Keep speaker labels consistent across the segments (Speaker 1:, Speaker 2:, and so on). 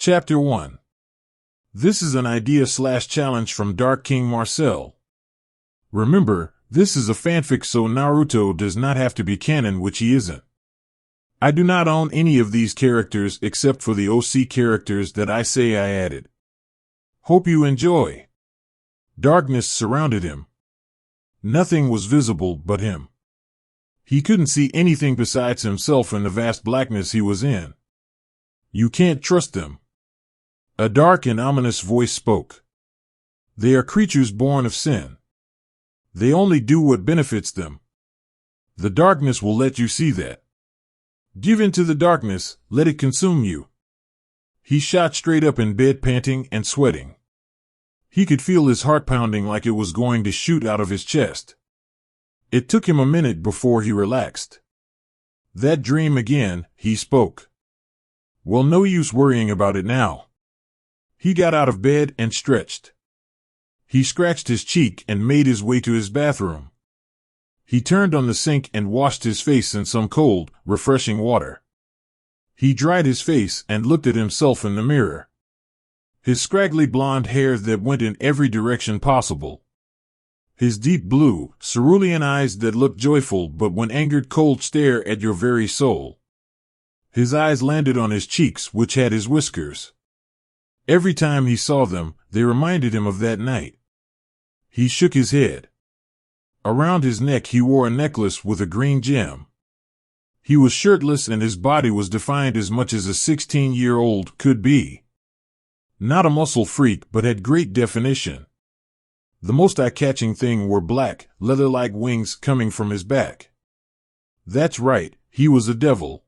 Speaker 1: Chapter 1. This is an idea/challenge from Dark King Marcel. Remember, this is a fanfic, so Naruto does not have to be canon, which he isn't. I do not own any of these characters except for the OC characters that I say I added. Hope you enjoy. Darkness surrounded him. Nothing was visible but him. He couldn't see anything besides himself in the vast blackness he was in. You can't trust them. A dark and ominous voice spoke. They are creatures born of sin. They only do what benefits them. The darkness will let you see that. Give in to the darkness, let it consume you. He shot straight up in bed, panting and sweating. He could feel his heart pounding like it was going to shoot out of his chest. It took him a minute before he relaxed. That dream again, he spoke. Well, no use worrying about it now. He got out of bed and stretched. He scratched his cheek and made his way to his bathroom. He turned on the sink and washed his face in some cold, refreshing water. He dried his face and looked at himself in the mirror. His scraggly blonde hair that went in every direction possible. His deep blue, cerulean eyes that looked joyful but when angered cold stare at your very soul. His eyes landed on his cheeks, which had his whiskers. Every time he saw them, they reminded him of that night. He shook his head. Around his neck he wore a necklace with a green gem. He was shirtless and his body was defined as much as a 16-year-old could be. Not a muscle freak, but had great definition. The most eye-catching thing were black, leather-like wings coming from his back. That's right, he was a devil.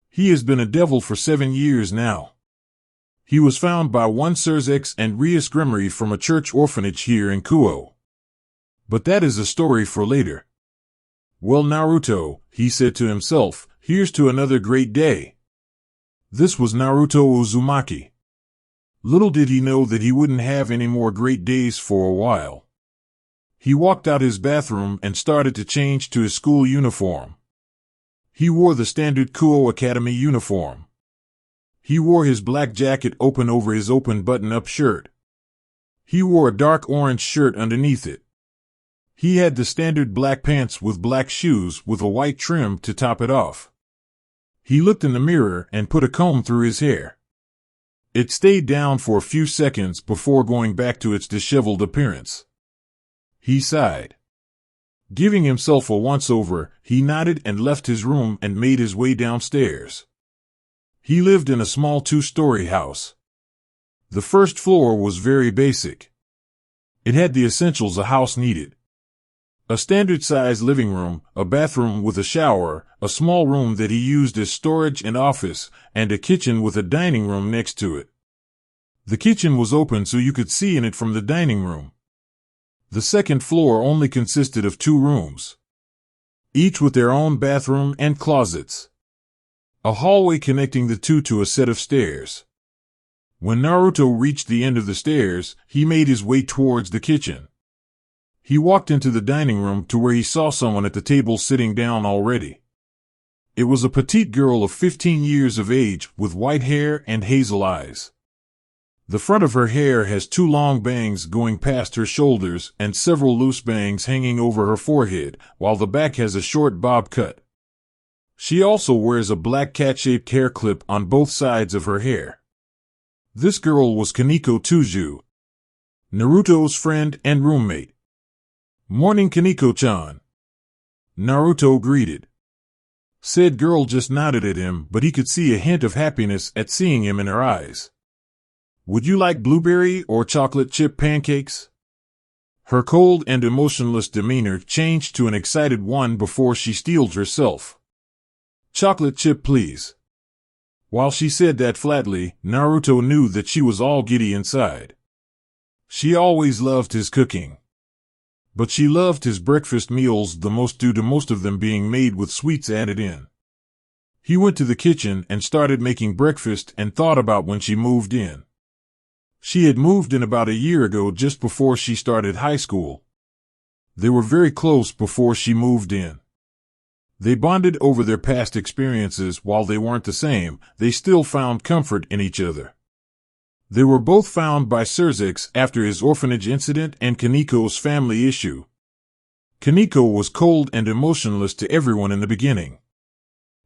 Speaker 1: He has been a devil for 7 years now. He was found by one Sirs X and Rias Grimory from a church orphanage here in Kuo. But that is a story for later. Well, Naruto, he said to himself, here's to another great day. This was Naruto Uzumaki. Little did he know that he wouldn't have any more great days for a while. He walked out his bathroom and started to change to his school uniform. He wore the standard Kuo Academy uniform. He wore his black jacket open over his open button-up shirt. He wore a dark orange shirt underneath it. He had the standard black pants with black shoes with a white trim to top it off. He looked in the mirror and put a comb through his hair. It stayed down for a few seconds before going back to its disheveled appearance. He sighed. Giving himself a once-over, he nodded and left his room and made his way downstairs. He lived in a small 2-story house. The first floor was very basic. It had the essentials a house needed. A standard-sized living room, a bathroom with a shower, a small room that he used as storage and office, and a kitchen with a dining room next to it. The kitchen was open so you could see in it from the dining room. The second floor only consisted of 2 rooms, each with their own bathroom and closets. A hallway connecting the two to a set of stairs. When Naruto reached the end of the stairs, he made his way towards the kitchen. He walked into the dining room to where he saw someone at the table sitting down already. It was a petite girl of 15 years of age with white hair and hazel eyes. The front of her hair has 2 long bangs going past her shoulders and several loose bangs hanging over her forehead, while the back has a short bob cut. She also wears a black cat-shaped hair clip on both sides of her hair. This girl was Kaneko Tuju, Naruto's friend and roommate. Morning, Kaneko-chan. Naruto greeted. Said girl just nodded at him, but he could see a hint of happiness at seeing him in her eyes. Would you like blueberry or chocolate chip pancakes? Her cold and emotionless demeanor changed to an excited one before she steeled herself. Chocolate chip, please. While she said that flatly, Naruto knew that she was all giddy inside. She always loved his cooking. But she loved his breakfast meals the most due to most of them being made with sweets added in. He went to the kitchen and started making breakfast and thought about when she moved in. She had moved in about a year ago, just before she started high school. They were very close before she moved in. They bonded over their past experiences. While they weren't the same, they still found comfort in each other. They were both found by Surzex after his orphanage incident and Kaniko's family issue. Kaniko was cold and emotionless to everyone in the beginning.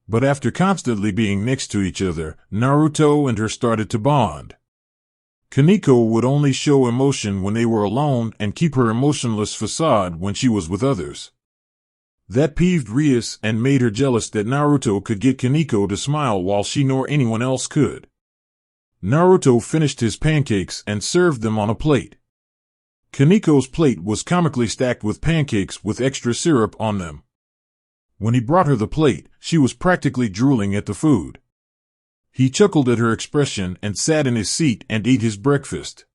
Speaker 1: But after constantly being next to each other, Naruto and her started to bond. Kaniko would only show emotion when they were alone and keep her emotionless facade when she was with others. That peeved Rias and made her jealous that Naruto could get Kaniko to smile while she nor anyone else could. Naruto finished his pancakes and served them on a plate. Kaniko's plate was comically stacked with pancakes with extra syrup on them. When he brought her the plate, she was practically drooling at the food. He chuckled at her expression and sat in his seat and ate his breakfast.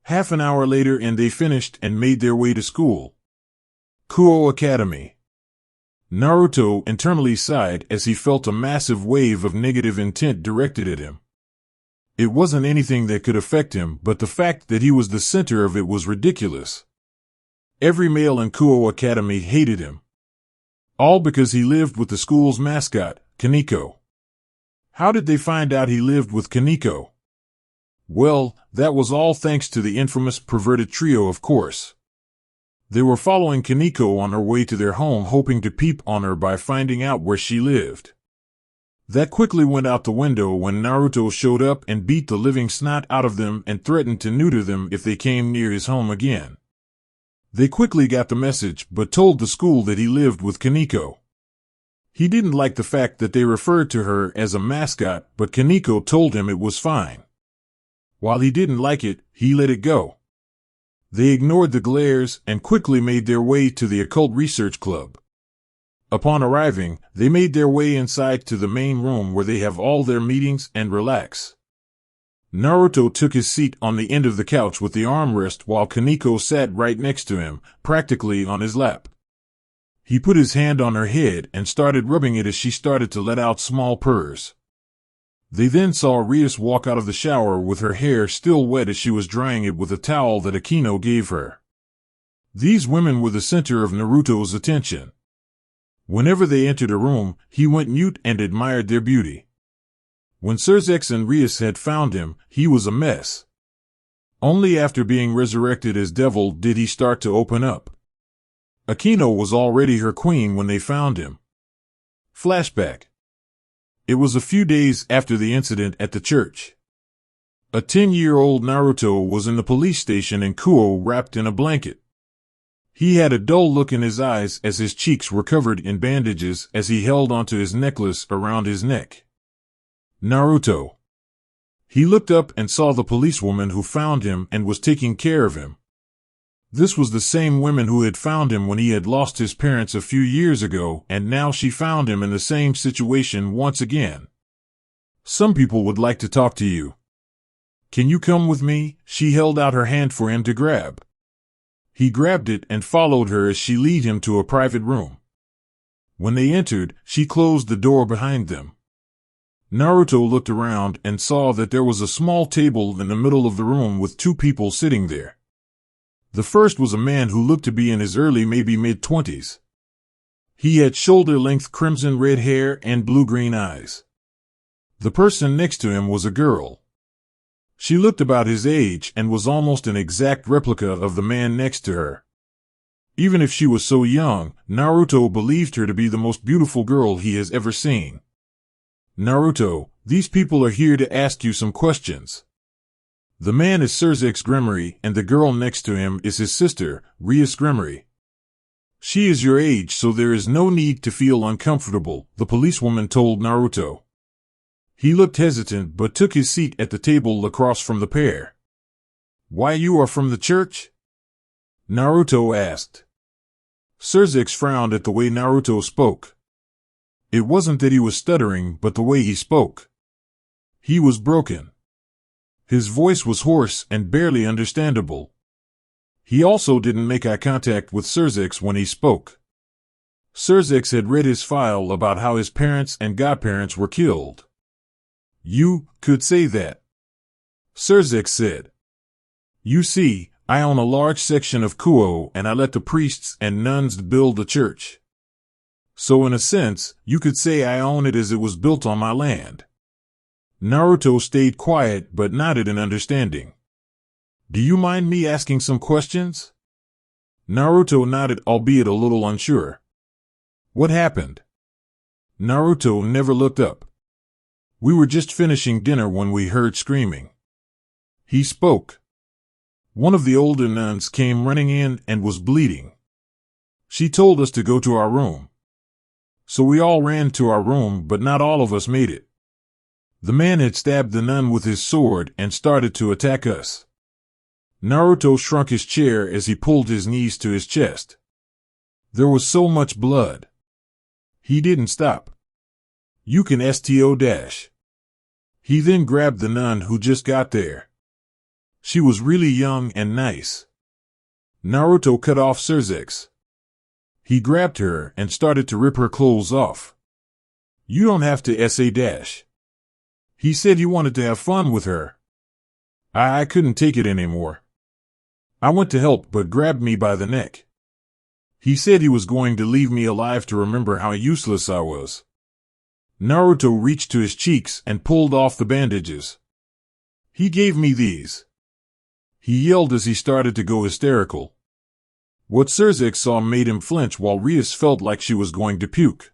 Speaker 1: Half an hour later and they finished and made their way to school. Kuo Academy. Naruto internally sighed as he felt a massive wave of negative intent directed at him. It wasn't anything that could affect him, but the fact that he was the center of it was ridiculous. Every male in Kuo Academy hated him. All because he lived with the school's mascot, Kaniko. How did they find out he lived with Kaniko? Well, that was all thanks to the infamous perverted trio, of course. They were following Kaniko on her way to their home, hoping to peep on her by finding out where she lived. That quickly went out the window when Naruto showed up and beat the living snot out of them and threatened to neuter them if they came near his home again. They quickly got the message but told the school that he lived with Kaniko. He didn't like the fact that they referred to her as a mascot, but Kaniko told him it was fine. While he didn't like it, he let it go. They ignored the glares and quickly made their way to the Occult Research Club. Upon arriving, they made their way inside to the main room where they have all their meetings and relax. Naruto took his seat on the end of the couch with the armrest while Kaniko sat right next to him, practically on his lap. He put his hand on her head and started rubbing it as she started to let out small purrs. They then saw Rias walk out of the shower with her hair still wet as she was drying it with a towel that Akino gave her. These women were the center of Naruto's attention. Whenever they entered a room, he went mute and admired their beauty. When Surzex and Rias had found him, he was a mess. Only after being resurrected as devil did he start to open up. Akino was already her queen when they found him. Flashback. It was a few days after the incident at the church. A 10-year-old Naruto was in the police station in Kuo wrapped in a blanket. He had a dull look in his eyes as his cheeks were covered in bandages as he held onto his necklace around his neck. Naruto. He looked up and saw the policewoman who found him and was taking care of him. This was the same woman who had found him when he had lost his parents a few years ago, and now she found him in the same situation once again. Some people would like to talk to you. Can you come with me? She held out her hand for him to grab. He grabbed it and followed her as she led him to a private room. When they entered, she closed the door behind them. Naruto looked around and saw that there was a small table in the middle of the room with two people sitting there. The first was a man who looked to be in his early, maybe mid-20s. He had shoulder-length crimson red hair and blue-green eyes. The person next to him was a girl. She looked about his age and was almost an exact replica of the man next to her. Even if she was so young, Naruto believed her to be the most beautiful girl he has ever seen. Naruto, these people are here to ask you some questions. The man is Surzex Gremory, and the girl next to him is his sister, Rias Gremory. She is your age, so there is no need to feel uncomfortable, the policewoman told Naruto. He looked hesitant but took his seat at the table across from the pair. Why, you are from the church? Naruto asked. Surzex frowned at the way Naruto spoke. It wasn't that he was stuttering, but the way he spoke. He was broken. His voice was hoarse and barely understandable. He also didn't make eye contact with Surzex when he spoke. Surzex had read his file about how his parents and godparents were killed. You could say that, Surzex said. You see, I own a large section of Kuo and I let the priests and nuns build the church. So in a sense, you could say I own it as it was built on my land. Naruto stayed quiet but nodded in understanding. Do you mind me asking some questions? Naruto nodded, albeit a little unsure. What happened? Naruto never looked up. We were just finishing dinner when we heard screaming. He spoke. One of the older nuns came running in and was bleeding. She told us to go to our room. So we all ran to our room, but not all of us made it. The man had stabbed the nun with his sword and started to attack us. Naruto shrunk his chair as he pulled his knees to his chest. There was so much blood. He didn't stop. You can STO dash. He then grabbed the nun who just got there. She was really young and nice. Naruto cut off Surzex. He grabbed her and started to rip her clothes off. You don't have to SA dash. He said he wanted to have fun with her. I couldn't take it anymore. I went to help but grabbed me by the neck. He said he was going to leave me alive to remember how useless I was. Naruto reached to his cheeks and pulled off the bandages. He gave me these. He yelled as he started to go hysterical. What Surzex saw made him flinch while Rias felt like she was going to puke.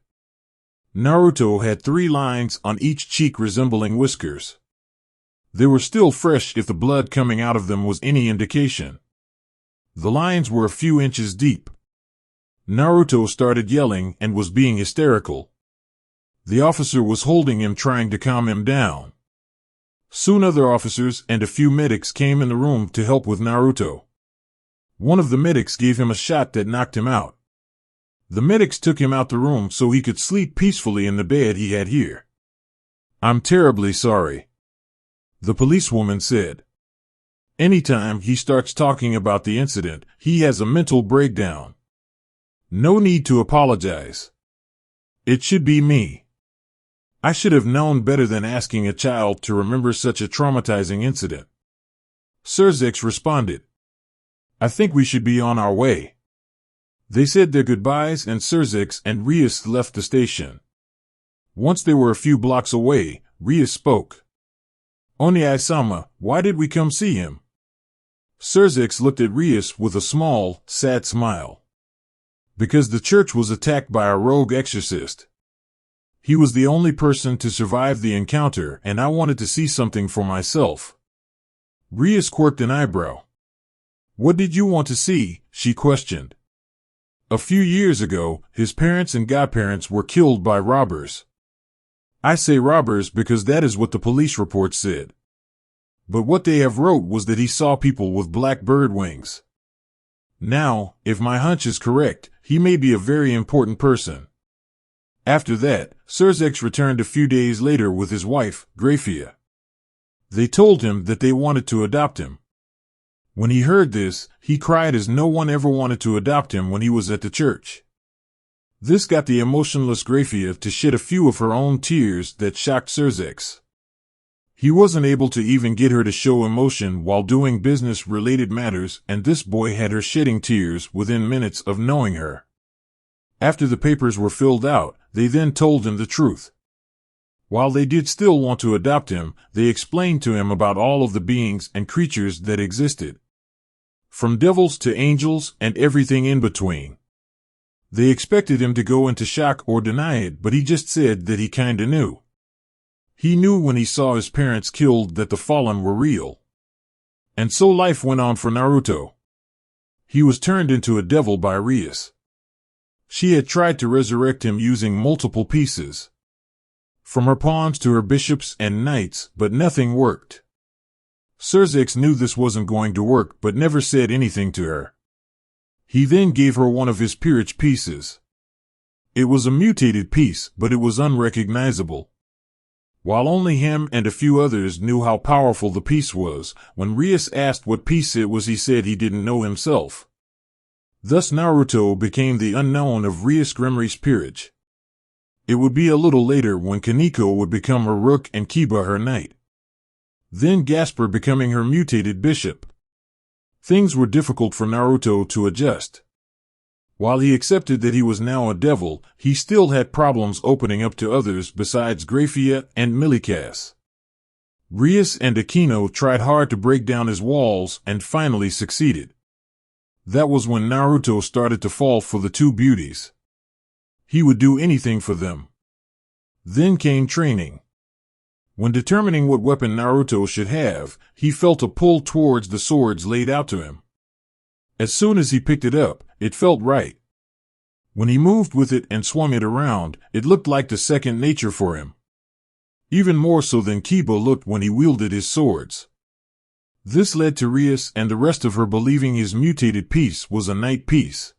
Speaker 1: Naruto had 3 lines on each cheek resembling whiskers. They were still fresh if the blood coming out of them was any indication. The lines were a few inches deep. Naruto started yelling and was being hysterical. The officer was holding him, trying to calm him down. Soon other officers and a few medics came in the room to help with Naruto. One of the medics gave him a shot that knocked him out. The medics took him out the room so he could sleep peacefully in the bed he had here. I'm terribly sorry, the policewoman said. Anytime he starts talking about the incident, he has a mental breakdown. No need to apologize. It should be me. I should have known better than asking a child to remember such a traumatizing incident. Surzex responded. I think we should be on our way. They said their goodbyes and Surzex and Rias left the station. Once they were a few blocks away, Rias spoke. Oniai-sama, why did we come see him? Surzex looked at Rias with a small, sad smile. Because the church was attacked by a rogue exorcist. He was the only person to survive the encounter, and I wanted to see something for myself. Rias quirked an eyebrow. What did you want to see? She questioned. A few years ago, his parents and godparents were killed by robbers. I say robbers because that is what the police report said. But what they have wrote was that he saw people with black bird wings. Now, if my hunch is correct, he may be a very important person. After that, Surzex returned a few days later with his wife, Graphia. They told him that they wanted to adopt him. When he heard this, he cried as no one ever wanted to adopt him when he was at the church. This got the emotionless Graphia to shed a few of her own tears that shocked Surzex. He wasn't able to even get her to show emotion while doing business-related matters, and this boy had her shedding tears within minutes of knowing her. After the papers were filled out, they then told him the truth. While they did still want to adopt him, they explained to him about all of the beings and creatures that existed. From devils to angels and everything in between. They expected him to go into shock or deny it, but he just said that he kinda knew. He knew when he saw his parents killed that the fallen were real. And so life went on for Naruto. He was turned into a devil by Rias. She had tried to resurrect him using multiple pieces. From her pawns to her bishops and knights, but nothing worked. Surzex knew this wasn't going to work but never said anything to her. He then gave her one of his peerage pieces. It was a mutated piece, but it was unrecognizable. While only him and a few others knew how powerful the piece was, when Rias asked what piece it was, he said he didn't know himself. Thus Naruto became the unknown of Rias Grimry's peerage. It would be a little later when Kaneko would become her rook and Kiba her knight. Then Gasper becoming her mutated bishop. Things were difficult for Naruto to adjust. While he accepted that he was now a devil, he still had problems opening up to others besides Graphia and Milikas. Rias and Akino tried hard to break down his walls and finally succeeded. That was when Naruto started to fall for the two beauties. He would do anything for them. Then came training. When determining what weapon Naruto should have, he felt a pull towards the swords laid out to him. As soon as he picked it up, it felt right. When he moved with it and swung it around, it looked like the second nature for him. Even more so than Kiba looked when he wielded his swords. This led to Rias and the rest of her believing his mutated piece was a knight piece.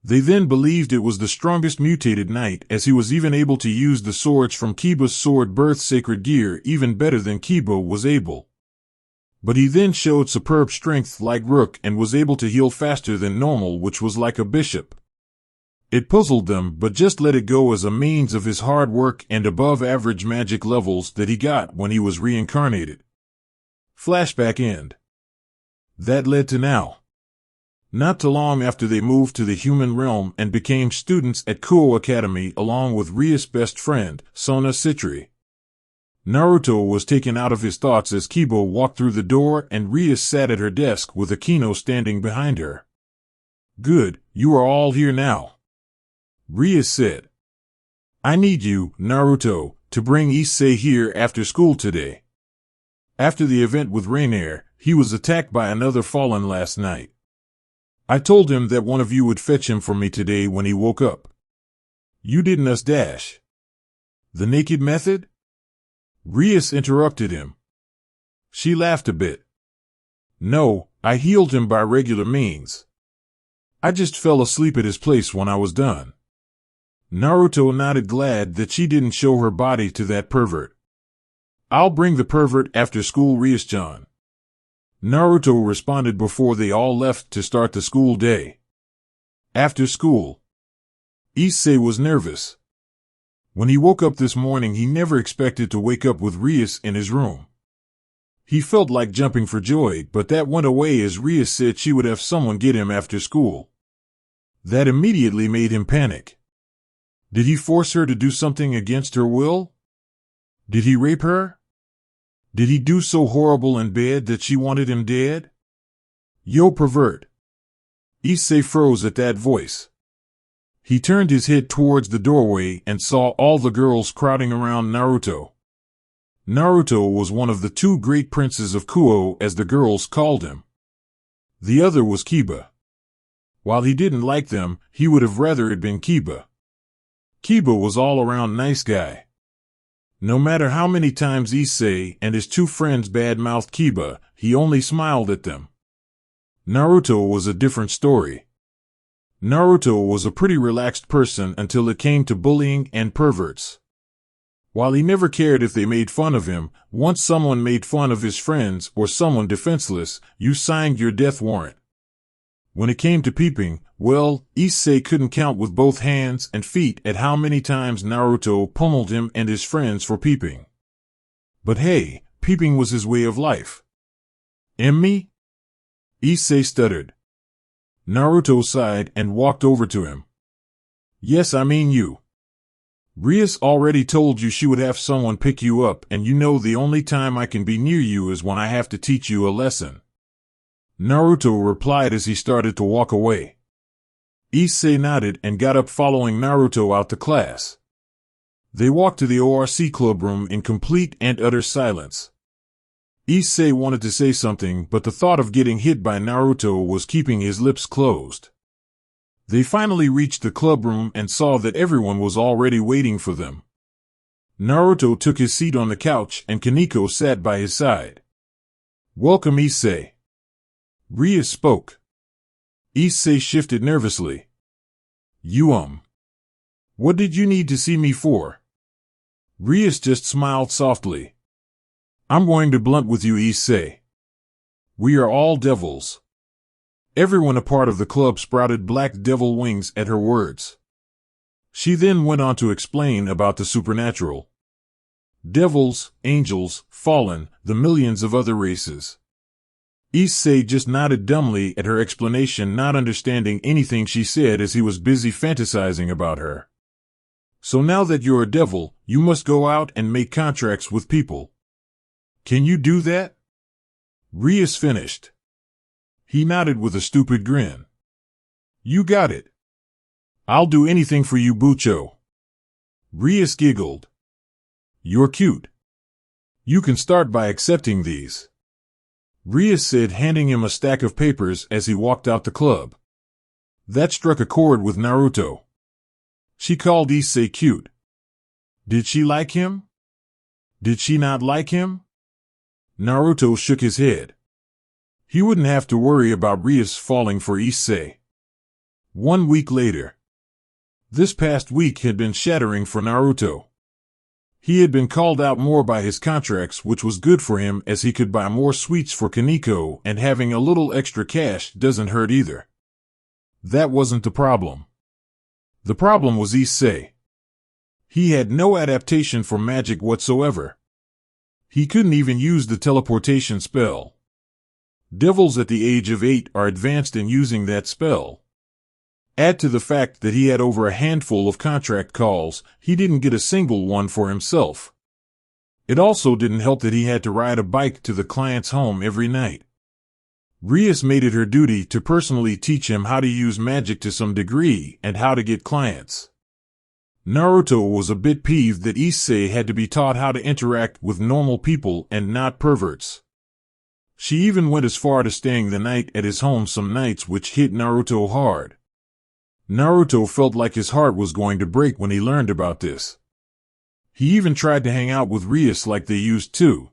Speaker 1: They then believed it was the strongest mutated knight, as he was even able to use the swords from Kiba's sword birth sacred gear even better than Kiba was able. But he then showed superb strength like Rook and was able to heal faster than normal, which was like a bishop. It puzzled them, but just let it go as a means of his hard work and above-average magic levels that he got when he was reincarnated. Flashback end. That led to now. Not too long after they moved to the human realm and became students at Kuo Academy along with Rias' best friend, Sona Citri. Naruto was taken out of his thoughts as Kiba walked through the door and Rias sat at her desk with Akino standing behind her. "Good, you are all here now," Rias said. "I need you, Naruto, to bring Issei here after school today. After the event with Rainier, he was attacked by another fallen last night. I told him that one of you would fetch him for me today when he woke up. You didn't dash. The naked method?" Rias interrupted him. She laughed a bit. "No, I healed him by regular means. I just fell asleep at his place when I was done." Naruto nodded, glad that she didn't show her body to that pervert. "I'll bring the pervert after school, Rias-chan," Naruto responded before they all left to start the school day. After school, Issei was nervous. When he woke up this morning, he never expected to wake up with Rias in his room. He felt like jumping for joy, but that went away as Rias said she would have someone get him after school. That immediately made him panic. Did he force her to do something against her will? Did he rape her? Did he do so horrible and bad that she wanted him dead? Yo, pervert! Issei froze at that voice. He turned his head towards the doorway and saw all the girls crowding around Naruto. Naruto was one of the two great princes of Kuo, as the girls called him. The other was Kiba. While he didn't like them, he would have rather it been Kiba. Kiba was all-around nice guy. No matter how many times Issei and his two friends bad-mouthed Kiba, he only smiled at them. Naruto was a different story. Naruto was a pretty relaxed person until it came to bullying and perverts. While he never cared if they made fun of him, once someone made fun of his friends or someone defenseless, you signed your death warrant. When it came to peeping, well, Issei couldn't count with both hands and feet at how many times Naruto pummeled him and his friends for peeping. But hey, peeping was his way of life. "Me?" Issei stuttered. Naruto sighed and walked over to him. "Yes, I mean you. Rias already told you she would have someone pick you up, and you know the only time I can be near you is when I have to teach you a lesson," Naruto replied as he started to walk away. Issei nodded and got up, following Naruto out to class. They walked to the ORC club room in complete and utter silence. Issei wanted to say something, but the thought of getting hit by Naruto was keeping his lips closed. They finally reached the club room and saw that everyone was already waiting for them. Naruto took his seat on the couch and Kaneko sat by his side. "Welcome, Issei," Rias spoke. Issei shifted nervously. You what did you need to see me for?" Rias just smiled softly. "I'm going to blunt with you, Issei. We are all devils." Everyone a part of the club sprouted black devil wings at her words. She then went on to explain about the supernatural. Devils, angels, fallen, the millions of other races. Issei just nodded dumbly at her explanation, not understanding anything she said as he was busy fantasizing about her. "So now that you're a devil, you must go out and make contracts with people. Can you do that? Rias finished. He nodded with a stupid grin. You got it. I'll do anything for you, Bucho. Rias giggled. You're cute. You can start by accepting these, Rias said, handing him a stack of papers as he walked out the club. That struck a chord with Naruto. She called Issei cute. Did she like him? Did she not like him? Naruto shook his head. He wouldn't have to worry about Rias falling for Issei. 1 week later. This past week had been shattering for Naruto. He had been called out more by his contracts, which was good for him as he could buy more sweets for Kaneko, and having a little extra cash doesn't hurt either. That wasn't the problem. The problem was Issei. He had no adaptation for magic whatsoever. He couldn't even use the teleportation spell. Devils at the age of 8 are advanced in using that spell. Add to the fact that he had over a handful of contract calls, he didn't get a single one for himself. It also didn't help that he had to ride a bike to the client's home every night. Rias made it her duty to personally teach him how to use magic to some degree and how to get clients. Naruto was a bit peeved that Issei had to be taught how to interact with normal people and not perverts. She even went as far to staying the night at his home some nights, which hit Naruto hard. Naruto felt like his heart was going to break when he learned about this. He even tried to hang out with Rias like they used to.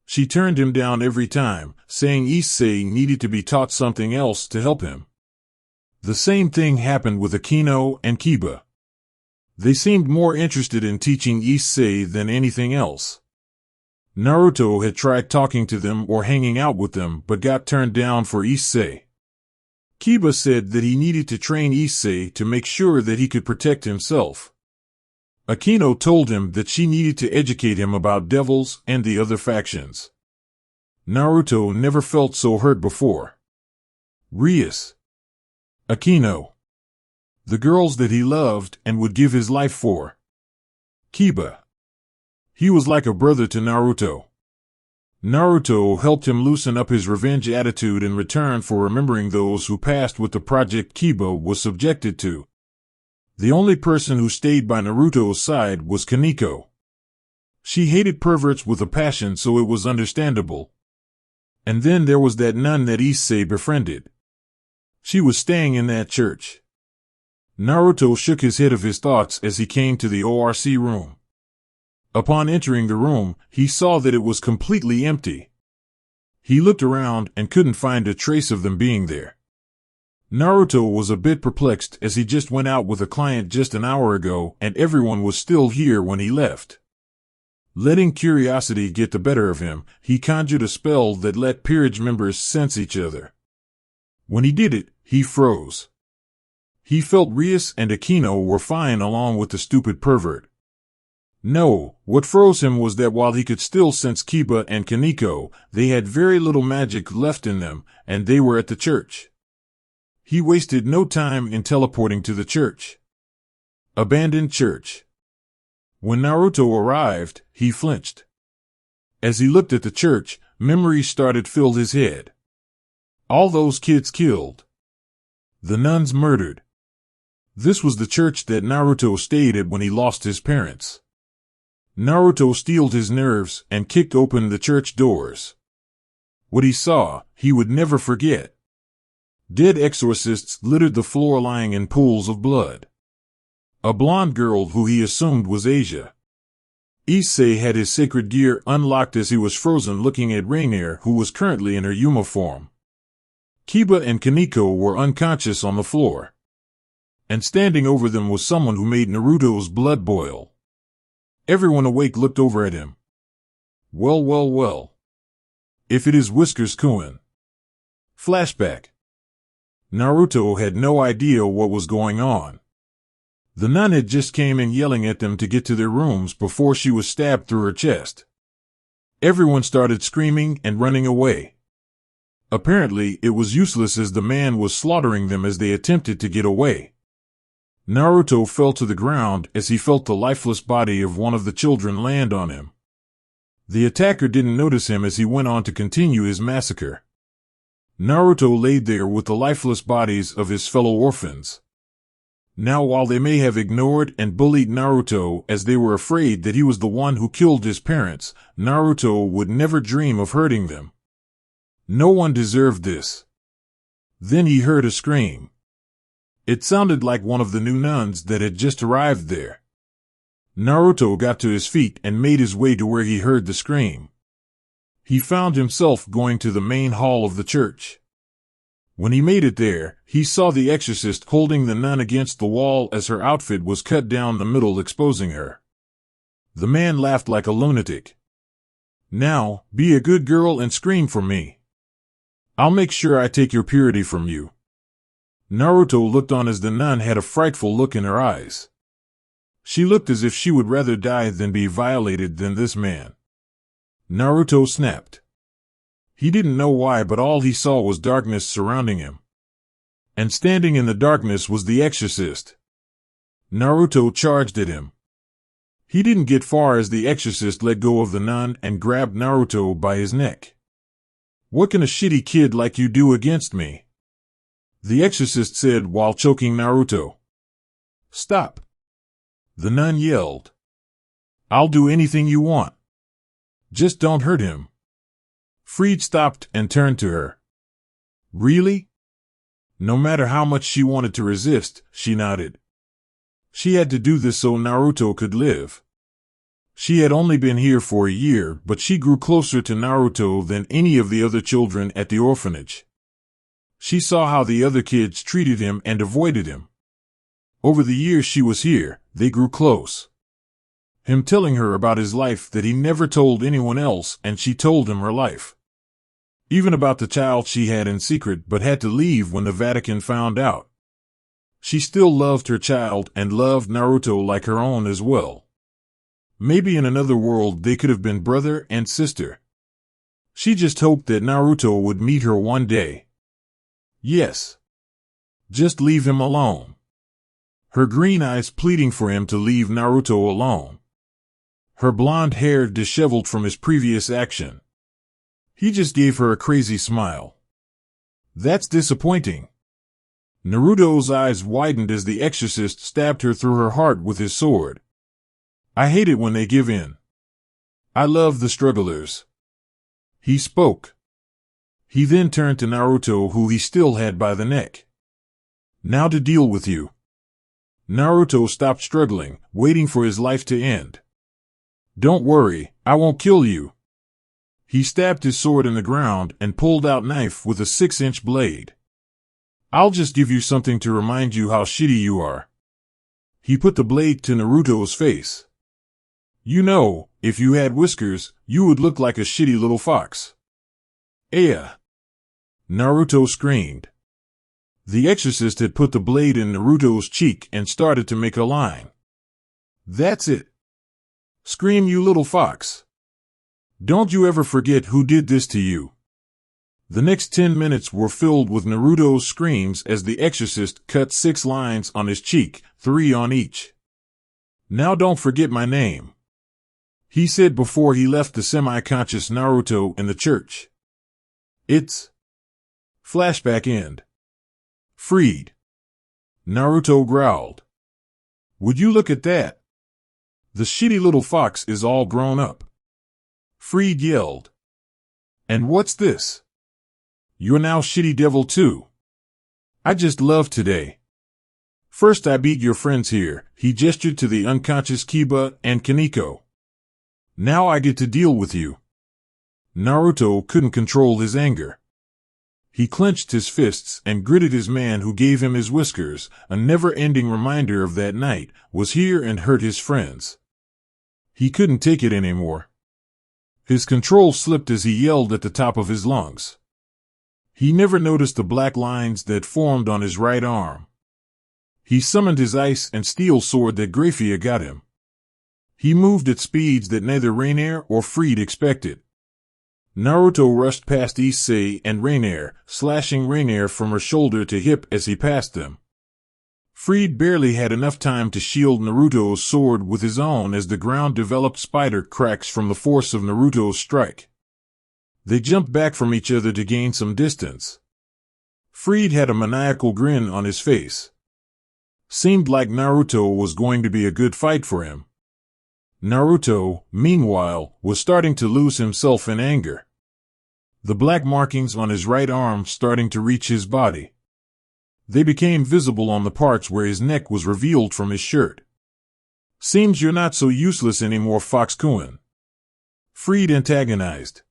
Speaker 1: She turned him down every time, saying Issei needed to be taught something else to help him. The same thing happened with Akino and Kiba. They seemed more interested in teaching Issei than anything else. Naruto had tried talking to them or hanging out with them but got turned down for Issei. Kiba said that he needed to train Issei to make sure that he could protect himself. Akino told him that she needed to educate him about devils and the other factions. Naruto never felt so hurt before. Rias. Akino. The girls that he loved and would give his life for. Kiba. He was like a brother to Naruto. Naruto helped him loosen up his revenge attitude in return for remembering those who passed with the project Kiba was subjected to. The only person who stayed by Naruto's side was Kaneko. She hated perverts with a passion, so it was understandable. And then there was that nun that Issei befriended. She was staying in that church. Naruto shook his head of his thoughts as he came to the ORC room. Upon entering the room, he saw that it was completely empty. He looked around and couldn't find a trace of them being there. Naruto was a bit perplexed as he just went out with a client just an hour ago and everyone was still here when he left. Letting curiosity get the better of him, he conjured a spell that let peerage members sense each other. When he did it, he froze. He felt Rias and Akino were fine along with the stupid pervert. No, what froze him was that while he could still sense Kiba and Kaneko, they had very little magic left in them, and they were at the church. He wasted no time in teleporting to the church. Abandoned church. When Naruto arrived, he flinched. As he looked at the church, memories started to fill his head. All those kids killed. The nuns murdered. This was the church that Naruto stayed at when he lost his parents. Naruto steeled his nerves and kicked open the church doors. What he saw, he would never forget. Dead exorcists littered the floor, lying in pools of blood. A blonde girl who he assumed was Asia. Issei had his sacred gear unlocked as he was frozen, looking at Rainier, who was currently in her uniform. Kiba and Kaneko were unconscious on the floor. And standing over them was someone who made Naruto's blood boil. Everyone awake looked over at him. Well, well, well. If it is Whiskers-kun. Flashback. Naruto had no idea what was going on. The nun had just came in yelling at them to get to their rooms before she was stabbed through her chest. Everyone started screaming and running away. Apparently, it was useless as the man was slaughtering them as they attempted to get away. Naruto fell to the ground as he felt the lifeless body of one of the children land on him. The attacker didn't notice him as he went on to continue his massacre. Naruto laid there with the lifeless bodies of his fellow orphans. Now, while they may have ignored and bullied Naruto as they were afraid that he was the one who killed his parents, Naruto would never dream of hurting them. No one deserved this. Then he heard a scream. It sounded like one of the new nuns that had just arrived there. Naruto got to his feet and made his way to where he heard the scream. He found himself going to the main hall of the church. When he made it there, he saw the exorcist holding the nun against the wall as her outfit was cut down the middle, exposing her. The man laughed like a lunatic. "Now, be a good girl and scream for me. I'll make sure I take your purity from you." Naruto looked on as the nun had a frightful look in her eyes. She looked as if she would rather die than be violated than this man. Naruto snapped. He didn't know why, but all he saw was darkness surrounding him. And standing in the darkness was the exorcist. Naruto charged at him. He didn't get far as the exorcist let go of the nun and grabbed Naruto by his neck. "What can a shitty kid like you do against me?" the exorcist said while choking Naruto. "Stop!" the nun yelled. "I'll do anything you want. Just don't hurt him." Freed stopped and turned to her. "Really?" No matter how much she wanted to resist, she nodded. She had to do this so Naruto could live. She had only been here for a year, but she grew closer to Naruto than any of the other children at the orphanage. She saw how the other kids treated him and avoided him. Over the years she was here, they grew close. Him telling her about his life that he never told anyone else, and she told him her life. Even about the child she had in secret but had to leave when the Vatican found out. She still loved her child and loved Naruto like her own as well. Maybe in another world they could have been brother and sister. She just hoped that Naruto would meet her one day. Yes. Just leave him alone. Her green eyes pleading for him to leave Naruto alone. Her blonde hair disheveled from his previous action. He just gave her a crazy smile. That's disappointing. Naruto's eyes widened as the exorcist stabbed her through her heart with his sword. I hate it when they give in. I love the strugglers. He spoke. He then turned to Naruto, who he still had by the neck. Now to deal with you. Naruto stopped struggling, waiting for his life to end. Don't worry, I won't kill you. He stabbed his sword in the ground and pulled out knife with a 6-inch blade. I'll just give you something to remind you how shitty you are. He put the blade to Naruto's face. You know, if you had whiskers, you would look like a shitty little fox. Aya! Naruto screamed. The exorcist had put the blade in Naruto's cheek and started to make a line. That's it. Scream, you little fox. Don't you ever forget who did this to you. The next 10 minutes were filled with Naruto's screams as the exorcist cut 6 lines on his cheek, 3 on each. Now don't forget my name, he said before he left the semi-conscious Naruto in the church. It's flashback end. Freed. Naruto growled. Would you look at that? The shitty little fox is all grown up. Freed yelled. And what's this? You're now shitty devil too. I just love today. First I beat your friends here, he gestured to the unconscious Kiba and Kaneko. Now I get to deal with you. Naruto couldn't control his anger. He clenched his fists and gritted. His man who gave him his whiskers, a never-ending reminder of that night, was here and hurt his friends. He couldn't take it anymore. His control slipped as he yelled at the top of his lungs. He never noticed the black lines that formed on his right arm. He summoned his ice and steel sword that Graphia got him. He moved at speeds that neither Rainier or Freed expected. Naruto rushed past Issei and Rainier, slashing Rainier from her shoulder to hip as he passed them. Freed barely had enough time to shield Naruto's sword with his own as the ground-developed spider cracks from the force of Naruto's strike. They jumped back from each other to gain some distance. Freed had a maniacal grin on his face. Seemed like Naruto was going to be a good fight for him. Naruto, meanwhile, was starting to lose himself in anger. The black markings on his right arm starting to reach his body. They became visible on the parts where his neck was revealed from his shirt. Seems you're not so useless anymore, Fox-kun. Freed antagonized.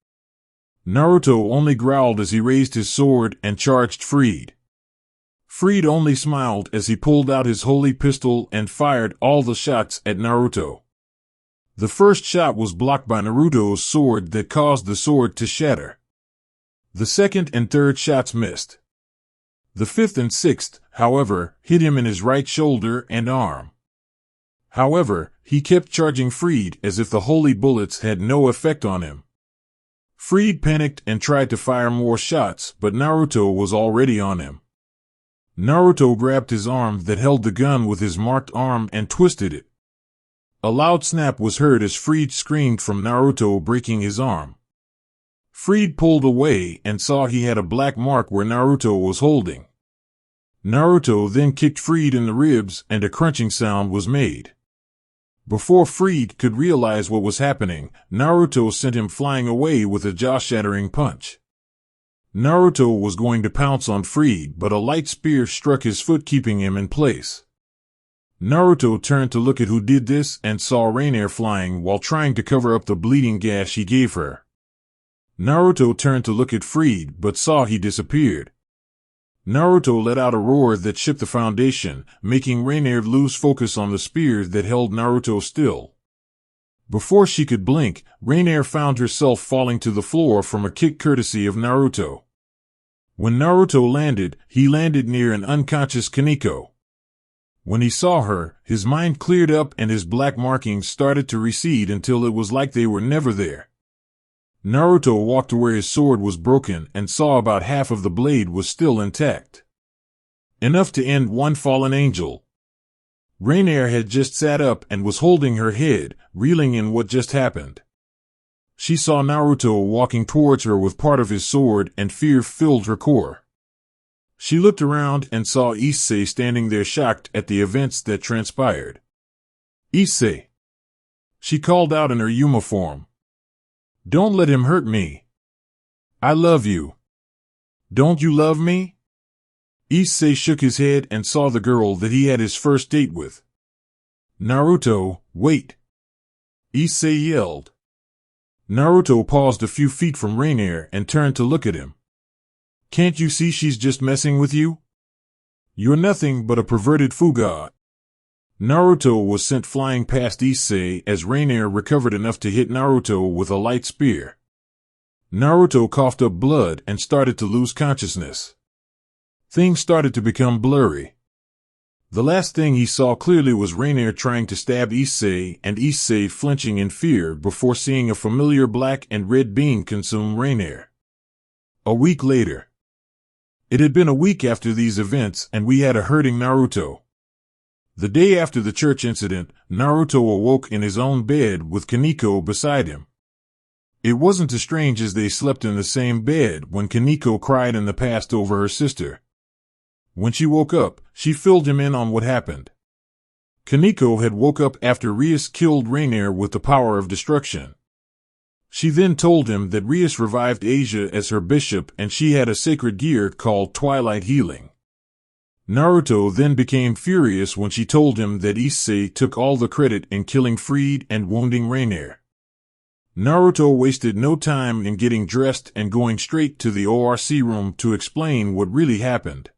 Speaker 1: Naruto only growled as he raised his sword and charged Freed. Freed only smiled as he pulled out his holy pistol and fired all the shots at Naruto. The first shot was blocked by Naruto's sword that caused the sword to shatter. The second and third shots missed. The fifth and sixth, however, hit him in his right shoulder and arm. However, he kept charging Freed as if the holy bullets had no effect on him. Freed panicked and tried to fire more shots, but Naruto was already on him. Naruto grabbed his arm that held the gun with his marked arm and twisted it. A loud snap was heard as Freed screamed from Naruto breaking his arm. Freed pulled away and saw he had a black mark where Naruto was holding. Naruto then kicked Freed in the ribs and a crunching sound was made. Before Freed could realize what was happening, Naruto sent him flying away with a jaw-shattering punch. Naruto was going to pounce on Freed, but a light spear struck his foot, keeping him in place. Naruto turned to look at who did this and saw Rainier flying while trying to cover up the bleeding gash he gave her. Naruto turned to look at Freed, but saw he disappeared. Naruto let out a roar that shook the foundation, making Rainier lose focus on the spear that held Naruto still. Before she could blink, Rainier found herself falling to the floor from a kick courtesy of Naruto. When Naruto landed, he landed near an unconscious Kaneko. When he saw her, his mind cleared up and his black markings started to recede until it was like they were never there. Naruto walked to where his sword was broken and saw about half of the blade was still intact. Enough to end one fallen angel. Rainier had just sat up and was holding her head, reeling in what just happened. She saw Naruto walking towards her with part of his sword and fear filled her core. She looked around and saw Issei standing there shocked at the events that transpired. Issei! She called out in her Yuma form. Don't let him hurt me. I love you. Don't you love me? Issei shook his head and saw the girl that he had his first date with. Naruto, wait! Issei yelled. Naruto paused a few feet from Rainier and turned to look at him. Can't you see she's just messing with you? You're nothing but a perverted Fuga. Naruto was sent flying past Issei as Rainier recovered enough to hit Naruto with a light spear. Naruto coughed up blood and started to lose consciousness. Things started to become blurry. The last thing he saw clearly was Rainier trying to stab Issei and Issei flinching in fear before seeing a familiar black and red being consume Rainier. A week later. It had been a week after these events and we had a hurting Naruto. The day after the church incident, Naruto awoke in his own bed with Kaneko beside him. It wasn't as strange as they slept in the same bed when Kaneko cried in the past over her sister. When she woke up, she filled him in on what happened. Kaneko had woke up after Rias killed Rainier with the power of destruction. She then told him that Rias revived Asia as her bishop and she had a sacred gear called Twilight Healing. Naruto then became furious when she told him that Issei took all the credit in killing Freed and wounding Rainier. Naruto wasted no time in getting dressed and going straight to the ORC room to explain what really happened.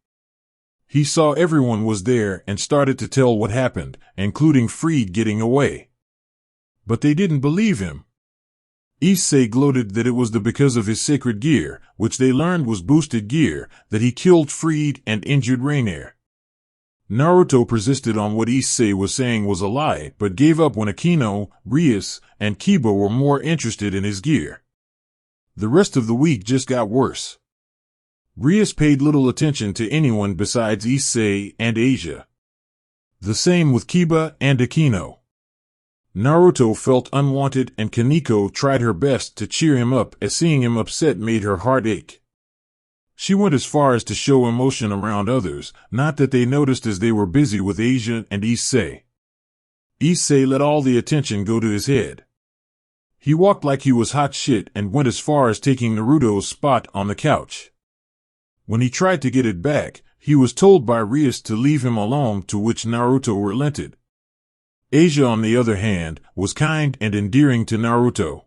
Speaker 1: He saw everyone was there and started to tell what happened, including Freed getting away. But they didn't believe him. Issei gloated that it was because of his sacred gear, which they learned was boosted gear, that he killed Freed and injured Rainier. Naruto persisted on what Issei was saying was a lie, but gave up when Akino, Rias, and Kiba were more interested in his gear. The rest of the week just got worse. Rias paid little attention to anyone besides Issei and Asia. The same with Kiba and Akino. Naruto felt unwanted and Kaneko tried her best to cheer him up as seeing him upset made her heart ache. She went as far as to show emotion around others, not that they noticed as they were busy with Asia and Issei. Issei let all the attention go to his head. He walked like he was hot shit and went as far as taking Naruto's spot on the couch. When he tried to get it back, he was told by Rias to leave him alone, to which Naruto relented. Asia, on the other hand, was kind and endearing to Naruto.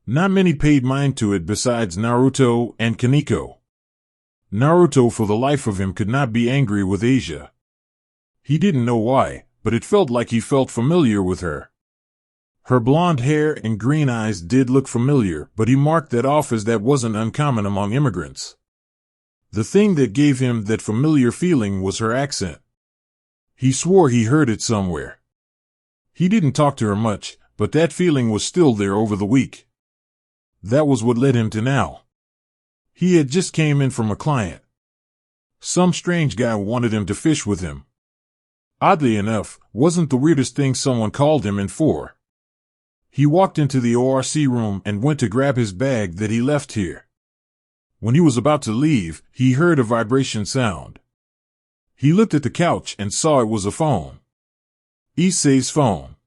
Speaker 1: Not many paid mind to it besides Naruto and Kaneko. Naruto for the life of him could not be angry with Asia. He didn't know why, but it felt like he felt familiar with her. Her blonde hair and green eyes did look familiar, but he marked that off as that wasn't uncommon among immigrants. The thing that gave him that familiar feeling was her accent. He swore he heard it somewhere. He didn't talk to her much, but that feeling was still there over the week. That was what led him to now. He had just came in from a client. Some strange guy wanted him to fish with him. Oddly enough, wasn't the weirdest thing someone called him in for. He walked into the ORC room and went to grab his bag that he left here. When he was about to leave, he heard a vibration sound. He looked at the couch and saw it was a phone. Issei's phone.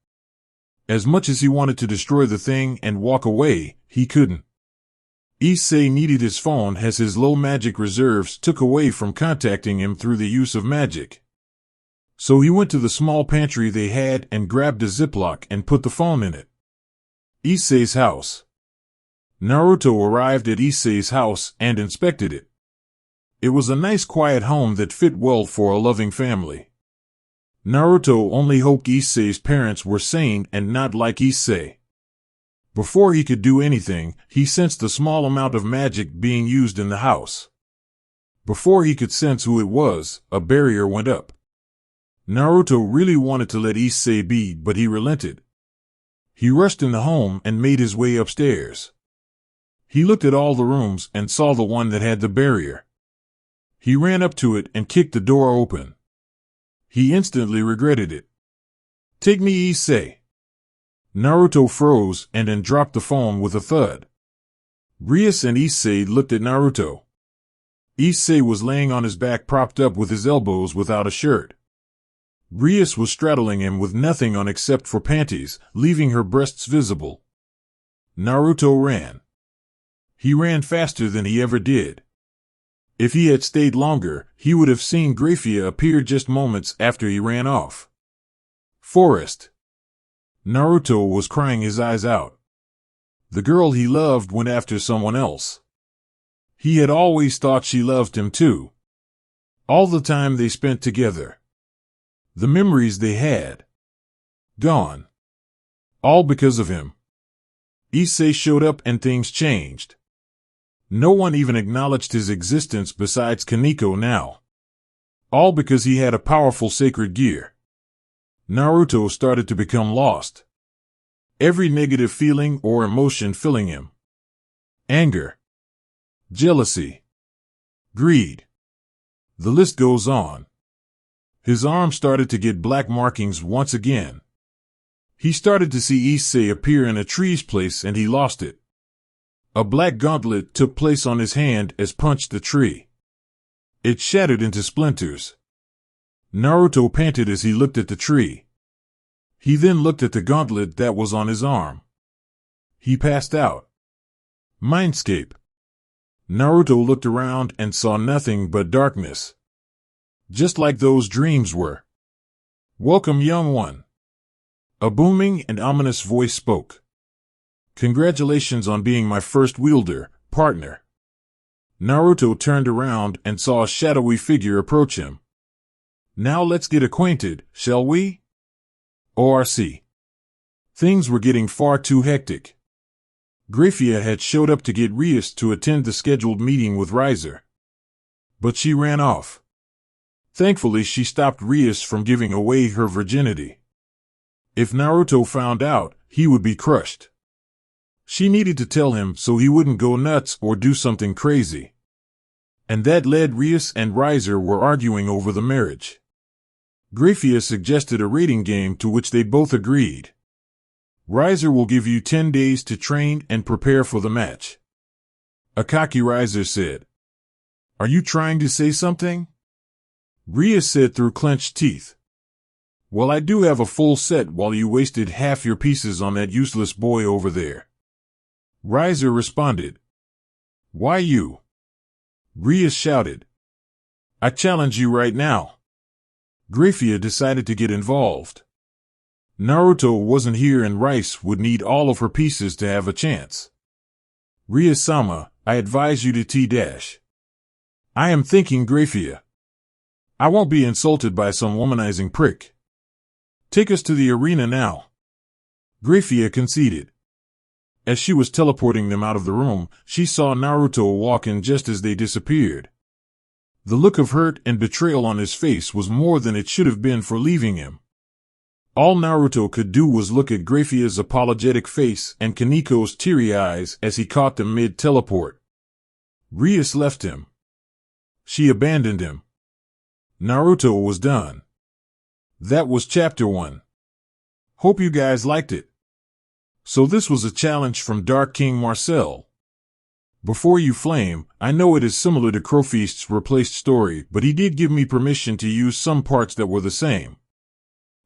Speaker 1: As much as he wanted to destroy the thing and walk away, he couldn't. Issei needed his phone as his low magic reserves took away from contacting him through the use of magic. So he went to the small pantry they had and grabbed a Ziploc and put the phone in it. Issei's house. Naruto arrived at Issei's house and inspected it. It was a nice quiet home that fit well for a loving family. Naruto only hoped Issei's parents were sane and not like Issei. Before he could do anything, he sensed the small amount of magic being used in the house. Before he could sense who it was, a barrier went up. Naruto really wanted to let Issei be, but he relented. He rushed in the home and made his way upstairs. He looked at all the rooms and saw the one that had the barrier. He ran up to it and kicked the door open. He instantly regretted it. "Take me, Issei." Naruto froze and then dropped the phone with a thud. Rias and Issei looked at Naruto. Issei was laying on his back propped up with his elbows without a shirt. Rias was straddling him with nothing on except for panties, leaving her breasts visible. Naruto ran. He ran faster than he ever did. If he had stayed longer, he would have seen Graphia appear just moments after he ran off. Forest. Naruto was crying his eyes out. The girl he loved went after someone else. He had always thought she loved him too. All the time they spent together. The memories they had. Gone. All because of him. Issei showed up and things changed. No one even acknowledged his existence besides Kaneko now. All because he had a powerful sacred gear. Naruto started to become lost. Every negative feeling or emotion filling him. Anger. Jealousy. Greed. The list goes on. His arm started to get black markings once again. He started to see Issei appear in a tree's place and he lost it. A black gauntlet took place on his hand as punched the tree. It shattered into splinters. Naruto panted as he looked at the tree. He then looked at the gauntlet that was on his arm. He passed out. Mindscape. Naruto looked around and saw nothing but darkness. Just like those dreams were. "Welcome, young one." A booming and ominous voice spoke. "Congratulations on being my first wielder, partner." Naruto turned around and saw a shadowy figure approach him. "Now let's get acquainted, shall we?" ORC. Things were getting far too hectic. Graphia had showed up to get Rias to attend the scheduled meeting with Riser. But she ran off. Thankfully, she stopped Rias from giving away her virginity. If Naruto found out, he would be crushed. She needed to tell him so he wouldn't go nuts or do something crazy. And that led Rias and Riser were arguing over the marriage. Graphia suggested a rating game, to which they both agreed. Riser will give you 10 days to train and prepare for the match. Akaki Riser said. Are you trying to say something? Ria said through clenched teeth. Well, I do have a full set while you wasted half your pieces on that useless boy over there. Riser responded. Why you? Ria shouted. I challenge you right now. Graphia decided to get involved. Naruto wasn't here and Rice would need all of her pieces to have a chance. Ria-sama, I advise you to T-dash. I am thinking, Graphia. I won't be insulted by some womanizing prick. Take us to the arena now. Graphia conceded. As she was teleporting them out of the room, she saw Naruto walk in just as they disappeared. The look of hurt and betrayal on his face was more than it should have been for leaving him. All Naruto could do was look at Graphia's apologetic face and Kaniko's teary eyes as he caught them mid-teleport. Rias left him. She abandoned him. Naruto was done. That was Chapter 1. Hope you guys liked it. So this was a challenge from Dark King Marcel. Before you flame, I know it is similar to Crowfeast's replaced story, but he did give me permission to use some parts that were the same.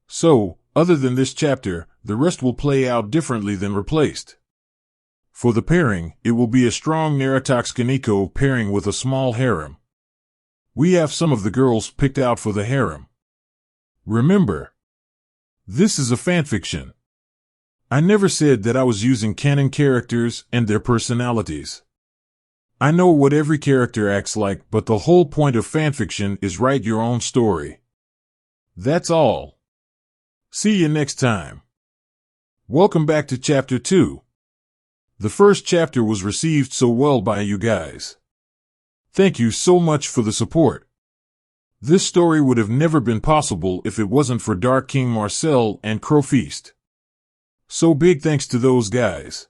Speaker 1: So, other than this chapter, the rest will play out differently than replaced. For the pairing, it will be a strong Naruto's Kaniko pairing with a small harem. We have some of the girls picked out for the harem. Remember, this is a fanfiction. I never said that I was using canon characters and their personalities. I know what every character acts like, but the whole point of fanfiction is write your own story. That's all. See you next time. Welcome back to Chapter 2. The first chapter was received so well by you guys. Thank you so much for the support. This story would have never been possible if it wasn't for Dark King Marcel and Crowfeast. So big thanks to those guys.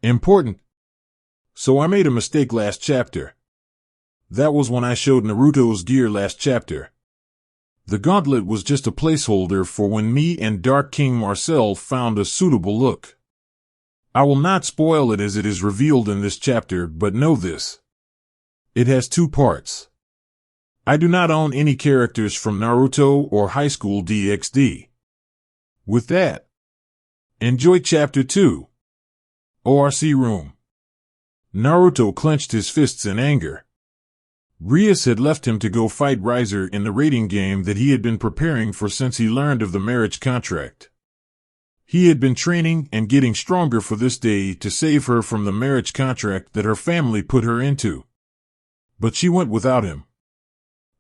Speaker 1: Important. So I made a mistake last chapter. That was when I showed Naruto's gear last chapter. The gauntlet was just a placeholder for when me and Dark King Marcel found a suitable look. I will not spoil it as it is revealed in this chapter, but know this. It has 2 parts. I do not own any characters from Naruto or Highschool DxD. With that, enjoy Chapter 2. ORC Room. Naruto clenched his fists in anger. Rias had left him to go fight Riser in the raiding game that he had been preparing for since he learned of the marriage contract. He had been training and getting stronger for this day to save her from the marriage contract that her family put her into. But she went without him.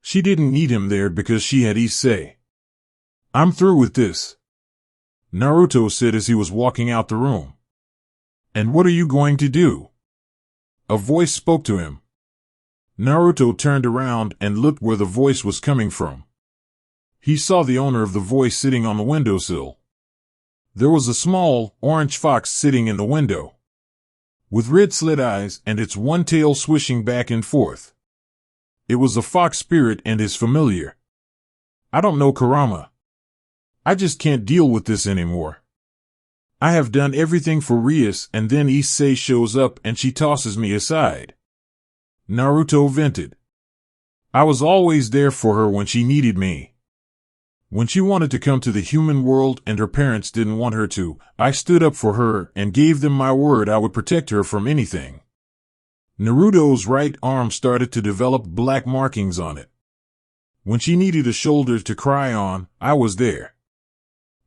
Speaker 1: She didn't need him there because she had Issei. I'm through with this, Naruto said as he was walking out the room. And what are you going to do? A voice spoke to him. Naruto turned around and looked where the voice was coming from. He saw the owner of the voice sitting on the windowsill. There was a small, orange fox sitting in the window, with red slit eyes and its one tail swishing back and forth. It was a fox spirit and his familiar. I don't know Kurama. I just can't deal with this anymore. I have done everything for Rias and then Issei shows up and she tosses me aside. Naruto vented. I was always there for her when she needed me. When she wanted to come to the human world and her parents didn't want her to, I stood up for her and gave them my word I would protect her from anything. Naruto's right arm started to develop black markings on it. When she needed a shoulder to cry on, I was there.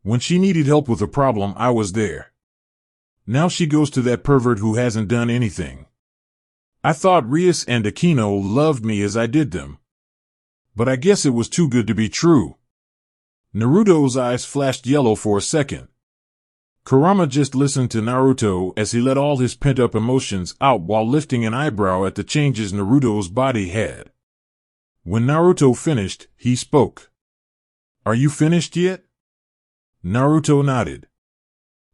Speaker 1: When she needed help with a problem, I was there. Now she goes to that pervert who hasn't done anything. I thought Rias and Akino loved me as I did them. But I guess it was too good to be true. Naruto's eyes flashed yellow for a second. Kurama just listened to Naruto as he let all his pent-up emotions out while lifting an eyebrow at the changes Naruto's body had. When Naruto finished, he spoke. Are you finished yet? Naruto nodded.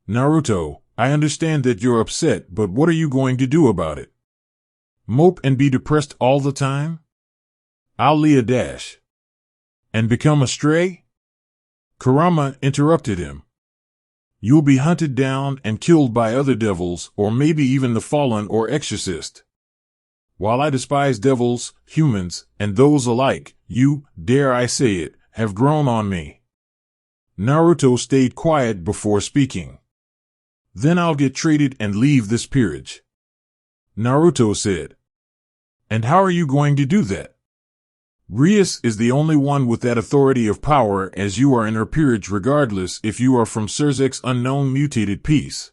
Speaker 1: Naruto, I understand that you're upset, but what are you going to do about it? Mope and be depressed all the time? I'll dash. And become a stray? Kurama interrupted him. You'll be hunted down and killed by other devils, or maybe even the fallen or exorcist. While I despise devils, humans, and those alike, you, dare I say it, have grown on me. Naruto stayed quiet before speaking. Then I'll get traded and leave this peerage. Naruto said. And how are you going to do that? Rias is the only one with that authority of power, as you are in her peerage regardless if you are from Surzek's unknown mutated piece.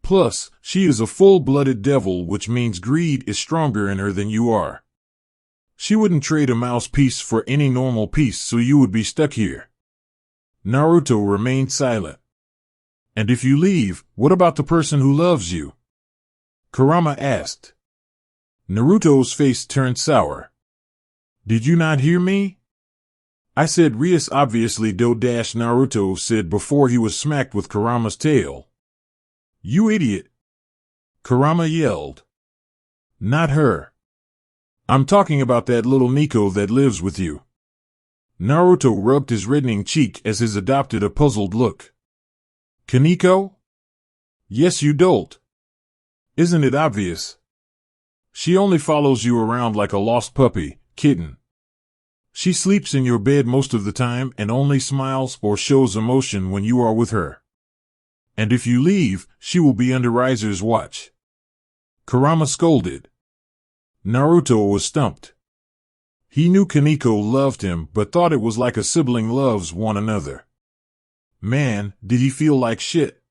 Speaker 1: Plus, she is a full-blooded devil, which means greed is stronger in her than you are. She wouldn't trade a mouse piece for any normal piece, so you would be stuck here. Naruto remained silent. And if you leave, what about the person who loves you? Kurama asked. Naruto's face turned sour. Did you not hear me? I said Rias obviously Naruto said before he was smacked with Kurama's tail. You idiot! Kurama yelled. Not her. I'm talking about that little Nico that lives with you. Naruto rubbed his reddening cheek as his adopted a puzzled look. Kaneko? Yes, you dolt. Isn't it obvious? She only follows you around like a lost puppy, kitten. She sleeps in your bed most of the time and only smiles or shows emotion when you are with her. And if you leave, she will be under Riser's watch. Kurama scolded. Naruto was stumped. He knew Kaneko loved him but thought it was like a sibling loves one another. Man, did he feel like shit.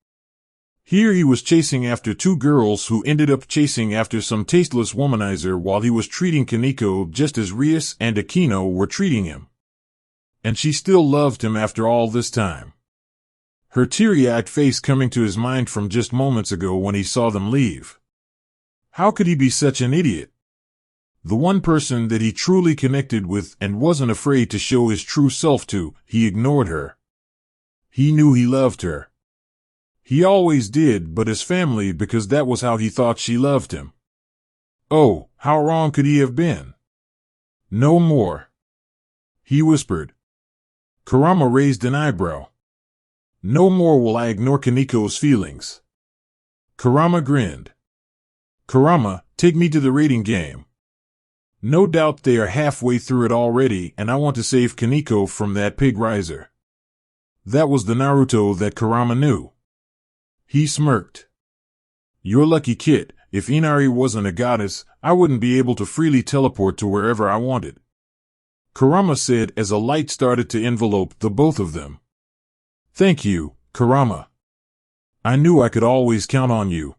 Speaker 1: Here he was chasing after two girls who ended up chasing after some tasteless womanizer while he was treating Kaneko just as Rias and Akino were treating him. And she still loved him after all this time. Her teary-eyed face coming to his mind from just moments ago when he saw them leave. How could he be such an idiot? The one person that he truly connected with and wasn't afraid to show his true self to, he ignored her. He knew he loved her. He always did, but as family because that was how he thought she loved him. Oh, how wrong could he have been? No more. He whispered. Kurama raised an eyebrow. No more will I ignore Kaneko's feelings. Kurama grinned. Kurama, take me to the rating game. No doubt they are halfway through it already and I want to save Kaneko from that pig riser. That was the Naruto that Kurama knew. He smirked. You're lucky, kid. If Inari wasn't a goddess, I wouldn't be able to freely teleport to wherever I wanted. Kurama said as a light started to envelope the both of them. Thank you, Kurama. I knew I could always count on you.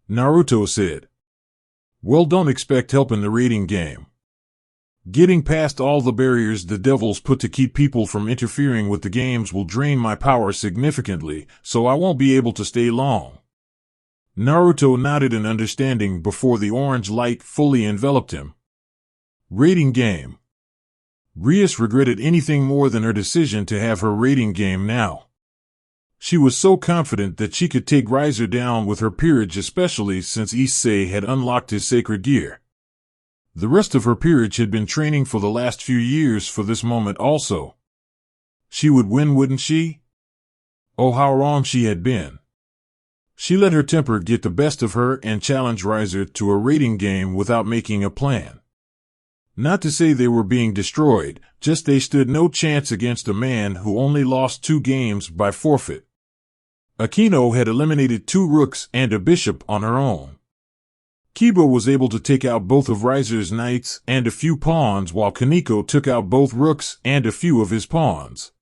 Speaker 1: Naruto said. Well, don't expect help in the rating game. Getting past all the barriers the devils put to keep people from interfering with the games will drain my power significantly, so I won't be able to stay long. Naruto nodded in understanding before the orange light fully enveloped him. Rating game. Rias regretted anything more than her decision to have her rating game now. She was so confident that she could take Riser down with her peerage, especially since Issei had unlocked his sacred gear. The rest of her peerage had been training for the last few years for this moment also. She would win, wouldn't she? Oh, how wrong she had been. She let her temper get the best of her and challenged Riser to a rating game without making a plan. Not to say they were being destroyed, just they stood no chance against a man who only lost 2 games by forfeit. Akino had eliminated 2 rooks and a bishop on her own. Kiba was able to take out both of Riser's knights and a few pawns while Kaneko took out both rooks and a few of his pawns.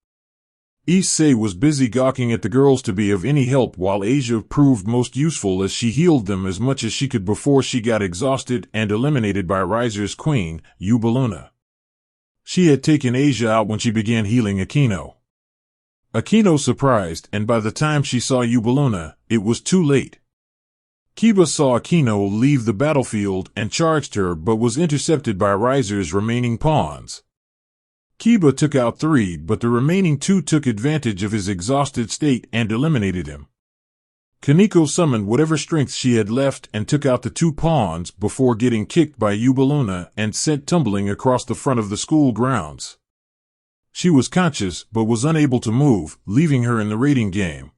Speaker 1: Issei was busy gawking at the girls to be of any help while Asia proved most useful as she healed them as much as she could before she got exhausted and eliminated by Riser's queen, Yubaluna. She had taken Asia out when she began healing Akino. Akino surprised, and by the time she saw Yubaluna, it was too late. Kiba saw Akino leave the battlefield and charged her but was intercepted by Riser's remaining pawns. Kiba took out 3 but the remaining 2 took advantage of his exhausted state and eliminated him. Kaneko summoned whatever strength she had left and took out the 2 pawns before getting kicked by Yubaluna and sent tumbling across the front of the school grounds. She was conscious, but was unable to move, leaving her in the rating game.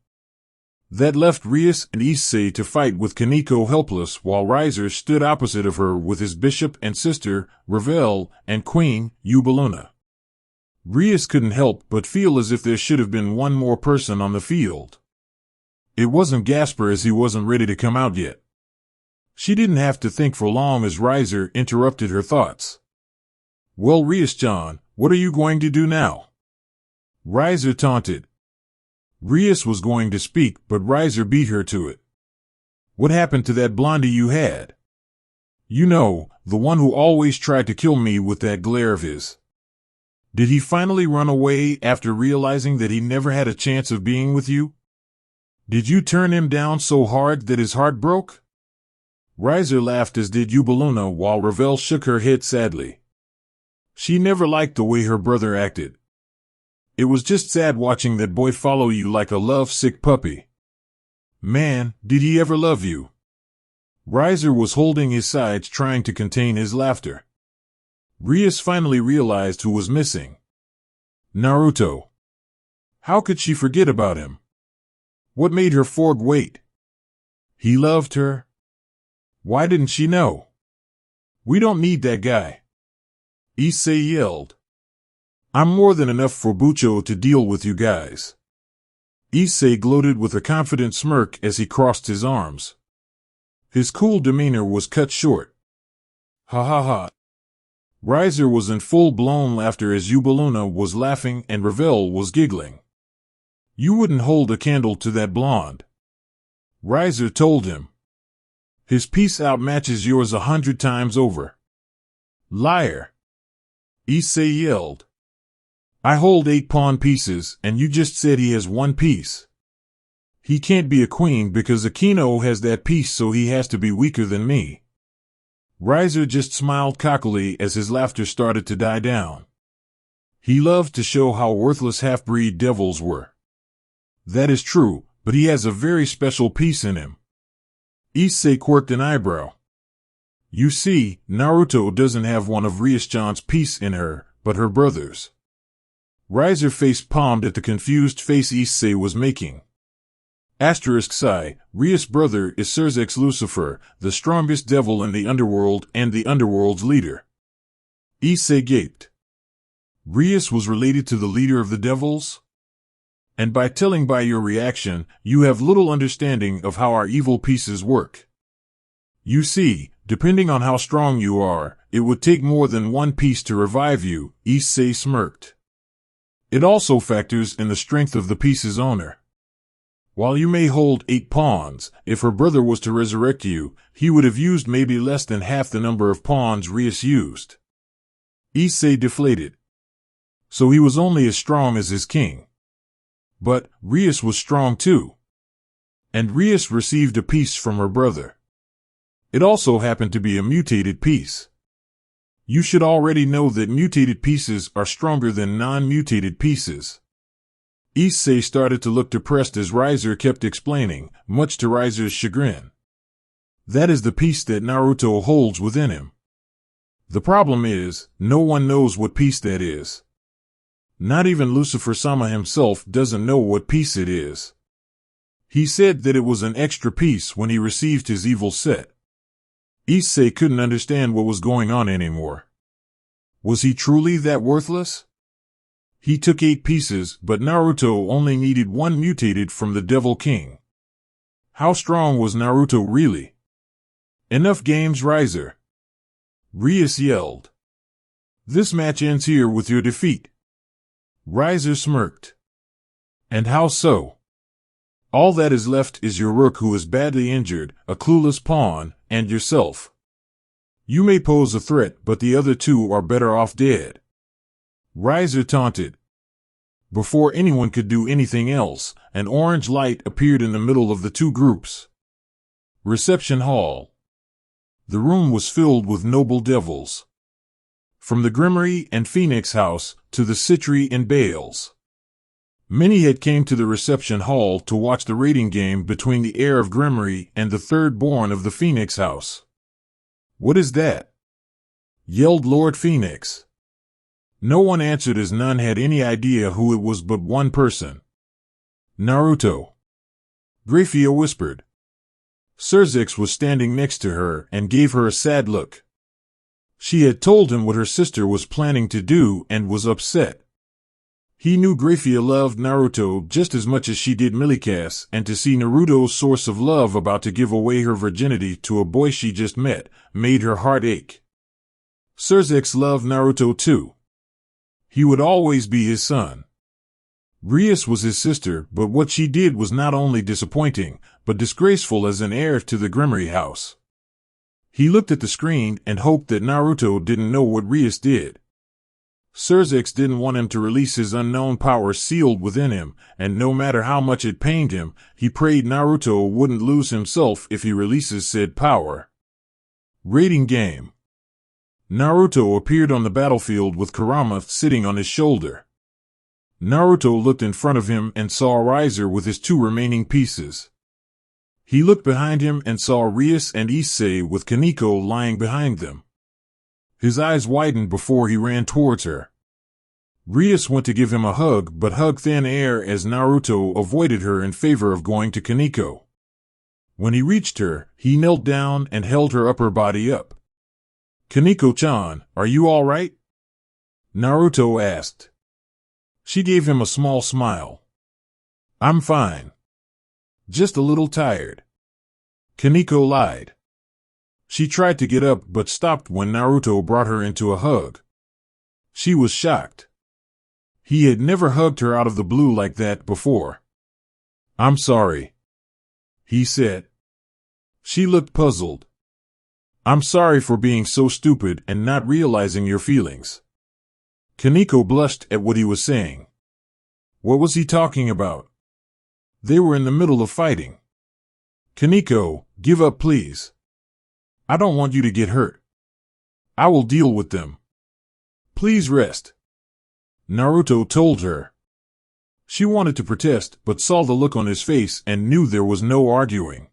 Speaker 1: That left Rias and Issei to fight with Kaneko helpless, while Riser stood opposite of her with his bishop and sister, Ravel, and queen, Ubeluna. Rias couldn't help but feel as if there should have been one more person on the field. It wasn't Gasper, as he wasn't ready to come out yet. She didn't have to think for long as Riser interrupted her thoughts. "Well, Rias-chan, what are you going to do now?" Riser taunted. Rias was going to speak, but Riser beat her to it. "What happened to that blondie you had? You know, the one who always tried to kill me with that glare of his. Did he finally run away after realizing that he never had a chance of being with you? Did you turn him down so hard that his heart broke?" Riser laughed, as did Ubeluna, while Ravel shook her head sadly. She never liked the way her brother acted. It was just sad watching that boy follow you like a love-sick puppy. Man, did he ever love you? Riser was holding his sides, trying to contain his laughter. Rias finally realized who was missing. Naruto. How could she forget about him? What made her wait? He loved her? Why didn't she know? We don't need that guy. Issei yelled. I'm more than enough for Bucho to deal with you guys. Issei gloated with a confident smirk as he crossed his arms. His cool demeanor was cut short. Ha ha ha. Riser was in full-blown laughter as Ubeluna was laughing and Ravel was giggling. You wouldn't hold a candle to that blonde. Riser told him. His piece outmatches yours 100 times over. Liar. Issei yelled. I hold 8 pawn pieces, and you just said he has 1 piece. He can't be a queen because Akino has that piece, so he has to be weaker than me. Riser just smiled cockily as his laughter started to die down. He loved to show how worthless half-breed devils were. That is true, but he has a very special piece in him. Issei quirked an eyebrow. You see, Naruto doesn't have one of Rias-chan's piece in her, but her brother's. Riser face-palmed at the confused face Issei was making. *Sigh, Rias' brother is Surzex Lucifer, the strongest devil in the underworld and the underworld's leader. Issei gaped. Rias was related to the leader of the devils? And by telling by your reaction, you have little understanding of how our evil pieces work. You see, depending on how strong you are, it would take more than 1 piece to revive you, Issei smirked. It also factors in the strength of the piece's owner. While you may hold 8 pawns, if her brother was to resurrect you, he would have used maybe less than half the number of pawns Rias used. Issei deflated. So he was only as strong as his king. But Rias was strong too. And Rias received a piece from her brother. It also happened to be a mutated piece. You should already know that mutated pieces are stronger than non-mutated pieces. Issei started to look depressed as Riser kept explaining, much to Riser's chagrin. That is the piece that Naruto holds within him. The problem is, no one knows what piece that is. Not even Lucifer-sama himself doesn't know what piece it is. He said that it was an extra piece when he received his evil set. Issei couldn't understand what was going on anymore. Was he truly that worthless? He took 8 pieces, but Naruto only needed 1 mutated from the Devil King. How strong was Naruto really? Enough games, Riser. Rias yelled. This match ends here with your defeat. Riser smirked. And how so? All that is left is your rook, who is badly injured, a clueless pawn, and yourself. You may pose a threat, but the other 2 are better off dead. Riser taunted. Before anyone could do anything else, an orange light appeared in the middle of the 2 groups. Reception Hall. The room was filled with noble devils. From the Grimmery and Phoenix House to the Citri and Bales. Many had came to the reception hall to watch the rating game between the heir of Grimmery and the third born of the Phoenix House. What is that? Yelled Lord Phoenix. No one answered as none had any idea who it was but one person. Naruto. Grafia whispered. Surzex was standing next to her and gave her a sad look. She had told him what her sister was planning to do and was upset. He knew Grafia loved Naruto just as much as she did Milikas, and to see Naruto's source of love about to give away her virginity to a boy she just met made her heart ache. Surzex loved Naruto too. He would always be his son. Rias was his sister, but what she did was not only disappointing, but disgraceful as an heir to the Grimoire house. He looked at the screen and hoped that Naruto didn't know what Rias did. Surzex didn't want him to release his unknown power sealed within him, and no matter how much it pained him, he prayed Naruto wouldn't lose himself if he releases said power. Rating game. Naruto appeared on the battlefield with Kurama sitting on his shoulder. Naruto looked in front of him and saw Riser with his 2 remaining pieces. He looked behind him and saw Rias and Issei with Kaneko lying behind them. His eyes widened before he ran towards her. Rias went to give him a hug, but hugged thin air as Naruto avoided her in favor of going to Kaneko. When he reached her, he knelt down and held her upper body up. Kaneko-chan, are you all right? Naruto asked. She gave him a small smile. I'm fine. Just a little tired. Kaneko lied. She tried to get up but stopped when Naruto brought her into a hug. She was shocked. He had never hugged her out of the blue like that before. I'm sorry, he said. She looked puzzled. I'm sorry for being so stupid and not realizing your feelings. Kaneko blushed at what he was saying. What was he talking about? They were in the middle of fighting. Kaneko, give up please. I don't want you to get hurt. I will deal with them. Please rest. Naruto told her. She wanted to protest, but saw the look on his face and knew there was no arguing.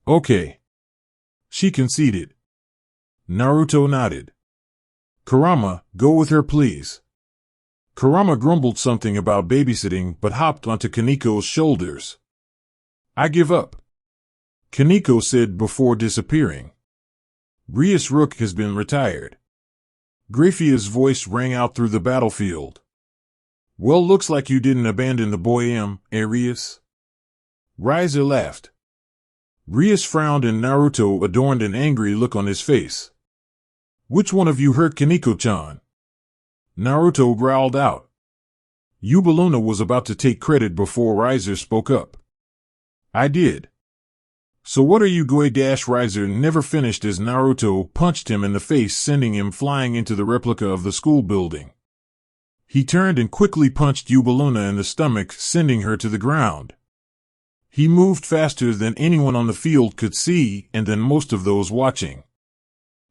Speaker 1: Okay. She conceded. Naruto nodded. Kurama, go with her please. Kurama grumbled something about babysitting but hopped onto Kaneko's shoulders. I give up, Kaneko said before disappearing. Rias Rook has been retired. Grafia's voice rang out through the battlefield. Well, looks like you didn't abandon the boy, Rias. Riser laughed. Rias frowned and Naruto adorned an angry look on his face. Which one of you hurt Kaneko-chan? Naruto growled out. Yubaluna was about to take credit before Riser spoke up. I did. So what are you going to Riser never finished as Naruto punched him in the face, sending him flying into the replica of the school building. He turned and quickly punched Yubaluna in the stomach, sending her to the ground. He moved faster than anyone on the field could see and than most of those watching.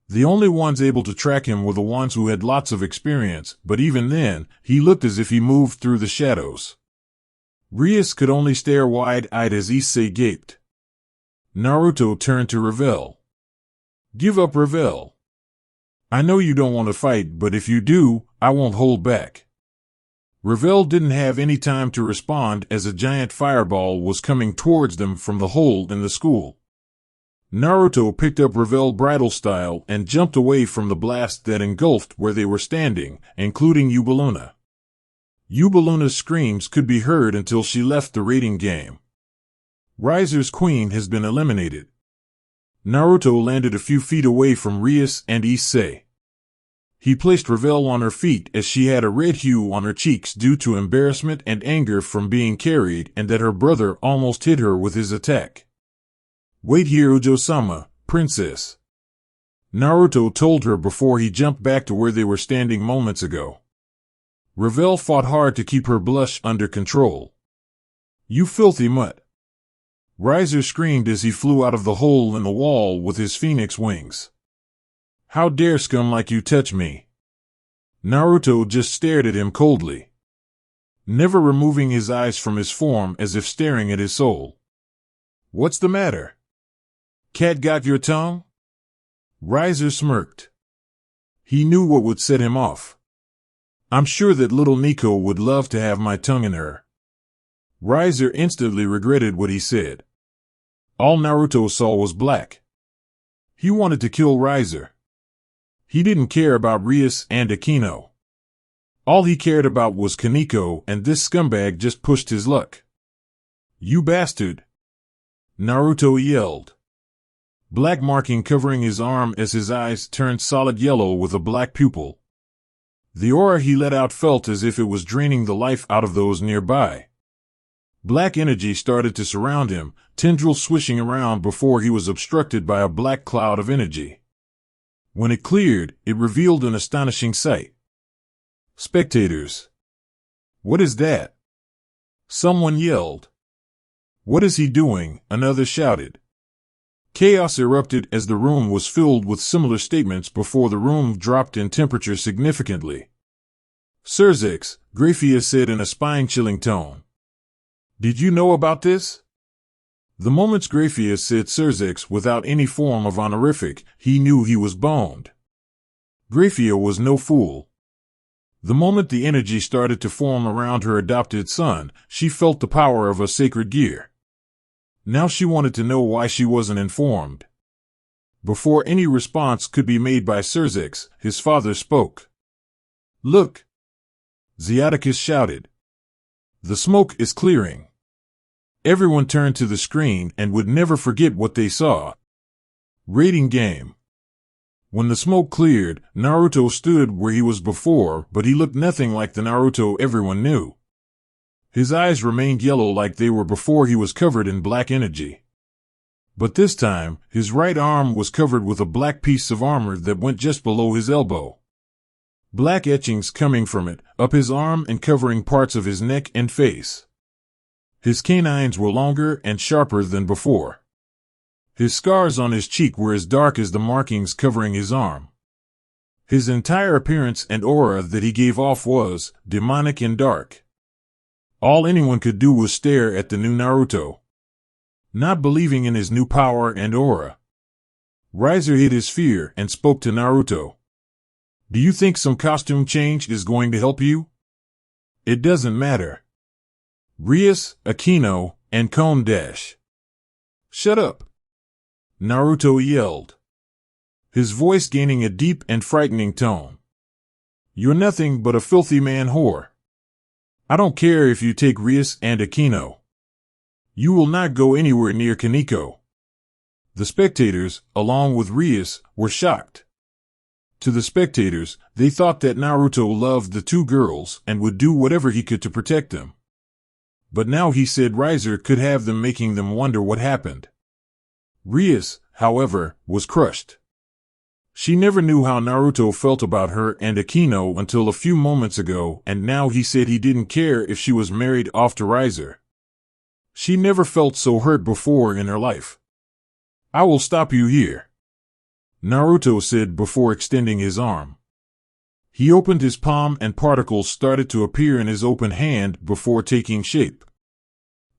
Speaker 1: The only ones able to track him were the ones who had lots of experience, but even then, he looked as if he moved through the shadows. Rias could only stare wide-eyed as Issei gaped. Naruto turned to Revel. Give up, Revel. I know you don't want to fight, but if you do, I won't hold back. Revel didn't have any time to respond as a giant fireball was coming towards them from the hole in the school. Naruto picked up Revel bridal style and jumped away from the blast that engulfed where they were standing, including Yubaluna. Yubaluna's screams could be heard until she left the rating game. Riser's queen has been eliminated. Naruto landed a few feet away from Rias and Issei. He placed Revel on her feet as she had a red hue on her cheeks due to embarrassment and anger from being carried and that her brother almost hit her with his attack. Wait here, Ujo-sama, princess. Naruto told her before he jumped back to where they were standing moments ago. Revel fought hard to keep her blush under control. You filthy mutt. Riser screamed as he flew out of the hole in the wall with his phoenix wings. How dare scum like you touch me? Naruto just stared at him coldly, never removing his eyes from his form as if staring at his soul. What's the matter? Cat got your tongue? Riser smirked. He knew what would set him off. I'm sure that little Nico would love to have my tongue in her. Riser instantly regretted what he said. All Naruto saw was black. He wanted to kill Riser. He didn't care about Rias and Akino. All he cared about was Kaneko, and this scumbag just pushed his luck. You bastard! Naruto yelled. Black marking covering his arm as his eyes turned solid yellow with a black pupil. The aura he let out felt as if it was draining the life out of those nearby. Black energy started to surround him, tendrils swishing around before he was obstructed by a black cloud of energy. When it cleared, it revealed an astonishing sight. Spectators. What is that? Someone yelled. What is he doing? Another shouted. Chaos erupted as the room was filled with similar statements before the room dropped in temperature significantly. Xerxes, Graphia said in a spine-chilling tone. Did you know about this? The moment Graphia said Xerxes without any form of honorific, he knew he was boned. Graphia was no fool. The moment the energy started to form around her adopted son, she felt the power of a sacred gear. Now she wanted to know why she wasn't informed. Before any response could be made by Xerxes, his father spoke. Look! Xiaticus shouted. The smoke is clearing. Everyone turned to the screen and would never forget what they saw. Rating game. When the smoke cleared, Naruto stood where he was before, but he looked nothing like the Naruto everyone knew. His eyes remained yellow like they were before he was covered in black energy. But this time, his right arm was covered with a black piece of armor that went just below his elbow. Black etchings coming from it, up his arm and covering parts of his neck and face. His canines were longer and sharper than before. His scars on his cheek were as dark as the markings covering his arm. His entire appearance and aura that he gave off was demonic and dark. All anyone could do was stare at the new Naruto, not believing in his new power and aura. Riser hid his fear and spoke to Naruto. Do you think some costume change is going to help you? It doesn't matter. Rias, Akino, and Cone Dash. Shut up! Naruto yelled, his voice gaining a deep and frightening tone. You're nothing but a filthy man whore. I don't care if you take Rias and Akino. You will not go anywhere near Kaneko. The spectators, along with Rias, were shocked. To the spectators, they thought that Naruto loved the two girls and would do whatever he could to protect them. But now he said Riser could have them, making them wonder what happened. Rias, however, was crushed. She never knew how Naruto felt about her and Akino until a few moments ago, and now he said he didn't care if she was married off to Riser. She never felt so hurt before in her life. I will stop you here, Naruto said before extending his arm. He opened his palm and particles started to appear in his open hand before taking shape.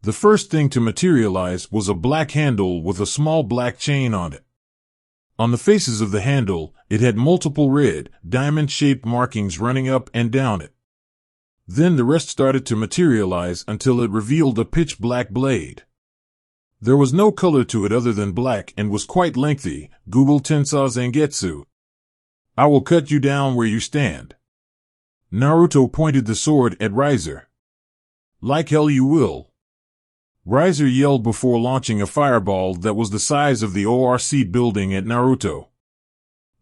Speaker 1: The first thing to materialize was a black handle with a small black chain on it. On the faces of the handle, it had multiple red, diamond-shaped markings running up and down it. Then the rest started to materialize until it revealed a pitch-black blade. There was no color to it other than black and was quite lengthy. Google Tensai Zangetsu. I will cut you down where you stand. Naruto pointed the sword at Riser. Like hell you will. Riser yelled before launching a fireball that was the size of the ORC building at Naruto.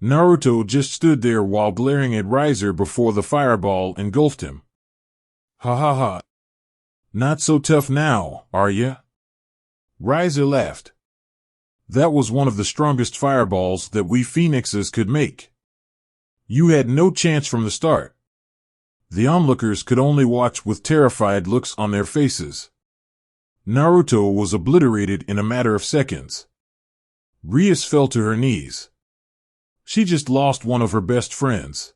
Speaker 1: Naruto just stood there while glaring at Riser before the fireball engulfed him. Ha ha ha. Not so tough now, are ya? Riser laughed. That was one of the strongest fireballs that we Phoenixes could make. You had no chance from the start. The onlookers could only watch with terrified looks on their faces. Naruto was obliterated in a matter of seconds. Rias fell to her knees. She just lost one of her best friends.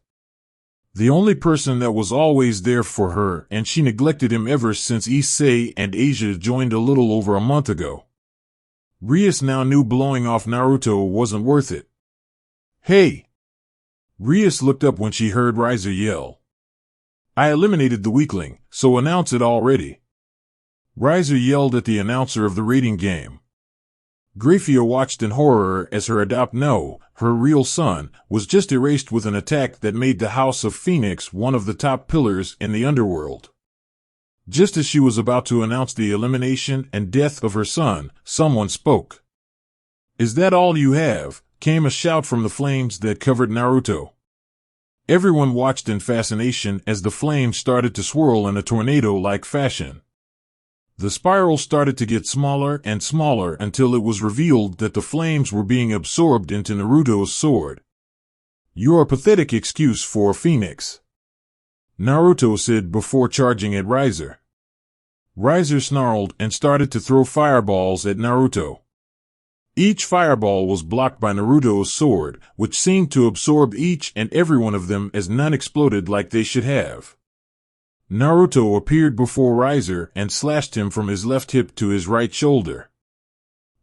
Speaker 1: The only person that was always there for her, and she neglected him ever since Issei and Asia joined a little over a month ago. Rias now knew blowing off Naruto wasn't worth it. Hey! Rias looked up when she heard Riser yell. I eliminated the weakling, so announce it already. Riser yelled at the announcer of the rating game. Graphia watched in horror as her her real son, was just erased with an attack that made the House of Phoenix one of the top pillars in the underworld. Just as she was about to announce the elimination and death of her son, someone spoke. "Is that all you have?" came a shout from the flames that covered Naruto. Everyone watched in fascination as the flames started to swirl in a tornado-like fashion. The spiral started to get smaller and smaller until it was revealed that the flames were being absorbed into Naruto's sword. "You're a pathetic excuse for a phoenix," Naruto said before charging at Riser. Riser snarled and started to throw fireballs at Naruto. Each fireball was blocked by Naruto's sword, which seemed to absorb each and every one of them as none exploded like they should have. Naruto appeared before Riser and slashed him from his left hip to his right shoulder.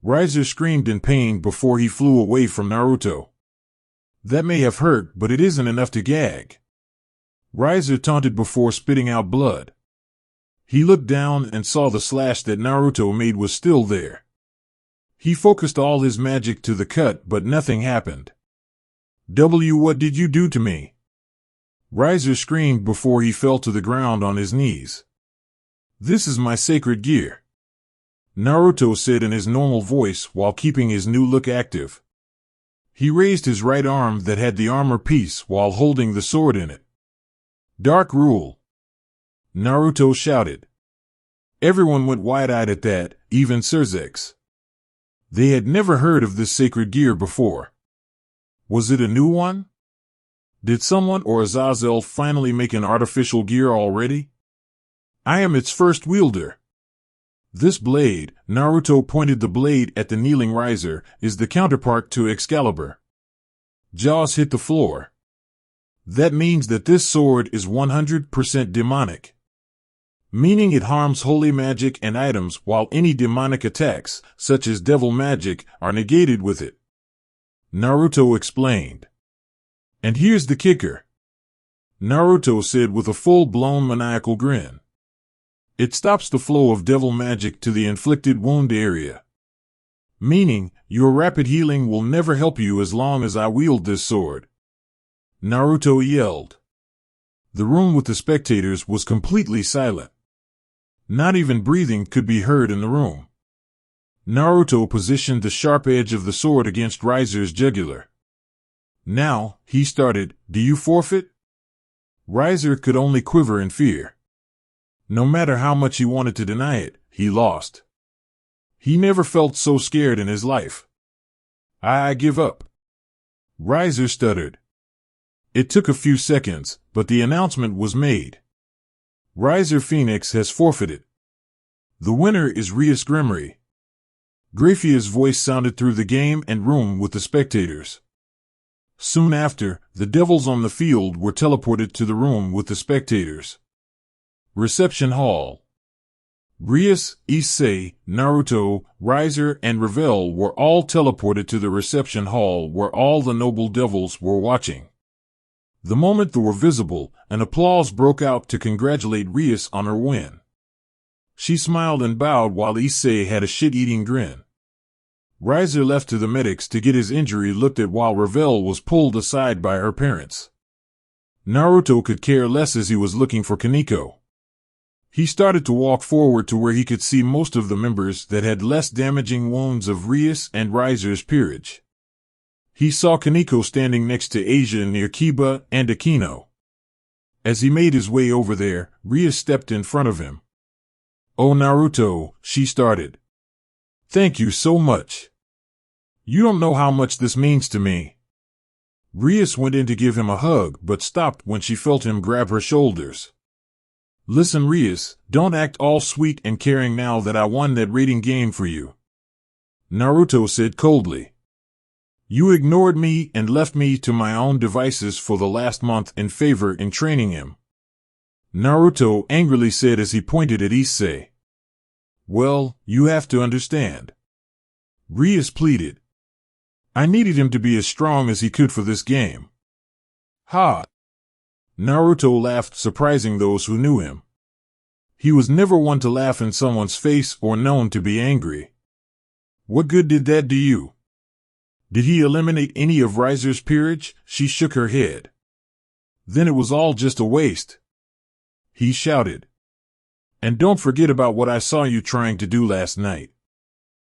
Speaker 1: Riser screamed in pain before he flew away from Naruto. "That may have hurt, but it isn't enough to gag." Riser taunted before spitting out blood. He looked down and saw the slash that Naruto made was still there. He focused all his magic to the cut, but nothing happened. What did you do to me?" Riser screamed before he fell to the ground on his knees. "This is my sacred gear," Naruto said in his normal voice while keeping his new look active. He raised his right arm that had the armor piece while holding the sword in it. "Dark Rule," Naruto shouted. Everyone went wide-eyed at that, even Surzex. They had never heard of this sacred gear before. Was it a new one? Did someone or Azazel finally make an artificial gear already? "I am its first wielder. This blade," Naruto pointed the blade at the kneeling Riser, "is the counterpart to Excalibur." Jaws hit the floor. "That means that this sword is 100% demonic. Meaning it harms holy magic and items while any demonic attacks, such as devil magic, are negated with it," Naruto explained. "And here's the kicker," Naruto said with a full-blown maniacal grin. "It stops the flow of devil magic to the inflicted wound area. Meaning, your rapid healing will never help you as long as I wield this sword," Naruto yelled. The room with the spectators was completely silent. Not even breathing could be heard in the room. Naruto positioned the sharp edge of the sword against Riser's jugular. "Now," he started, "do you forfeit?" Riser could only quiver in fear. No matter how much he wanted to deny it, he lost. He never felt so scared in his life. I give up," Riser stuttered. It took a few seconds, but the announcement was made. Riser Phoenix has forfeited. The winner is Rias Grimmery. Graphia's voice sounded through the game and room with the spectators. Soon after, the devils on the field were teleported to the room with the spectators. Reception Hall. Rias, Issei, Naruto, Riser, and Revel were all teleported to the reception hall where all the noble devils were watching. The moment they were visible, an applause broke out to congratulate Rias on her win. She smiled and bowed while Issei had a shit-eating grin. Riser left to the medics to get his injury looked at while Revel was pulled aside by her parents. Naruto could care less as he was looking for Kaneko. He started to walk forward to where he could see most of the members that had less damaging wounds of Rias and Riser's peerage. He saw Kaneko standing next to Asia near Kiba and Akino. As he made his way over there, Rias stepped in front of him. "Oh Naruto," she started. "Thank you so much. You don't know how much this means to me." Rias went in to give him a hug but stopped when she felt him grab her shoulders. "Listen Rias, don't act all sweet and caring now that I won that rating game for you," Naruto said coldly. "You ignored me and left me to my own devices for the last month in favor in training him," Naruto angrily said as he pointed at Issei. "Well, you have to understand," Rias pleaded. "I needed him to be as strong as he could for this game." "Ha! Naruto laughed, surprising those who knew him. He was never one to laugh in someone's face or known to be angry. What good did that do you? Did he eliminate any of Riser's peerage? She shook her head. Then it was all just a waste. He shouted. And don't forget about what I saw you trying to do last night.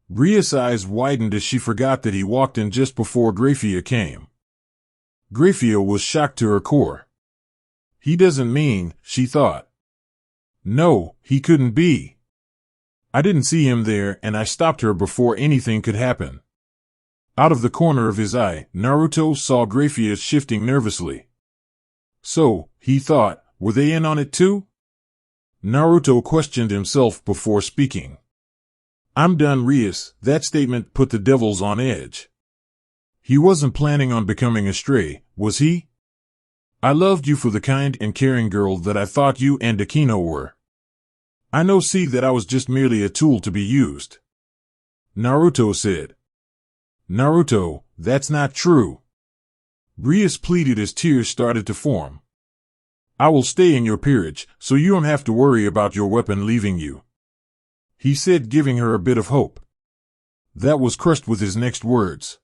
Speaker 1: Ria's eyes widened as she forgot that he walked in just before Graphia came. Graphia was shocked to her core. He doesn't mean, she thought. No, he couldn't be. I didn't see him there and I stopped her before anything could happen. Out of the corner of his eye, Naruto saw Graphia shifting nervously. So, he thought, were they in on it too? Naruto questioned himself before speaking. I'm done, Rias. That statement put the devils on edge. He wasn't planning on becoming a stray, was he? I loved you for the kind and caring girl that I thought you and Akino were. I know, see that I was just merely a tool to be used. Naruto said. Naruto, that's not true. Rias pleaded as tears started to form. I will stay in your peerage, so you don't have to worry about your weapon leaving you. He said, giving her a bit of hope. That was crushed with his next words.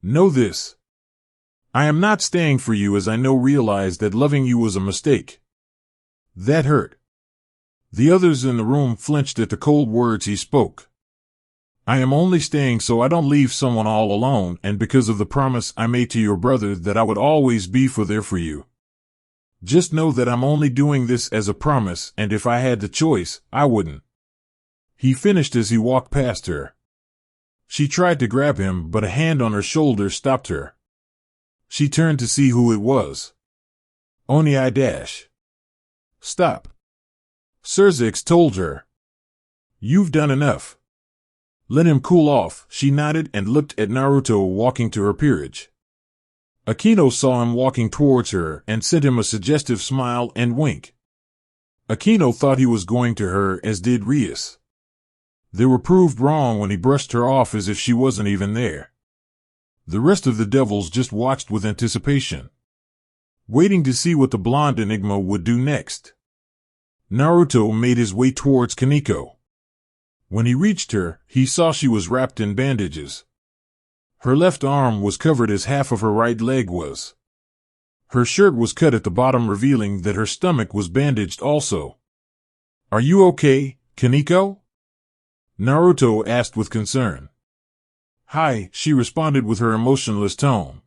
Speaker 1: Know this. I am not staying for you, as I now realize that loving you was a mistake. That hurt. The others in the room flinched at the cold words he spoke. I am only staying so I don't leave someone all alone, and because of the promise I made to your brother that I would always be there for you. Just know that I'm only doing this as a promise, and if I had the choice, I wouldn't. He finished as he walked past her. She tried to grab him, but a hand on her shoulder stopped her. She turned to see who it was. Oni-I-. Stop. Surzex told her. You've done enough. Let him cool off. She nodded and looked at Naruto walking to her peerage. Akino saw him walking towards her and sent him a suggestive smile and wink. Akino thought he was going to her, as did Rias. They were proved wrong when he brushed her off as if she wasn't even there. The rest of the devils just watched with anticipation, waiting to see what the blonde enigma would do next. Naruto made his way towards Kaneko. When he reached her, he saw she was wrapped in bandages. Her left arm was covered as half of her right leg was. Her shirt was cut at the bottom, revealing that her stomach was bandaged also. Are you okay, Kaneko? Naruto asked with concern. Hi, she responded with her emotionless tone.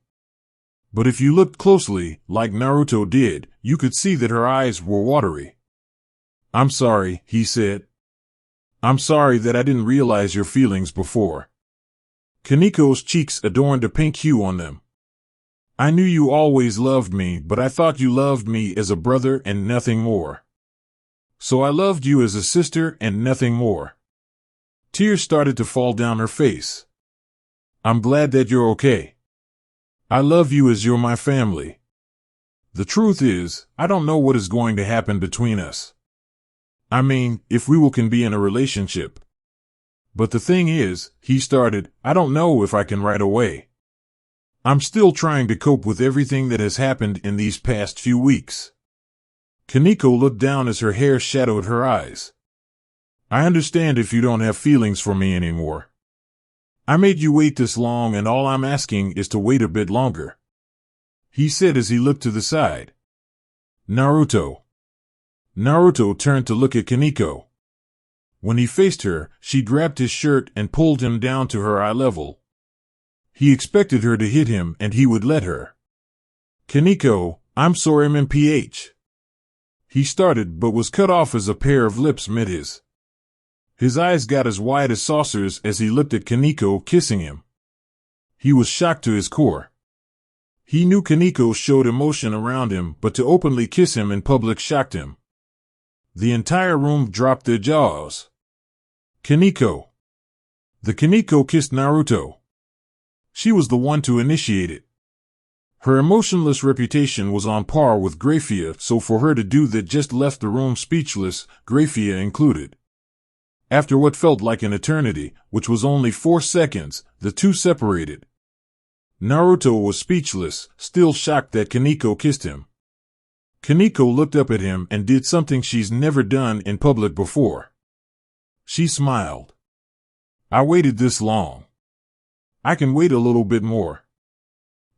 Speaker 1: But if you looked closely, like Naruto did, you could see that her eyes were watery. I'm sorry, he said. I'm sorry that I didn't realize your feelings before. Kaneko's cheeks adorned a pink hue on them. I knew you always loved me, but I thought you loved me as a brother and nothing more. So I loved you as a sister and nothing more. Tears started to fall down her face. I'm glad that you're okay. I love you as you're my family. The truth is, I don't know what is going to happen between us. I mean, if we can be in a relationship. But the thing is, he started, I don't know if I can right away. I'm still trying to cope with everything that has happened in these past few weeks. Kaneko looked down as her hair shadowed her eyes. I understand if you don't have feelings for me anymore. I made you wait this long, and all I'm asking is to wait a bit longer, he said as he looked to the side. Naruto. Naruto turned to look at Kaneko. When he faced her, she grabbed his shirt and pulled him down to her eye level. He expected her to hit him and he would let her. Kaneko, I'm sorry, MMPH. He started but was cut off as a pair of lips met his. His eyes got as wide as saucers as he looked at Kaneko kissing him. He was shocked to his core. He knew Kaneko showed emotion around him, but to openly kiss him in public shocked him. The entire room dropped their jaws. Kaneko. The Kaneko kissed Naruto. She was the one to initiate it. Her emotionless reputation was on par with Graphia, so for her to do that just left the room speechless, Graphia included. After what felt like an eternity, which was only 4 seconds, the two separated. Naruto was speechless, still shocked that Kaneko kissed him. Kaneko looked up at him and did something she's never done in public before. She smiled. I waited this long. I can wait a little bit more.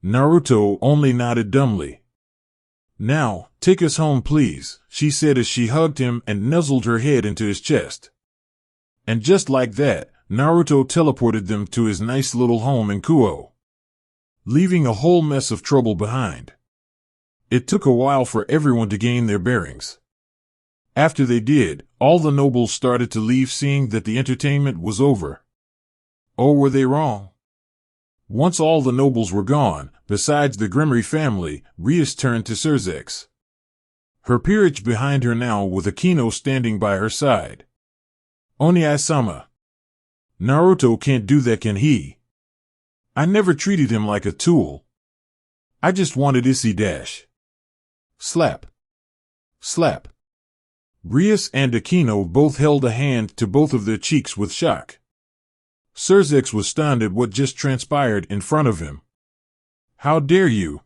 Speaker 1: Naruto only nodded dumbly. Now, take us home please, she said as she hugged him and nuzzled her head into his chest. And just like that, Naruto teleported them to his nice little home in Kuo, leaving a whole mess of trouble behind. It took a while for everyone to gain their bearings. After they did, all the nobles started to leave, seeing that the entertainment was over. Oh, were they wrong? Once all the nobles were gone, besides the Gremory family, Rias turned to Surzex, her peerage behind her now with Akino standing by her side. Oniai-sama. Naruto can't do that, can he? I never treated him like a tool. I just wanted Issy dash. Slap. Slap. Rias and Akino both held a hand to both of their cheeks with shock. Surzex was stunned at what just transpired in front of him. How dare you?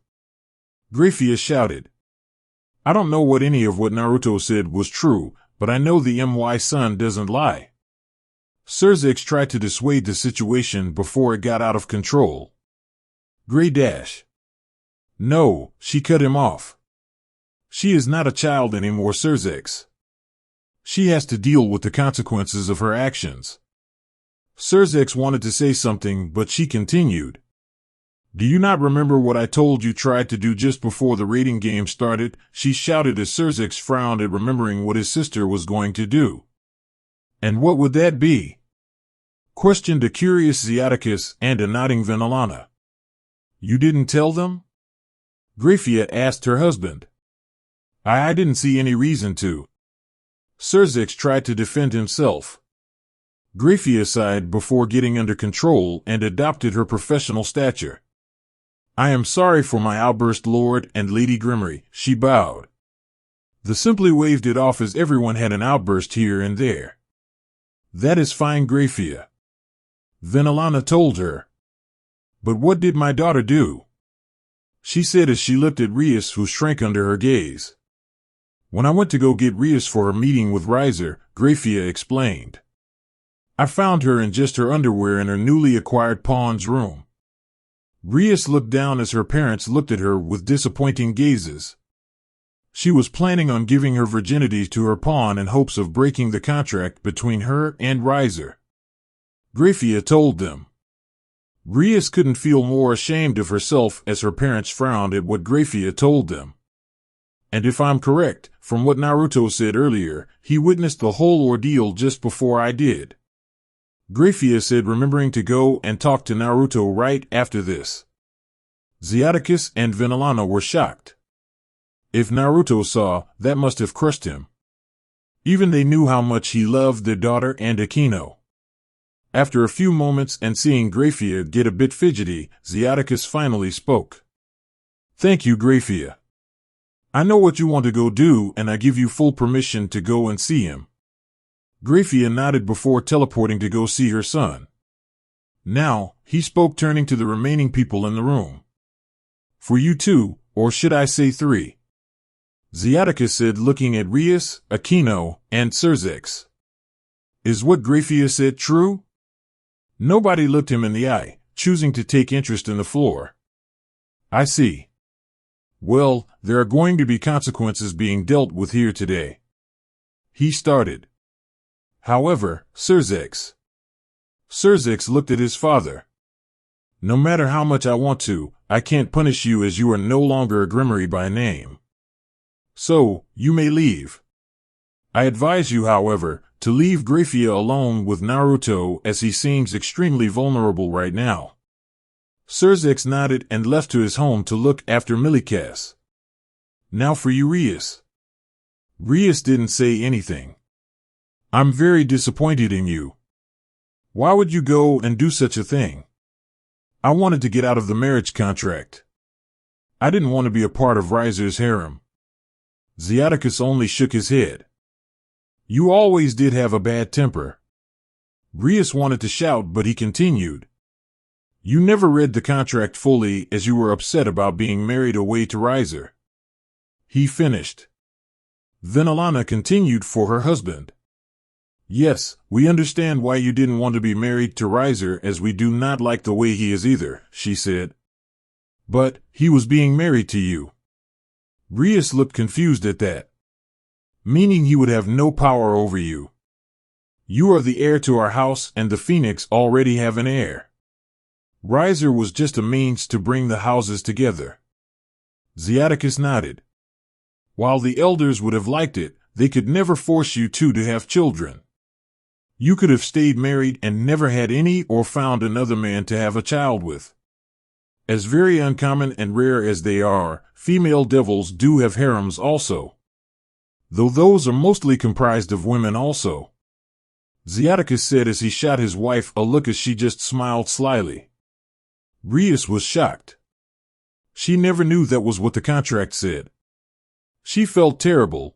Speaker 1: Grafia shouted. I don't know what any of what Naruto said was true, but I know the my-son doesn't lie. Surzex tried to dissuade the situation before it got out of control. Gray dash. No, she cut him off. She is not a child anymore, Surzex. She has to deal with the consequences of her actions. Surzex wanted to say something, but she continued. Do you not remember what I told you tried to do just before the raiding game started? She shouted as Surzex frowned at remembering what his sister was going to do. And what would that be? Questioned a curious Zeaticus and a nodding Venelana. You didn't tell them? Grafia asked her husband. I didn't see any reason to. Surzex tried to defend himself. Grafia sighed before getting under control and adopted her professional stature. I am sorry for my outburst, Lord and Lady Gremory, she bowed. The simply waved it off as everyone had an outburst here and there. That is fine, Grafia. Venelana told her. But what did my daughter do? She said as she looked at Rias, who shrank under her gaze. When I went to go get Rias for her meeting with Riser, Grafia explained. I found her in just her underwear in her newly acquired pawn's room. Rias looked down as her parents looked at her with disappointing gazes. She was planning on giving her virginity to her pawn in hopes of breaking the contract between her and Riser. Grafia told them. Rias couldn't feel more ashamed of herself as her parents frowned at what Grafia told them. And if I'm correct, from what Naruto said earlier, he witnessed the whole ordeal just before I did. Grafia said, remembering to go and talk to Naruto right after this. Zeaticus and Venelana were shocked. If Naruto saw, that must have crushed him. Even they knew how much he loved their daughter and Akino. After a few moments and seeing Grafia get a bit fidgety, Zeaticus finally spoke. Thank you, Grafia. I know what you want to go do, and I give you full permission to go and see him. Grafia nodded before teleporting to go see her son. Now, he spoke, turning to the remaining people in the room. For you two, or should I say three? Zeaticus said, looking at Rias, Akino, and Surzex. Is what Grafia said true? Nobody looked him in the eye, choosing to take interest in the floor. I see. Well, there are going to be consequences being dealt with here today. He started. However, Surzex looked at his father. No matter how much I want to, I can't punish you as you are no longer a Gremory by name. So, you may leave. I advise you, however, to leave Grafia alone with Naruto as he seems extremely vulnerable right now. Surzex nodded and left to his home to look after Milikas. Now for you, Rias. Rias didn't say anything. I'm very disappointed in you. Why would you go and do such a thing? I wanted to get out of the marriage contract. I didn't want to be a part of Riser's harem. Zeaticus only shook his head. You always did have a bad temper. Rias wanted to shout, but he continued. You never read the contract fully as you were upset about being married away to Riser. he finished. Then Alana continued for her husband. Yes, we understand why you didn't want to be married to Riser, as we do not like the way he is either, she said. But he was being married to you. Rias looked confused at that. Meaning he would have no power over you. You are the heir to our house, and the Phoenix already have an heir. Riser was just a means to bring the houses together. Ziaticus nodded. While the elders would have liked it, they could never force you two to have children. You could have stayed married and never had any or found another man to have a child with. As very uncommon and rare as they are, female devils do have harems also. Though those are mostly comprised of women also. Ziaticus said as he shot his wife a look as she just smiled slyly. Rias was shocked. She never knew that was what the contract said. She felt terrible.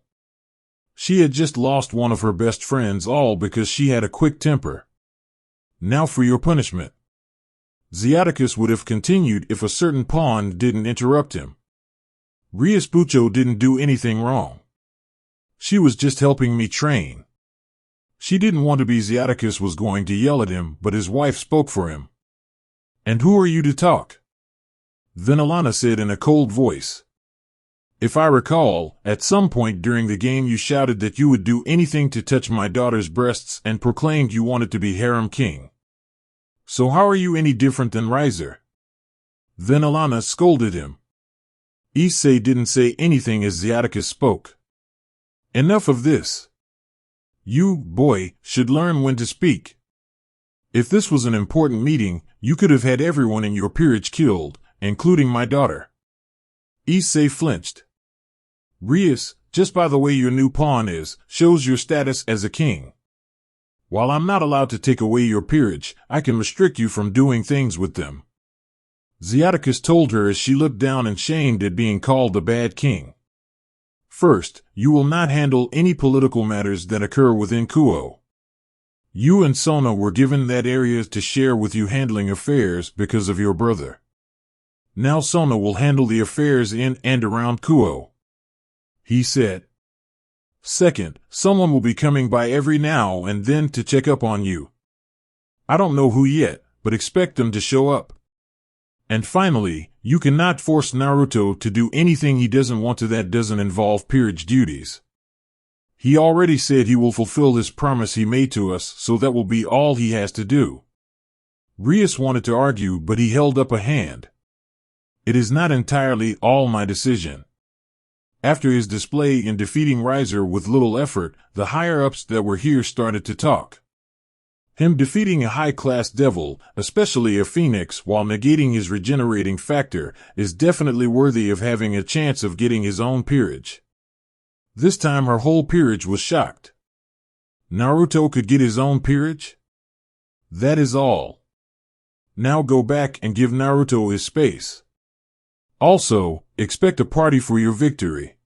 Speaker 1: She had just lost one of her best friends, all because she had a quick temper. Now for your punishment. Ziaticus would have continued if a certain pawn didn't interrupt him. Rias Bucho didn't do anything wrong. She was just helping me train. She didn't want to be. Ziaticus was going to yell at him, but his wife spoke for him. And who are you to talk? Then Alana said in a cold voice. If I recall, at some point during the game you shouted that you would do anything to touch my daughter's breasts and proclaimed you wanted to be harem king. So how are you any different than Riser? Then Alana scolded him. Issei didn't say anything as Ziaticus spoke. Enough of this. You, boy, should learn when to speak. If this was an important meeting, you could have had everyone in your peerage killed, including my daughter. Issei flinched. Rias, just by the way your new pawn is, shows your status as a king. While I'm not allowed to take away your peerage, I can restrict you from doing things with them. Ziaticus told her as she looked down and shamed at being called the bad king. First, you will not handle any political matters that occur within Kuo. You and Sona were given that area to share with you handling affairs because of your brother. Now Sona will handle the affairs in and around Kuo. He said. Second, someone will be coming by every now and then to check up on you. I don't know who yet, but expect them to show up. And finally, you cannot force Naruto to do anything he doesn't want to that doesn't involve peerage duties. He already said he will fulfill his promise he made to us, so that will be all he has to do. Rias wanted to argue, but he held up a hand. It is not entirely all my decision. After his display in defeating Riser with little effort, the higher-ups that were here started to talk. Him defeating a high-class devil, especially a phoenix, while negating his regenerating factor, is definitely worthy of having a chance of getting his own peerage. This time her whole peerage was shocked. Naruto could get his own peerage? That is all. Now go back and give Naruto his space. Also, expect a party for your victory.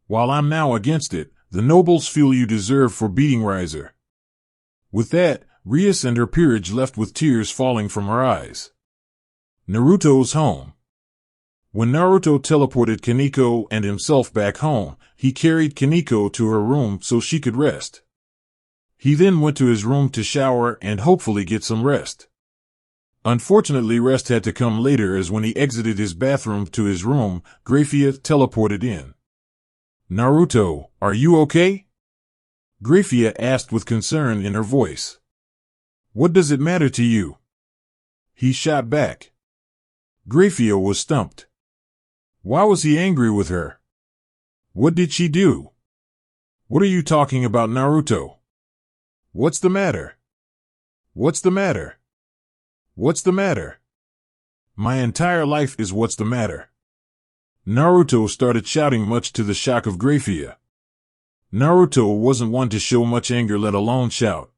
Speaker 1: While I'm now against it, the nobles feel you deserve for beating Riser. With that, Rias and her peerage left with tears falling from her eyes. Naruto's home. When Naruto teleported Kaneko and himself back home, he carried Kaneko to her room so she could rest. He then went to his room to shower and hopefully get some rest. Unfortunately, rest had to come later, as when he exited his bathroom to his room, Graphia teleported in. Naruto, are you okay? Graphia asked with concern in her voice. What does it matter to you? He shot back. Graphia was stumped. Why was he angry with her? What did she do? What are you talking about, Naruto? What's the matter? What's the matter? What's the matter? My entire life is what's the matter. Naruto started shouting, much to the shock of Graphia. Naruto wasn't one to show much anger, let alone shout.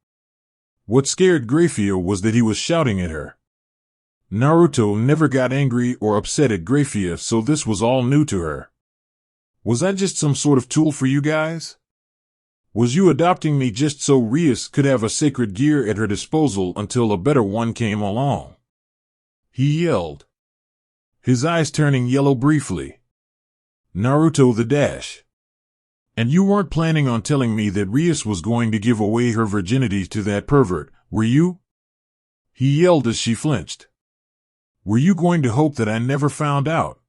Speaker 1: What scared Graphia was that he was shouting at her. Naruto never got angry or upset at Graphia, so this was all new to her. Was I just some sort of tool for you guys? Was you adopting me just so Rias could have a sacred gear at her disposal until a better one came along? He yelled, his eyes turning yellow briefly. Naruto the Dash. And you weren't planning on telling me that Rias was going to give away her virginity to that pervert, were you? He yelled as she flinched. Were you going to hope that I never found out?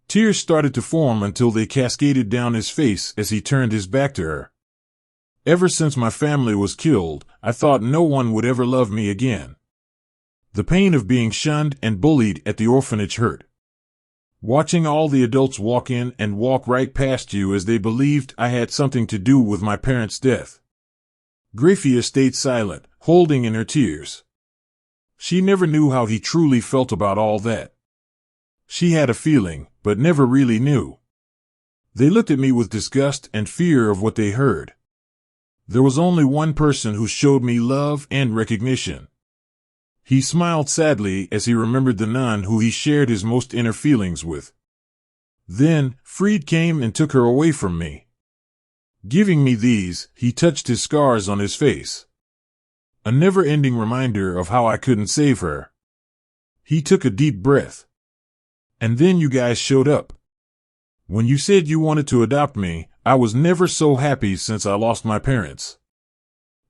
Speaker 1: Tears started to form until they cascaded down his face as he turned his back to her. Ever since my family was killed, I thought no one would ever love me again. The pain of being shunned and bullied at the orphanage hurt. Watching all the adults walk in and walk right past you as they believed I had something to do with my parents' death. Graphia stayed silent, holding in her tears. She never knew how he truly felt about all that. She had a feeling, but never really knew. They looked at me with disgust and fear of what they heard. There was only one person who showed me love and recognition. He smiled sadly as he remembered the nun who he shared his most inner feelings with. Then, Freed came and took her away from me. Giving me these, he touched his scars on his face. A never-ending reminder of how I couldn't save her. He took a deep breath. And then you guys showed up. When you said you wanted to adopt me, I was never so happy since I lost my parents.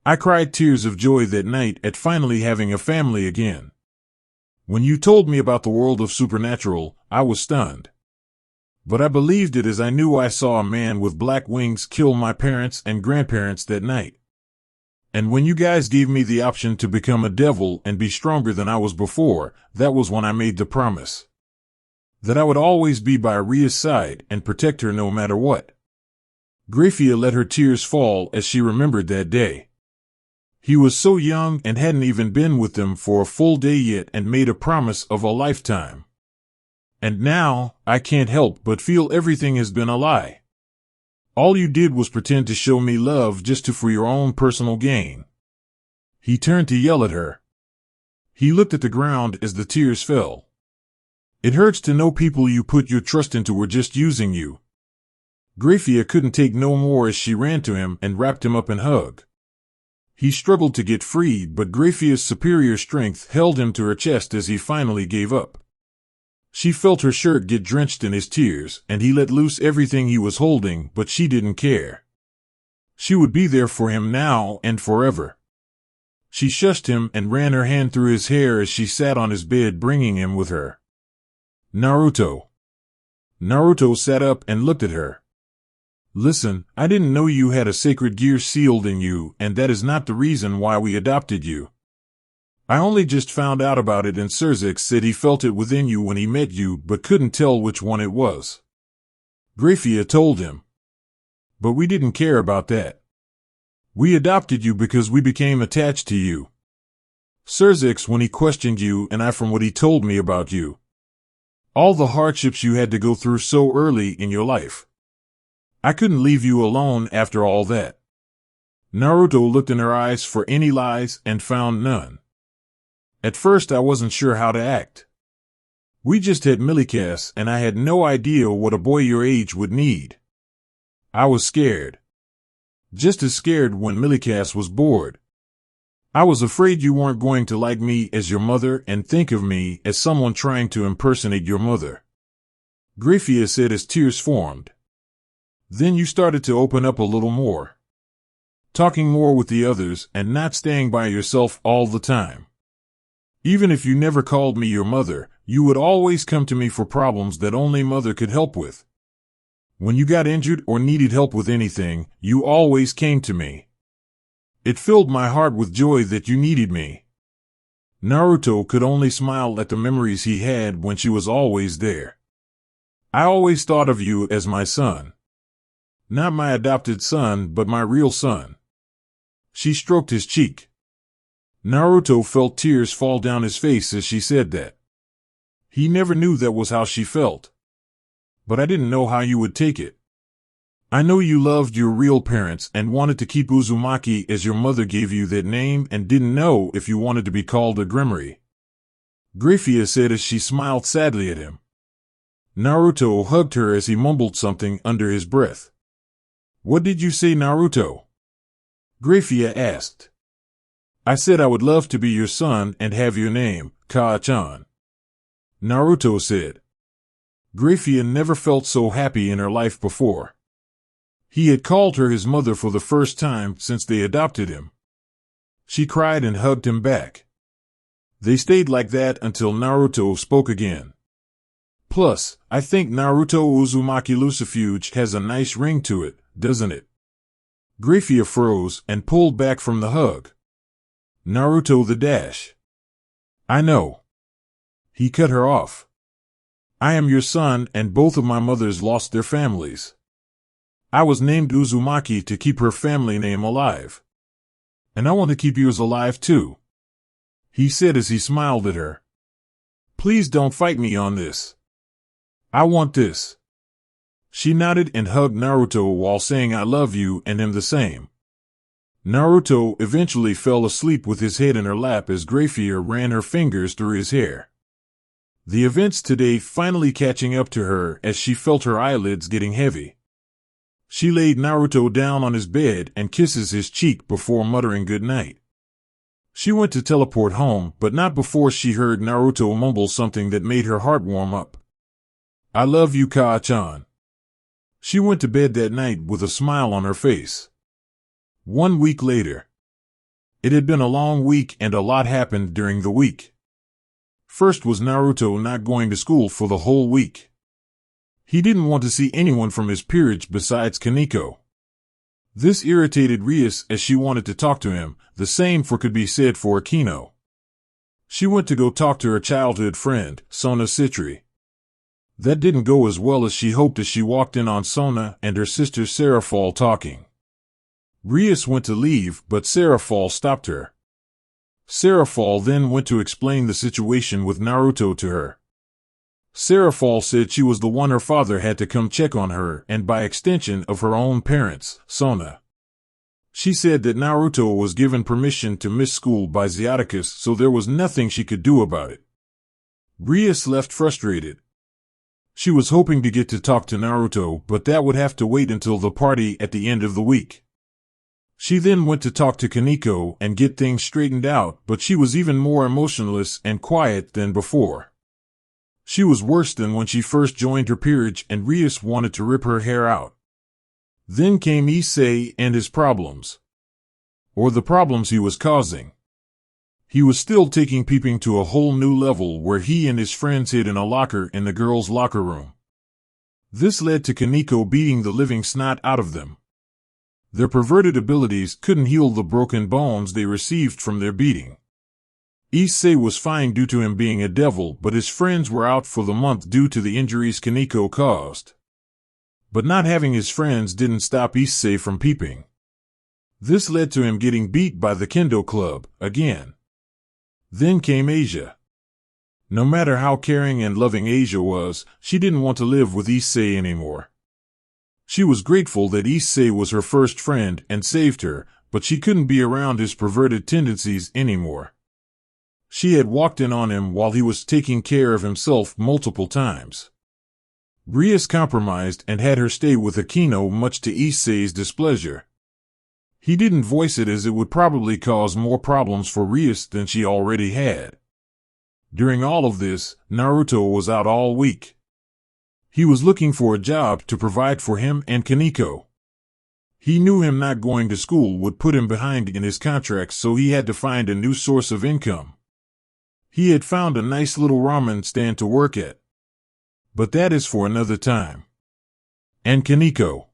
Speaker 1: I cried tears of joy that night at finally having a family again. When you told me about the world of supernatural, I was stunned. But I believed it as I knew I saw a man with black wings kill my parents and grandparents that night. And when you guys gave me the option to become a devil and be stronger than I was before, that was when I made the promise. That I would always be by Ria's side and protect her no matter what. Graphia let her tears fall as she remembered that day. He was so young and hadn't even been with them for a full day yet and made a promise of a lifetime. And now, I can't help but feel everything has been a lie. All you did was pretend to show me love just for your own personal gain. He turned to yell at her. He looked at the ground as the tears fell. It hurts to know people you put your trust into were just using you. Graphia couldn't take no more as she ran to him and wrapped him up in a hug. He struggled to get freed, but Graphia's superior strength held him to her chest as he finally gave up. She felt her shirt get drenched in his tears, and he let loose everything he was holding, but she didn't care. She would be there for him now and forever. She shushed him and ran her hand through his hair as she sat on his bed, bringing him with her. Naruto. Naruto sat up and looked at her. Listen, I didn't know you had a sacred gear sealed in you, and that is not the reason why we adopted you. I only just found out about it, and Surzik said he felt it within you when he met you, but couldn't tell which one it was. Graphia told him. But we didn't care about that. We adopted you because we became attached to you. Surzik when he questioned you, and I from what he told me about you. All the hardships you had to go through so early in your life. I couldn't leave you alone after all that. Naruto looked in her eyes for any lies and found none. At first I wasn't sure how to act. We just had Millikas and I had no idea what a boy your age would need. I was scared. Just as scared when Millikas was bored. I was afraid you weren't going to like me as your mother and think of me as someone trying to impersonate your mother. Graphia said as tears formed. Then you started to open up a little more. Talking more with the others and not staying by yourself all the time. Even if you never called me your mother, you would always come to me for problems that only mother could help with. When you got injured or needed help with anything, you always came to me. It filled my heart with joy that you needed me. Naruto could only smile at the memories he had when she was always there. I always thought of you as my son. Not my adopted son, but my real son. She stroked his cheek. Naruto felt tears fall down his face as she said that. He never knew that was how she felt. But I didn't know how you would take it. I know you loved your real parents and wanted to keep Uzumaki as your mother gave you that name and didn't know if you wanted to be called a Grimoire. Graphia said as she smiled sadly at him. Naruto hugged her as he mumbled something under his breath. What did you say, Naruto? Graphia asked. I said I would love to be your son and have your name, Kaa-chan. Naruto said. Graphia never felt so happy in her life before. He had called her his mother for the first time since they adopted him. She cried and hugged him back. They stayed like that until Naruto spoke again. Plus, I think Naruto Uzumaki Lucifuge has a nice ring to it, doesn't it? Graphia froze and pulled back from the hug. Naruto the dash. I know. He cut her off. I am your son and both of my mothers lost their families. I was named Uzumaki to keep her family name alive. And I want to keep yours alive too, he said as he smiled at her. Please don't fight me on this. I want this. She nodded and hugged Naruto while saying I love you and him the same. Naruto eventually fell asleep with his head in her lap as Graphia ran her fingers through his hair. The events today finally catching up to her as she felt her eyelids getting heavy. She laid Naruto down on his bed and kisses his cheek before muttering good night. She went to teleport home, but not before she heard Naruto mumble something that made her heart warm up. I love you, Kaa-chan. She went to bed that night with a smile on her face. 1 week later. It had been a long week and a lot happened during the week. First was Naruto not going to school for the whole week. He didn't want to see anyone from his peerage besides Kaneko. This irritated Rias as she wanted to talk to him, the same could be said for Akino. She went to go talk to her childhood friend, Sona Citri. That didn't go as well as she hoped as she walked in on Sona and her sister Seraphol talking. Rias went to leave, but Seraphol stopped her. Seraphol then went to explain the situation with Naruto to her. Seraphol said she was the one her father had to come check on her and by extension of her own parents, Sona. She said that Naruto was given permission to miss school by Zeoticus, so there was nothing she could do about it. Rias left frustrated. She was hoping to get to talk to Naruto, but that would have to wait until the party at the end of the week. She then went to talk to Kaneko and get things straightened out, but she was even more emotionless and quiet than before. She was worse than when she first joined her peerage and Rias wanted to rip her hair out. Then came Issei and his problems. Or the problems he was causing. He was still taking peeping to a whole new level where he and his friends hid in a locker in the girls' locker room. This led to Kaneko beating the living snot out of them. Their perverted abilities couldn't heal the broken bones they received from their beating. Issei was fine due to him being a devil, but his friends were out for the month due to the injuries Kaneko caused. But not having his friends didn't stop Issei from peeping. This led to him getting beat by the Kendo Club, again. Then came Asia. No matter how caring and loving Asia was, she didn't want to live with Issei anymore. She was grateful that Issei was her first friend and saved her, but she couldn't be around his perverted tendencies anymore. She had walked in on him while he was taking care of himself multiple times. Rias compromised and had her stay with Akino, much to Issei's displeasure. He didn't voice it as it would probably cause more problems for Rias than she already had. During all of this, Naruto was out all week. He was looking for a job to provide for him and Kaneko. He knew him not going to school would put him behind in his contract, so he had to find a new source of income. He had found a nice little ramen stand to work at. But that is for another time. And Kaneko.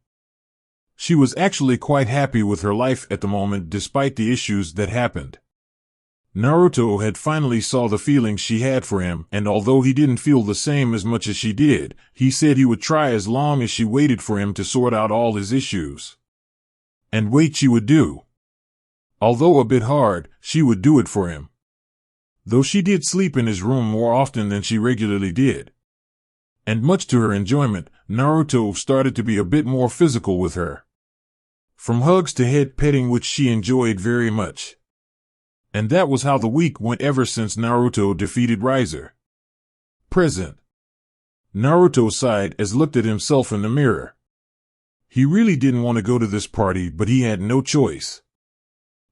Speaker 1: She was actually quite happy with her life at the moment despite the issues that happened. Naruto had finally saw the feelings she had for him, and although he didn't feel the same as much as she did, he said he would try as long as she waited for him to sort out all his issues. And wait she would do. Although a bit hard, she would do it for him. Though she did sleep in his room more often than she regularly did. And much to her enjoyment, Naruto started to be a bit more physical with her. From hugs to head petting, which she enjoyed very much. And that was how the week went ever since Naruto defeated Riser. Present. Naruto sighed as looked at himself in the mirror. He really didn't want to go to this party, but he had no choice.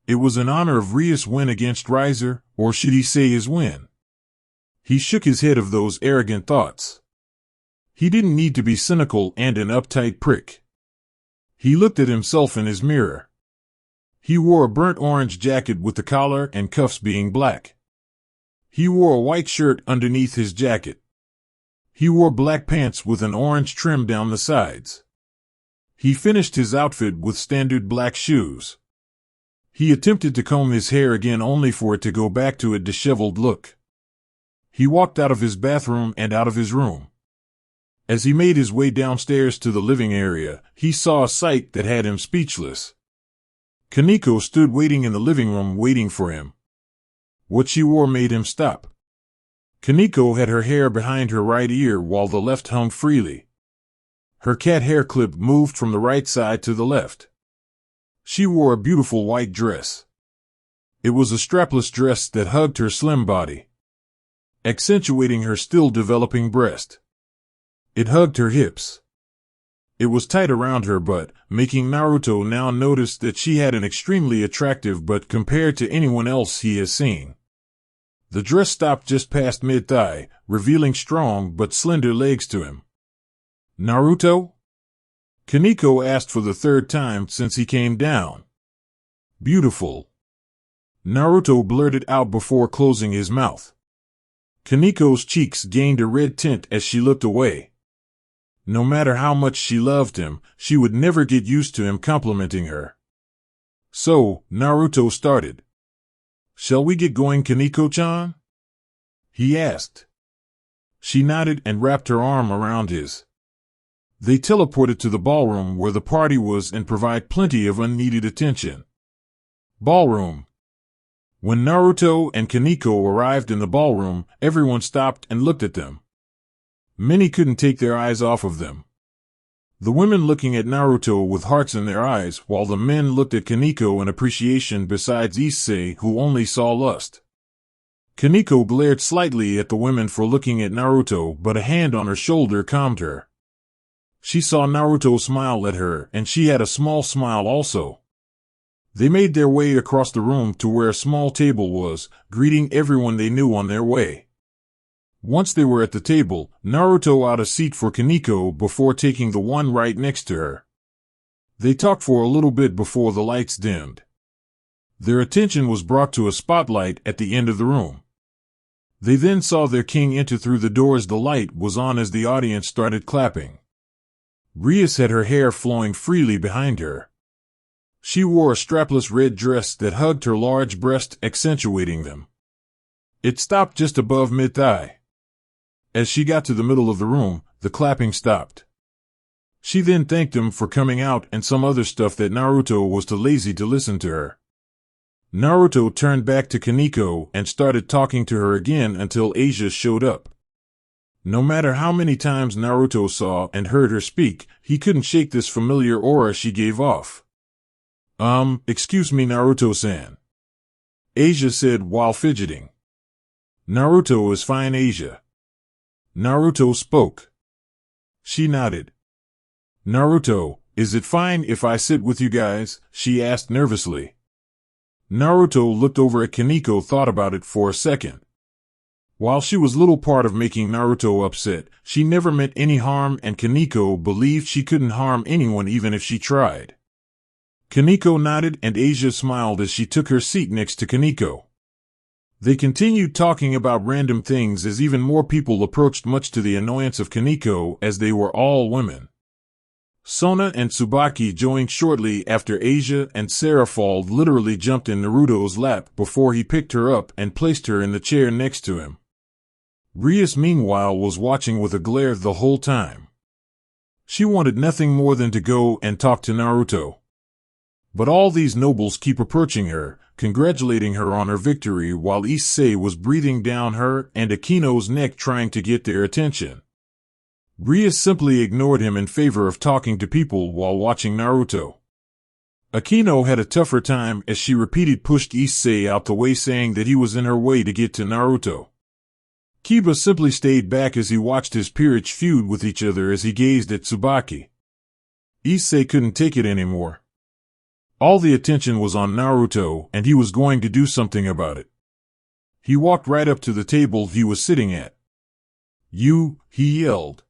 Speaker 1: It was in honor of Rias' win against Riser, or should he say his win? He shook his head of those arrogant thoughts. He didn't need to be cynical and an uptight prick. He looked at himself in his mirror. He wore a burnt orange jacket with the collar and cuffs being black. He wore a white shirt underneath his jacket. He wore black pants with an orange trim down the sides. He finished his outfit with standard black shoes. He attempted to comb his hair again only for it to go back to a disheveled look. He walked out of his bathroom and out of his room. As he made his way downstairs to the living area, he saw a sight that had him speechless. Kaneko stood waiting in the living room waiting for him. What she wore made him stop. Kaneko had her hair behind her right ear while the left hung freely. Her cat hair clip moved from the right side to the left. She wore a beautiful white dress. It was a strapless dress that hugged her slim body, accentuating her still developing breast. It hugged her hips. It was tight around her butt, making Naruto now notice that she had an extremely attractive butt compared to anyone else he has seen. The dress stopped just past mid-thigh, revealing strong but slender legs to him. "Naruto?" Kaneko asked for the third time since he came down. "Beautiful," Naruto blurted out before closing his mouth. Kaneko's cheeks gained a red tint as she looked away. No matter how much she loved him, she would never get used to him complimenting her. So, Naruto started. "Shall we get going, Kaneko-chan?" he asked. She nodded and wrapped her arm around his. They teleported to the ballroom where the party was and provided plenty of unneeded attention. Ballroom. When Naruto and Kaneko arrived in the ballroom, everyone stopped and looked at them. Many couldn't take their eyes off of them. The women looking at Naruto with hearts in their eyes, while the men looked at Kaneko in appreciation besides Issei, who only saw lust. Kaneko glared slightly at the women for looking at Naruto, but a hand on her shoulder calmed her. She saw Naruto smile at her, and she had a small smile also. They made their way across the room to where a small table was, greeting everyone they knew on their way. Once they were at the table, Naruto out a seat for Kaneko before taking the one right next to her. They talked for a little bit before the lights dimmed. Their attention was brought to a spotlight at the end of the room. They then saw their king enter through the doors. The light was on as the audience started clapping. Rias had her hair flowing freely behind her. She wore a strapless red dress that hugged her large breast, accentuating them. It stopped just above mid-thigh. As she got to the middle of the room, the clapping stopped. She then thanked them for coming out and some other stuff that Naruto was too lazy to listen to her. Naruto turned back to Kaneko and started talking to her again until Asia showed up. No matter how many times Naruto saw and heard her speak, he couldn't shake this familiar aura she gave off. Excuse me, Naruto-san," Asia said while fidgeting. "Naruto is fine, Asia." Naruto spoke. She nodded. "Naruto, is it fine if I sit with you guys?" she asked nervously. Naruto looked over at Kaneko, thought about it for a second. While she was little part of making Naruto upset, she never meant any harm, and Kaneko believed she couldn't harm anyone even if she tried. Kaneko nodded and Asia smiled as she took her seat next to Kaneko. They continued talking about random things as even more people approached, much to the annoyance of Kaneko, as they were all women. Sona and Tsubaki joined shortly after. Asia and Seraphald literally jumped in Naruto's lap before he picked her up and placed her in the chair next to him. Rias meanwhile was watching with a glare the whole time. She wanted nothing more than to go and talk to Naruto. But all these nobles keep approaching her, congratulating her on her victory, while Issei was breathing down her and Akino's neck trying to get their attention. Rias simply ignored him in favor of talking to people while watching Naruto. Akino had a tougher time as she repeatedly pushed Issei out the way, saying that he was in her way to get to Naruto. Kiba simply stayed back as he watched his peerage feud with each other as he gazed at Tsubaki. Issei couldn't take it anymore. All the attention was on Naruto, and he was going to do something about it. He walked right up to the table he was sitting at. "You," he yelled.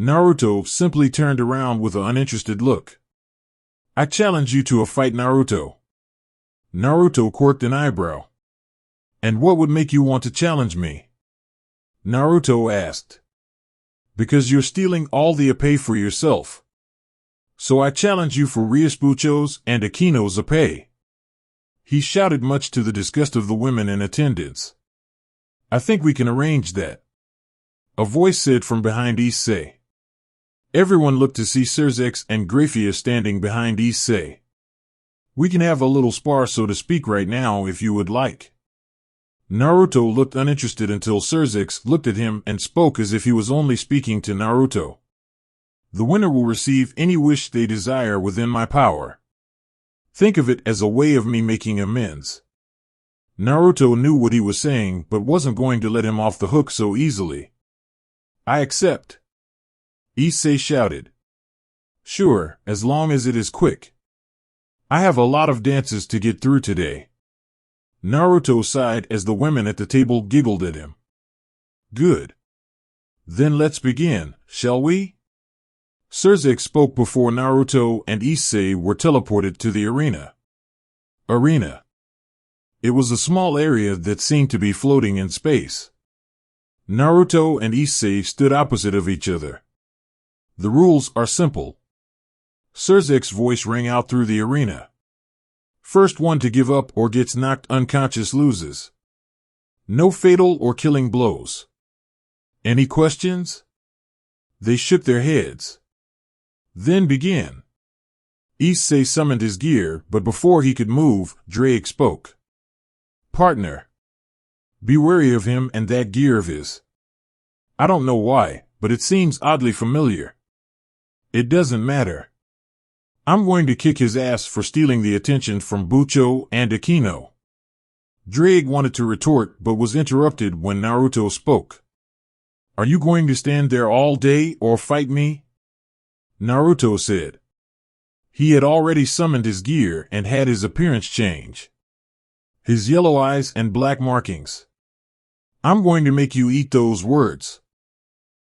Speaker 1: Naruto simply turned around with an uninterested look. I challenge you to a fight, Naruto. Naruto quirked an eyebrow. And what would make you want to challenge me? Naruto asked. Because you're stealing all the Ippei for yourself. So I challenge you for Riaspucho's and Akino's Ippei. He shouted, much to the disgust of the women in attendance. I think we can arrange that. A voice said from behind Issei. Everyone looked to see Surzex and Graphia standing behind Issei. We can have a little spar, so to speak, right now if you would like. Naruto looked uninterested until Surzex looked at him and spoke as if he was only speaking to Naruto. The winner will receive any wish they desire within my power. Think of it as a way of me making amends. Naruto knew what he was saying, but wasn't going to let him off the hook so easily. I accept. Issei shouted. Sure, as long as it is quick. I have a lot of dances to get through today. Naruto sighed as the women at the table giggled at him. Good. Then let's begin, shall we? Surzex spoke before Naruto and Issei were teleported to the arena. Arena. It was a small area that seemed to be floating in space. Naruto and Issei stood opposite of each other. The rules are simple. Surzex's voice rang out through the arena. First one to give up or gets knocked unconscious loses. No fatal or killing blows. Any questions? They shook their heads. Then began. Issei summoned his gear, but before he could move, Drake spoke. Partner. Be wary of him and that gear of his. I don't know why, but it seems oddly familiar. It doesn't matter. I'm going to kick his ass for stealing the attention from Bucho and Akino. Drake wanted to retort but was interrupted when Naruto spoke. Are you going to stand there all day or fight me? Naruto said. He had already summoned his gear and had his appearance change. His yellow eyes and black markings. I'm going to make you eat those words.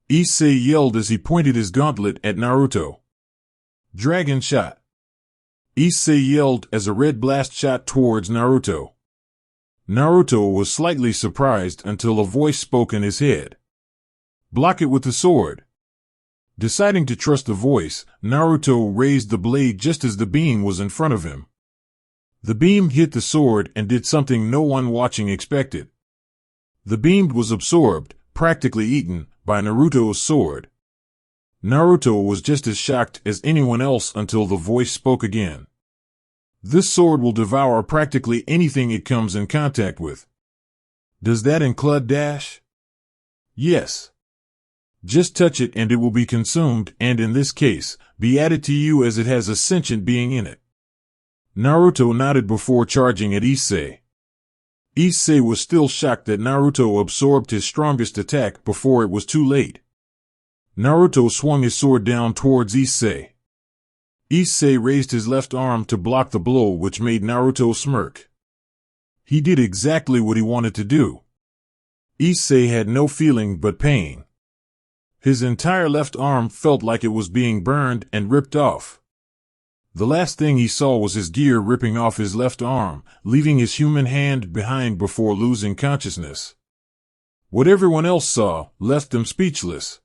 Speaker 1: Issei yelled as he pointed his gauntlet at Naruto. Dragon shot. Issei yelled as a red blast shot towards Naruto. Naruto was slightly surprised until a voice spoke in his head. Block it with the sword. Deciding to trust the voice, Naruto raised the blade just as the beam was in front of him. The beam hit the sword and did something no one watching expected. The beam was absorbed, practically eaten, by Naruto's sword. Naruto was just as shocked as anyone else until the voice spoke again. This sword will devour practically anything it comes in contact with. Does that include Dash? Yes. Just touch it and it will be consumed and, in this case, be added to you as it has a sentient being in it. Naruto nodded before charging at Issei. Issei was still shocked that Naruto absorbed his strongest attack before it was too late. Naruto swung his sword down towards Issei. Issei raised his left arm to block the blow, which made Naruto smirk. He did exactly what he wanted to do. Issei had no feeling but pain. His entire left arm felt like it was being burned and ripped off. The last thing he saw was his gear ripping off his left arm, leaving his human hand behind before losing consciousness. What everyone else saw left them speechless.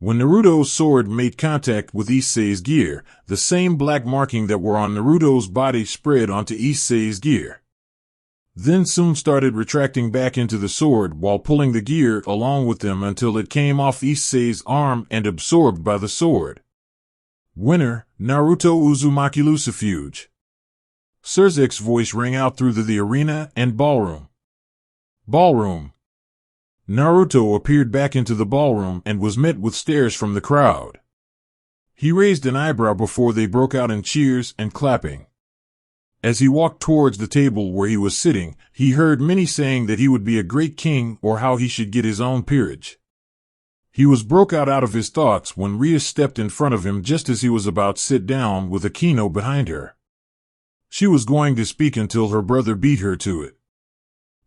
Speaker 1: When Naruto's sword made contact with Issei's gear, the same black marking that were on Naruto's body spread onto Issei's gear. Then soon started retracting back into the sword while pulling the gear along with them until it came off Issei's arm and absorbed by the sword. Winner, Naruto Uzumaki Lucifuge. Surzex's voice rang out through the arena and ballroom. Ballroom. Naruto appeared back into the ballroom and was met with stares from the crowd. He raised an eyebrow before they broke out in cheers and clapping. As he walked towards the table where he was sitting, he heard many saying that he would be a great king or how he should get his own peerage. He was broke out of his thoughts when Ria stepped in front of him just as he was about to sit down with Akino behind her. She was going to speak until her brother beat her to it.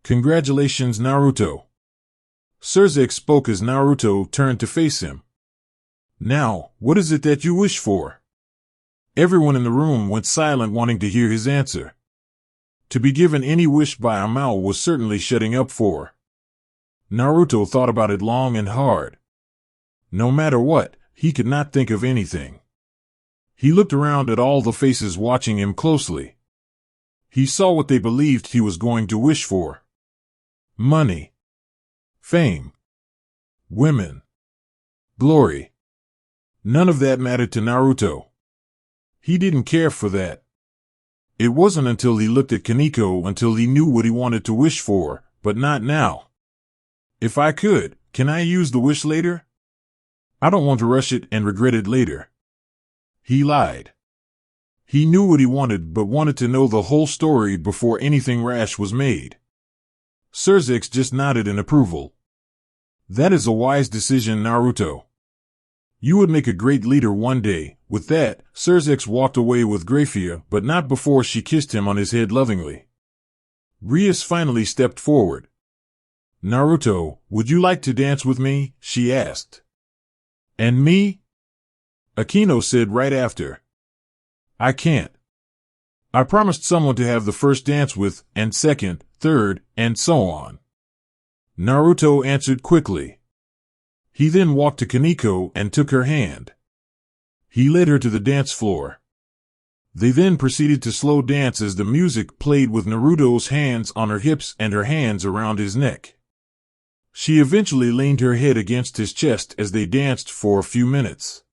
Speaker 1: Congratulations, Naruto. Surzex spoke as Naruto turned to face him. Now, what is it that you wish for? Everyone in the room went silent, wanting to hear his answer. To be given any wish by a Mao was certainly shutting up for. Naruto thought about it long and hard. No matter what, he could not think of anything. He looked around at all the faces watching him closely. He saw what they believed he was going to wish for. Money, fame, women, glory. None of that mattered to Naruto. He didn't care for that. It wasn't until he looked at Kaneko until he knew what he wanted to wish for, but not now. If I could, can I use the wish later? I don't want to rush it and regret it later. He lied. He knew what he wanted but wanted to know the whole story before anything rash was made. Surzex just nodded in approval. That is a wise decision, Naruto. You would make a great leader one day. With that, Surzex walked away with Graphia, but not before she kissed him on his head lovingly. Rias finally stepped forward. Naruto, would you like to dance with me? She asked. And me? Akino said right after. I can't. I promised someone to have the first dance with, and second, third, and so on. Naruto answered quickly. He then walked to Kaneko and took her hand. He led her to the dance floor. They then proceeded to slow dance as the music played with Naruto's hands on her hips and her hands around his neck. She eventually leaned her head against his chest as they danced for a few minutes.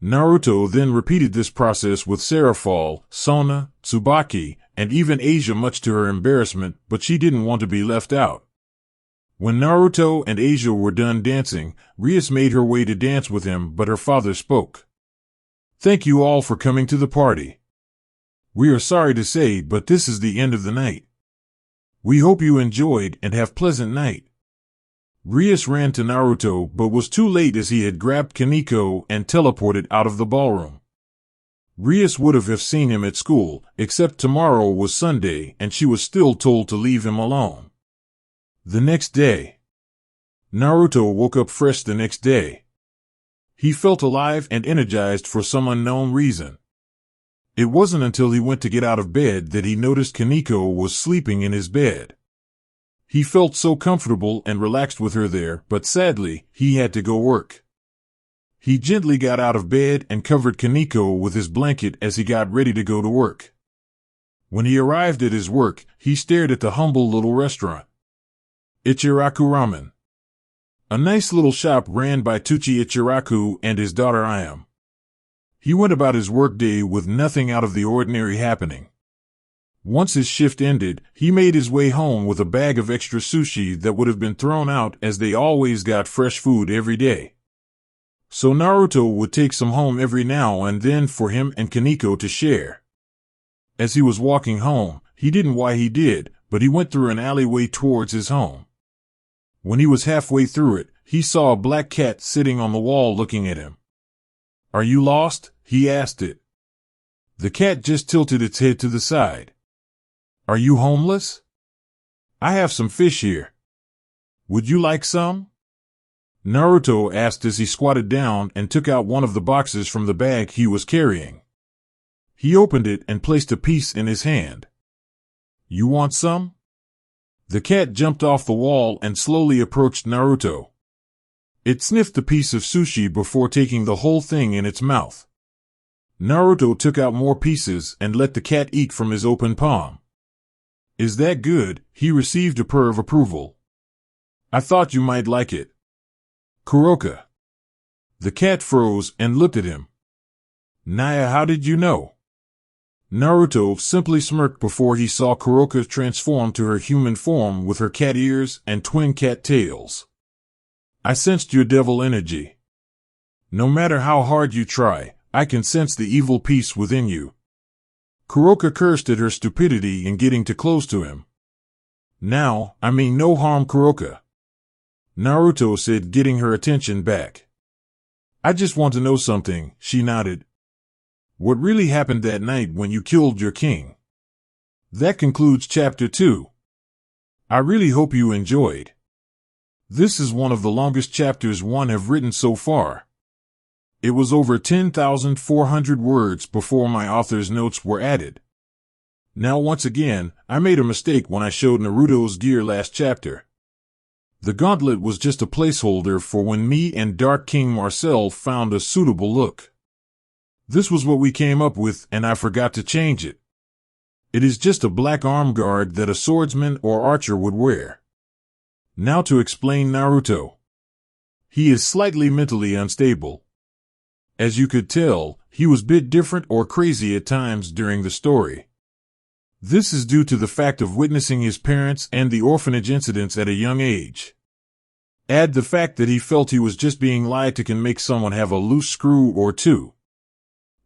Speaker 1: Naruto then repeated this process with Seraphol, Sona, Tsubaki, and even Asia, much to her embarrassment, but she didn't want to be left out. When Naruto and Asia were done dancing, Rias made her way to dance with him, but her father spoke. Thank you all for coming to the party. We are sorry to say, but this is the end of the night. We hope you enjoyed and have pleasant night. Rias ran to Naruto but was too late as he had grabbed Kaneko and teleported out of the ballroom. Rias would have seen him at school, except tomorrow was Sunday and she was still told to leave him alone. The next day. Naruto woke up fresh the next day. He felt alive and energized for some unknown reason. It wasn't until he went to get out of bed that he noticed Kaneko was sleeping in his bed. He felt so comfortable and relaxed with her there, but sadly, he had to go work. He gently got out of bed and covered Kaneko with his blanket as he got ready to go to work. When he arrived at his work, he stared at the humble little restaurant. Ichiraku Ramen. A nice little shop ran by Tuchi Ichiraku and his daughter Ayam. He went about his workday with nothing out of the ordinary happening. Once his shift ended, he made his way home with a bag of extra sushi that would have been thrown out as they always got fresh food every day. So Naruto would take some home every now and then for him and Kaneko to share. As he was walking home, he didn't know why he did, but he went through an alleyway towards his home. When he was halfway through it, he saw a black cat sitting on the wall looking at him. Are you lost? He asked it. The cat just tilted its head to the side. Are you homeless? I have some fish here. Would you like some? Naruto asked as he squatted down and took out one of the boxes from the bag he was carrying. He opened it and placed a piece in his hand. You want some? The cat jumped off the wall and slowly approached Naruto. It sniffed the piece of sushi before taking the whole thing in its mouth. Naruto took out more pieces and let the cat eat from his open palm. Is that good? He received a purr of approval. I thought you might like it. Kuroka. The cat froze and looked at him. Naya, how did you know? Naruto simply smirked before he saw Kuroka transform to her human form with her cat ears and twin cat tails. I sensed your devil energy. No matter how hard you try, I can sense the evil piece within you. Kuroka cursed at her stupidity in getting too close to him. Now, I mean no harm, Kuroka. Naruto said, getting her attention back. I just want to know something, she nodded. What really happened that night when you killed your king? That concludes Chapter 2. I really hope you enjoyed. This is one of the longest chapters one have written so far. It was over 10,400 words before my author's notes were added. Now once again, I made a mistake when I showed Naruto's gear last chapter. The gauntlet was just a placeholder for when me and Dark King Marcel found a suitable look. This was what we came up with, and I forgot to change it. It is just a black arm guard that a swordsman or archer would wear. Now to explain Naruto. He is slightly mentally unstable. As you could tell, he was a bit different or crazy at times during the story. This is due to the fact of witnessing his parents and the orphanage incidents at a young age. Add the fact that he felt he was just being lied to can make someone have a loose screw or two.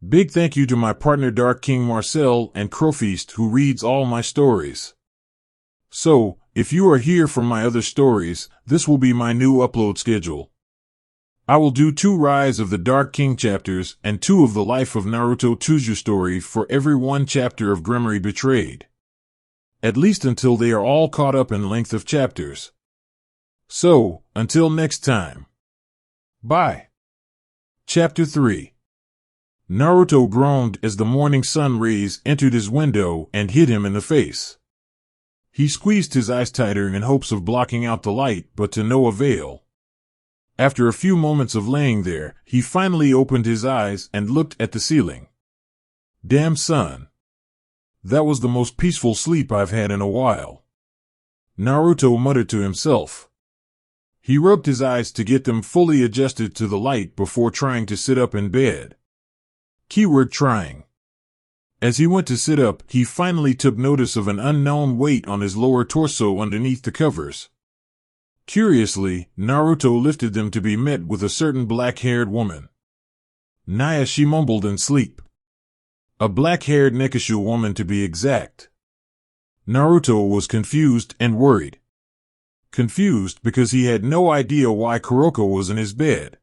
Speaker 1: Big thank you to my partner Dark King Marcel and Crowfeast who reads all my stories. So, if you are here for my other stories, this will be my new upload schedule. I will do 2 Rise of the Dark King chapters and 2 of the Life of Naruto Tsuju story for every 1 chapter of Gremory Betrayed. At least until they are all caught up in length of chapters. So, until next time. Bye. Chapter 3. Naruto groaned as the morning sun rays entered his window and hit him in the face. He squeezed his eyes tighter in hopes of blocking out the light, but to no avail. After a few moments of laying there, he finally opened his eyes and looked at the ceiling. Damn son. That was the most peaceful sleep I've had in a while. Naruto muttered to himself. He rubbed his eyes to get them fully adjusted to the light before trying to sit up in bed. Keyword trying. As he went to sit up, he finally took notice of an unknown weight on his lower torso underneath the covers. Curiously, Naruto lifted them to be met with a certain black-haired woman. Naya, she mumbled in sleep. A black-haired Nekishu woman to be exact. Naruto was confused and worried. Confused because he had no idea why Kuroko was in his bed.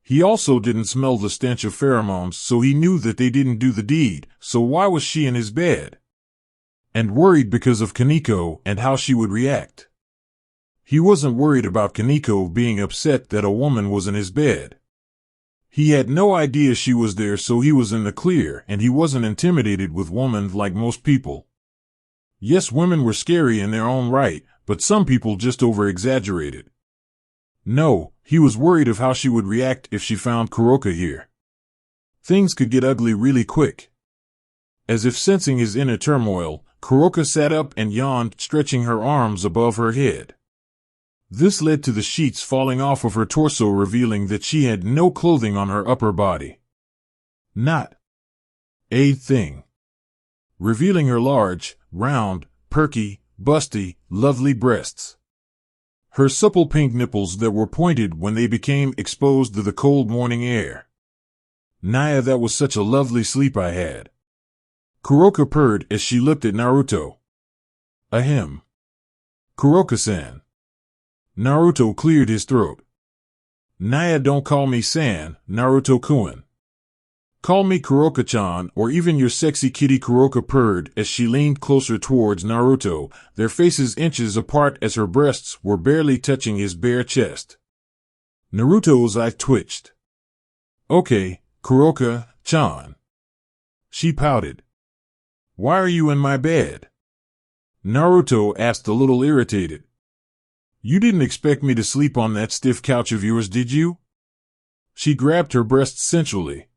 Speaker 1: He also didn't smell the stench of pheromones, so he knew that they didn't do the deed, so why was she in his bed? And worried because of Kaneko and how she would react. He wasn't worried about Kaneko being upset that a woman was in his bed. He had no idea she was there, so he was in the clear, and he wasn't intimidated with women like most people. Yes, women were scary in their own right, but some people just over-exaggerated. No, he was worried of how she would react if she found Kuroko here. Things could get ugly really quick. As if sensing his inner turmoil, Kuroko sat up and yawned, stretching her arms above her head. This led to the sheets falling off of her torso, revealing that she had no clothing on her upper body. Not a thing. Revealing her large, round, perky, busty, lovely breasts. Her supple pink nipples that were pointed when they became exposed to the cold morning air. Naya, that was such a lovely sleep I had. Kuroko purred as she looked at Naruto. Ahem. Kuroko-san. Naruto cleared his throat. Naya, don't call me San, Naruto-kun. Call me Kuroko-chan, or even your sexy kitty. Kuroko purred as she leaned closer towards Naruto, their faces inches apart as her breasts were barely touching his bare chest. Naruto's eye twitched. Okay, Kuroko-chan. She pouted. Why are you in my bed? Naruto asked, a little irritated. You didn't expect me to sleep on that stiff couch of yours, did you? She grabbed her breasts sensually.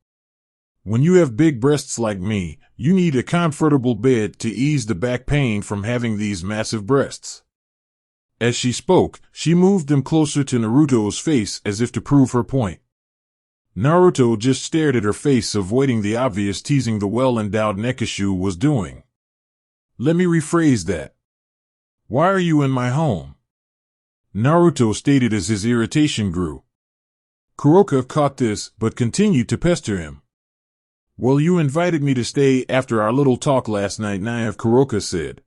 Speaker 1: When you have big breasts like me, you need a comfortable bed to ease the back pain from having these massive breasts. As she spoke, she moved them closer to Naruto's face as if to prove her point. Naruto just stared at her face, avoiding the obvious teasing the well-endowed Nekishu was doing. Let me rephrase that. Why are you in my home? Naruto stated as his irritation grew. Kuroko caught this, but continued to pester him. Well, you invited me to stay after our little talk last night, Naya, Kuroko said.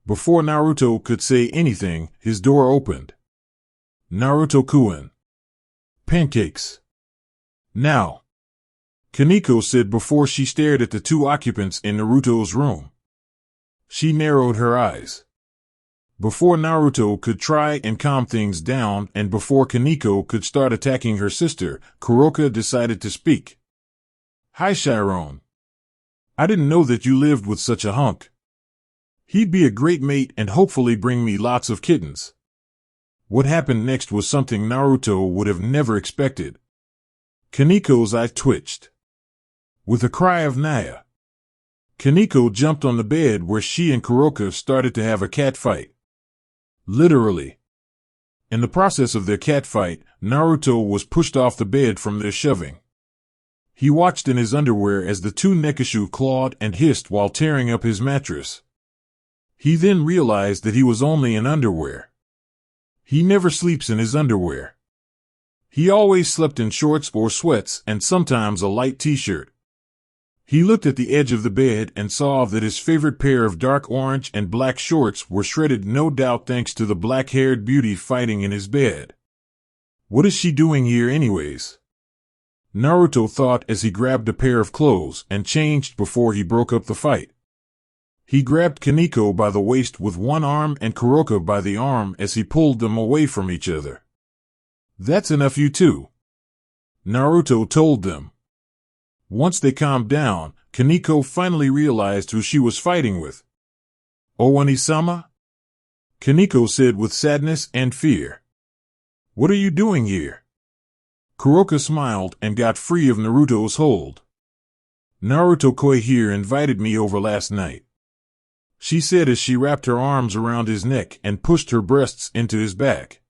Speaker 1: Before Naruto could say anything, his door opened. Naruto-kun. Pancakes. Now. Kaneko said before she stared at the 2 occupants in Naruto's room. She narrowed her eyes. Before Naruto could try and calm things down and before Kaneko could start attacking her sister, Kuroka decided to speak. "Hi, Chiron. I didn't know that you lived with such a hunk. He'd be a great mate and hopefully bring me lots of kittens." What happened next was something Naruto would have never expected. Kaneko's eye twitched. With a cry of Naya, Kaneko jumped on the bed where she and Kuroka started to have a cat fight. Literally. In the process of their cat fight, Naruto was pushed off the bed from their shoving. He watched in his underwear as the two Nekishu clawed and hissed while tearing up his mattress. He then realized that he was only in underwear. He never sleeps in his underwear. He always slept in shorts or sweats and sometimes a light t-shirt. He looked at the edge of the bed and saw that his favorite pair of dark orange and black shorts were shredded, no doubt thanks to the black-haired beauty fighting in his bed. What is she doing here anyways? Naruto thought as he grabbed a pair of clothes and changed before he broke up the fight. He grabbed Kaneko by the waist with one arm and Kuroka by the arm as he pulled them away from each other. "That's enough, you two," Naruto told them. Once they calmed down, Kaneko finally realized who she was fighting with. "Owani-sama?" Kaneko said with sadness and fear. "What are you doing here?" Kuroka smiled and got free of Naruto's hold. "Naruto-koi here invited me over last night," she said as she wrapped her arms around his neck and pushed her breasts into his back.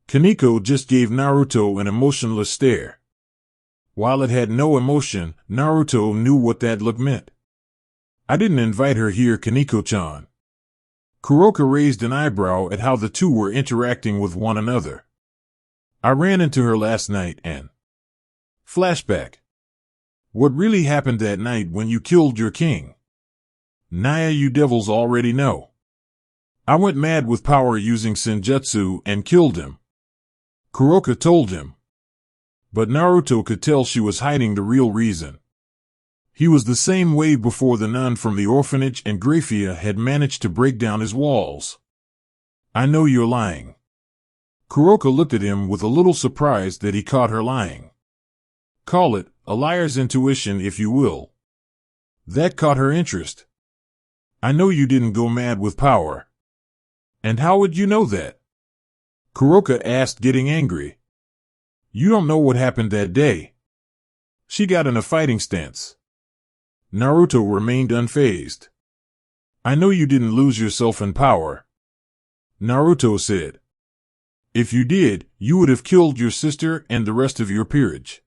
Speaker 1: Kaneko just gave Naruto an emotionless stare. While it had no emotion, Naruto knew what that look meant. "I didn't invite her here, Kaneko-chan." Kuroka raised an eyebrow at how the two were interacting with one another. "I ran into her last night and..." Flashback. What really happened that night when you killed your king? Naya, you devils already know. I went mad with power using Senjutsu and killed him, Kuroka told him. But Naruto could tell she was hiding the real reason. He was the same way before the nun from the orphanage and Graphia had managed to break down his walls. "I know you're lying." Kuroka looked at him with a little surprise that he caught her lying. Call it a liar's intuition if you will. That caught her interest. "I know you didn't go mad with power." "And how would you know that?" Kuroka asked, getting angry. "You don't know what happened that day." She got in a fighting stance. Naruto remained unfazed. "I know you didn't lose yourself in power," Naruto said. "If you did, you would have killed your sister and the rest of your peerage.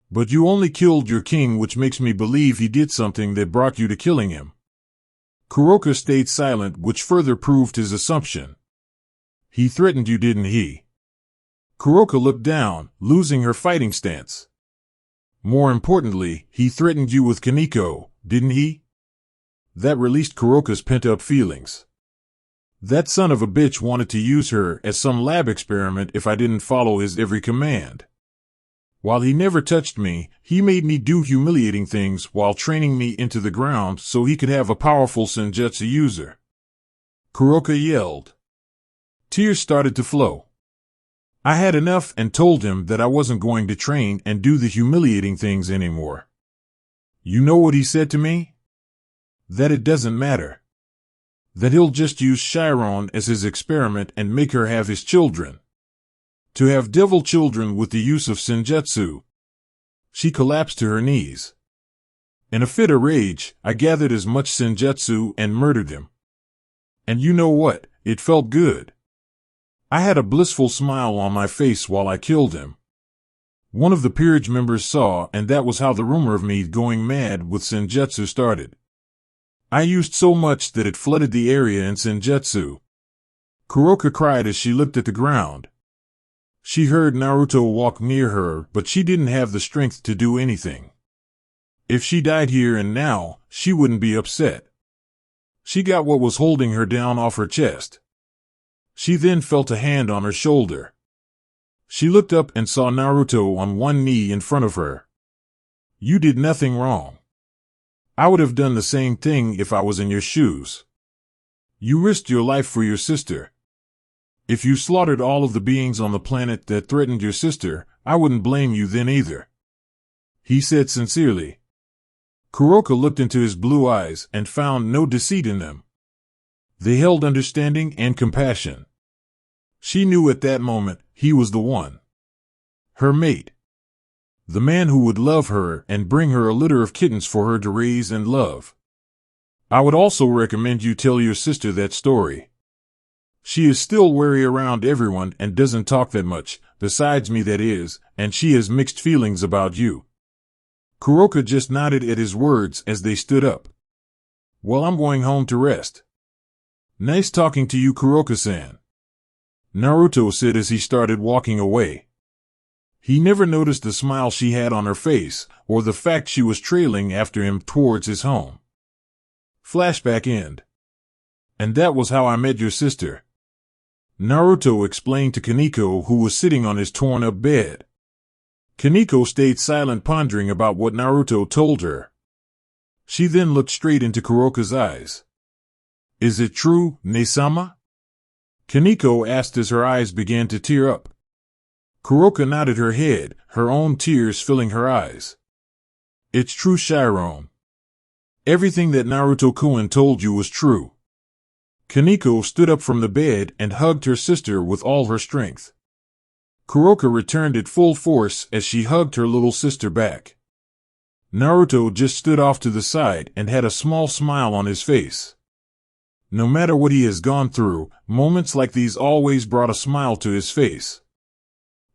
Speaker 1: But you only killed your king, which makes me believe he did something that brought you to killing him." Kuroka stayed silent, which further proved his assumption. "He threatened you, didn't he?" Kuroka looked down, losing her fighting stance. "More importantly, he threatened you with Kaneko, didn't he?" That released Kuroka's pent-up feelings. "That son of a bitch wanted to use her as some lab experiment if I didn't follow his every command. While he never touched me, he made me do humiliating things while training me into the ground so he could have a powerful Senjutsu user." Kuroka yelled. Tears started to flow. "I had enough and told him that I wasn't going to train and do the humiliating things anymore. You know what he said to me? That it doesn't matter. That he'll just use Chiron as his experiment and make her have his children. To have devil children with the use of Senjutsu." She collapsed to her knees. In a fit of rage, I gathered as much Senjutsu and murdered him. And you know what? It felt good. I had a blissful smile on my face while I killed him. One of the peerage members saw, and that was how the rumor of me going mad with Senjutsu started. I used so much that it flooded the area in Senjutsu. Kuroka cried as she looked at the ground. She heard Naruto walk near her, but she didn't have the strength to do anything. If she died here and now, she wouldn't be upset. She got what was holding her down off her chest. She then felt a hand on her shoulder. She looked up and saw Naruto on one knee in front of her. "You did nothing wrong. I would have done the same thing if I was in your shoes." You risked your life for your sister. If you slaughtered all of the beings on the planet that threatened your sister, I wouldn't blame you then either," he said sincerely. Kuroka looked into his blue eyes and found no deceit in them. They held understanding and compassion. She knew at that moment he was the one. Her mate. The man who would love her and bring her a litter of kittens for her to raise and love. I would also recommend you tell your sister that story. She is still wary around everyone and doesn't talk that much, besides me that is, and she has mixed feelings about you. Kuroka just nodded at his words as they stood up. Well, I'm going home to rest. Nice talking to you, Kuroka-san, Naruto said as he started walking away. He never noticed the smile she had on her face, or the fact she was trailing after him towards his home. Flashback end. And that was how I met your sister, Naruto explained to Kaneko, who was sitting on his torn-up bed. Kaneko stayed silent, pondering about what Naruto told her. She then looked straight into Kuroka's eyes. Is it true, Ne-sama? Kaneko asked as her eyes began to tear up. Kuroka nodded her head, her own tears filling her eyes. It's true, Chiron. Everything that Naruto-kun told you was true. Kaneko stood up from the bed and hugged her sister with all her strength. Kuroka returned at full force as she hugged her little sister back. Naruto just stood off to the side and had a small smile on his face. No matter what he has gone through, moments like these always brought a smile to his face.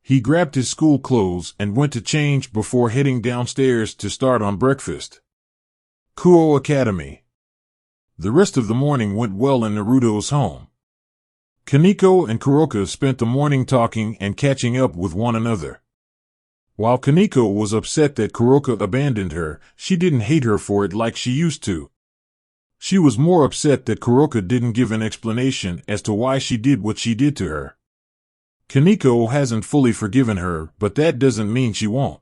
Speaker 1: He grabbed his school clothes and went to change before heading downstairs to start on breakfast. Kuo Academy. The rest of the morning went well in Naruto's home. Kaneko and Kuroka spent the morning talking and catching up with one another. While Kaneko was upset that Kuroka abandoned her, she didn't hate her for it like she used to. She was more upset that Kuroka didn't give an explanation as to why she did what she did to her. Kaneko hasn't fully forgiven her, but that doesn't mean she won't.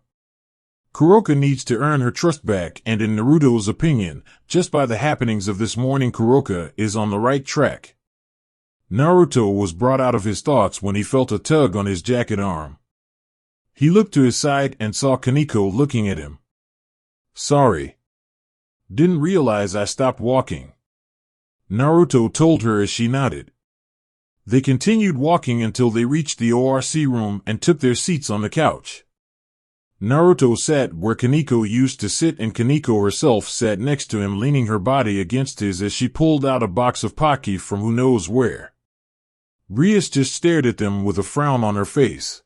Speaker 1: Kuroka needs to earn her trust back, and in Naruto's opinion, just by the happenings of this morning, Kuroka is on the right track. Naruto was brought out of his thoughts when he felt a tug on his jacket arm. He looked to his side and saw Kaneko looking at him. Sorry. Didn't realize I stopped walking, Naruto told her as she nodded. They continued walking until they reached the ORC room and took their seats on the couch. Naruto sat where Kaneko used to sit, and Kaneko herself sat next to him, leaning her body against his as she pulled out a box of Pocky from who knows where. Rias just stared at them with a frown on her face.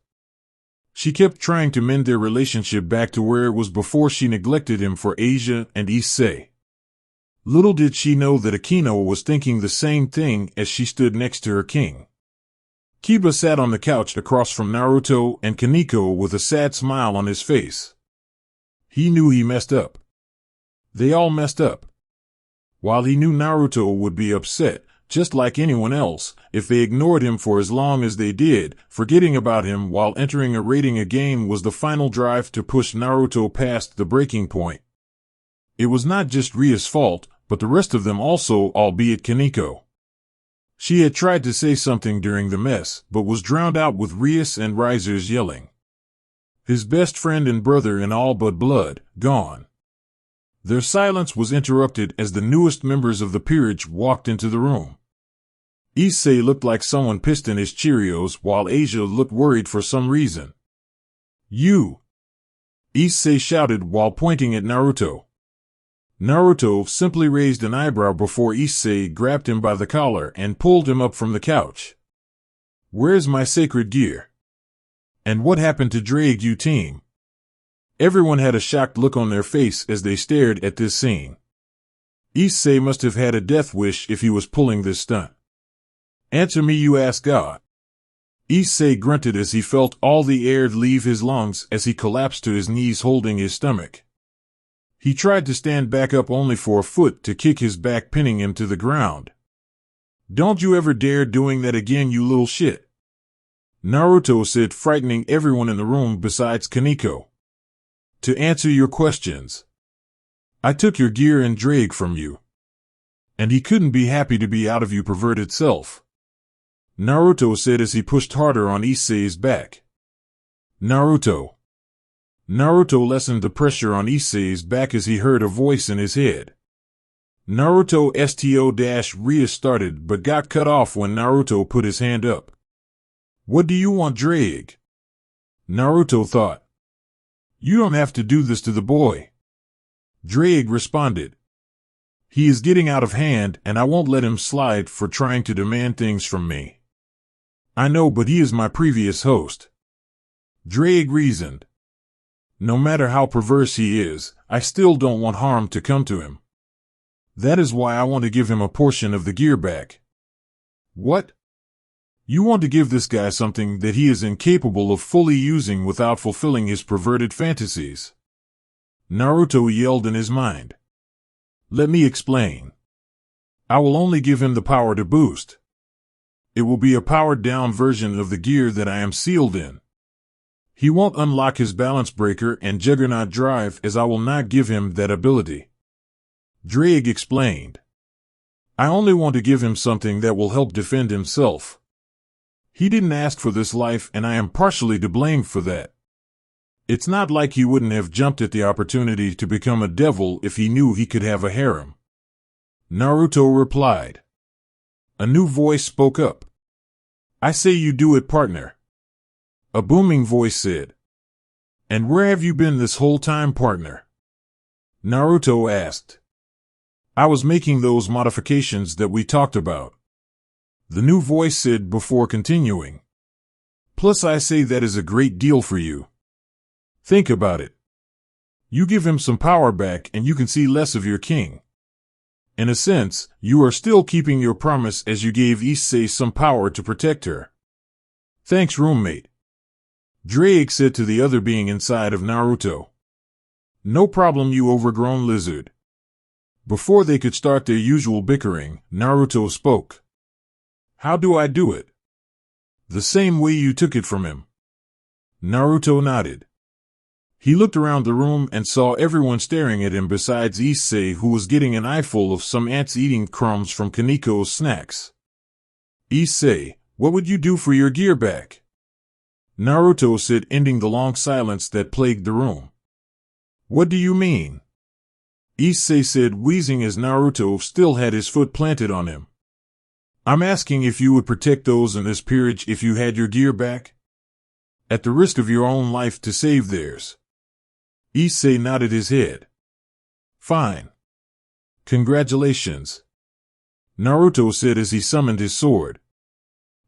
Speaker 1: She kept trying to mend their relationship back to where it was before she neglected him for Asia and Issei. Little did she know that Akino was thinking the same thing as she stood next to her king. Kiba sat on the couch across from Naruto and Kaneko with a sad smile on his face. He knew he messed up. They all messed up. While he knew Naruto would be upset, just like anyone else, if they ignored him for as long as they did, forgetting about him while entering a rating again was the final drive to push Naruto past the breaking point. It was not just Ria's fault, but the rest of them also, albeit Kaneko. She had tried to say something during the mess, but was drowned out with Rias and Riser's yelling. His best friend and brother in all but blood, gone. Their silence was interrupted as the newest members of the peerage walked into the room. Issei looked like someone pissed in his Cheerios, while Asia looked worried for some reason. You! Issei shouted while pointing at Naruto. Naruto simply raised an eyebrow before Issei grabbed him by the collar and pulled him up from the couch. Where's my sacred gear? And what happened to DxD team? Everyone had a shocked look on their face as they stared at this scene. Issei must have had a death wish if he was pulling this stunt. Answer me, you ask God. Issei grunted as he felt all the air leave his lungs as he collapsed to his knees holding his stomach. He tried to stand back up only for a foot to kick his back, pinning him to the ground. Don't you ever dare doing that again, you little shit, Naruto said, frightening everyone in the room besides Kaneko. To answer your questions, I took your gear and DxD from you. and he couldn't be happy to be out of you perverted self. Naruto said as he pushed harder on Issei's back. Naruto. Naruto lessened the pressure on Issei's back as he heard a voice in his head. Naruto sto-Ria started but got cut off when Naruto put his hand up. What do you want, Drake? Naruto thought. You don't have to do this to the boy. Drake responded. He is getting out of hand and I won't let him slide for trying to demand things from me. I know, but he is my previous host. Drake reasoned. No matter how perverse he is, I still don't want harm to come to him. That is why I want to give him a portion of the gear back. What? You want to give this guy something that he is incapable of fully using without fulfilling his perverted fantasies? Naruto yelled in his mind. Let me explain. I will only give him the power to boost. It will be a powered-down version of the gear that I am sealed in. He won't unlock his balance breaker and juggernaut drive as I will not give him that ability. Drake explained. I only want to give him something that will help defend himself. He didn't ask for this life and I am partially to blame for that. It's not like he wouldn't have jumped at the opportunity to become a devil if he knew he could have a harem. Naruto replied. A new voice spoke up. I say you do it, partner. A booming voice said. And where have you been this whole time, partner? Naruto asked. I was making those modifications that we talked about. The new voice said before continuing. Plus I say that is a great deal for you. Think about it. You give him some power back and you can see less of your king. In a sense, you are still keeping your promise as you gave Issei some power to protect her. Thanks, roommate. Drake said to the other being inside of Naruto. No problem, you overgrown lizard. Before they could start their usual bickering, Naruto spoke. How do I do it? The same way you took it from him. Naruto nodded. He looked around the room and saw everyone staring at him besides Issei, who was getting an eyeful of some ants eating crumbs from Kaniko's snacks. Issei, what would you do for your gear back? Naruto said, ending the long silence that plagued the room. What do you mean? Issei said, wheezing as Naruto still had his foot planted on him. I'm asking if you would protect those in this peerage if you had your gear back? At the risk of your own life to save theirs. Issei nodded his head. Fine. Congratulations. Naruto said as he summoned his sword.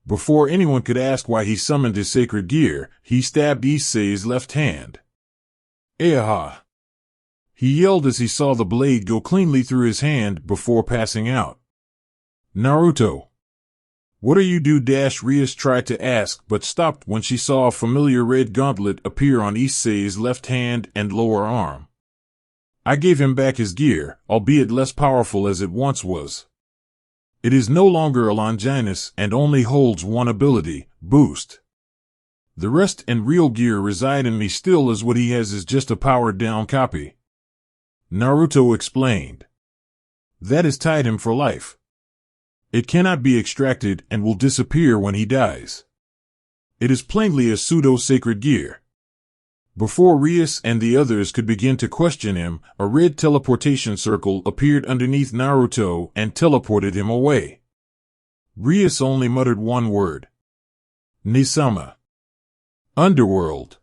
Speaker 1: Before anyone could ask why he summoned his sacred gear, he stabbed Issei's left hand. Eha! He yelled as he saw the blade go cleanly through his hand before passing out. Naruto. What are you do? Rias tried to ask but stopped when she saw a familiar red gauntlet appear on Issei's left hand and lower arm. I gave him back his gear, albeit less powerful as it once was. It is no longer a Longinus and only holds one ability, boost. The rest and real gear reside in me still, as what he has is just a powered-down copy. Naruto explained. That has tied him for life. It cannot be extracted and will disappear when he dies. It is plainly a pseudo-sacred gear. Before Rias and the others could begin to question him, a red teleportation circle appeared underneath Naruto and teleported him away. Rias only muttered one word. Nisama. Underworld.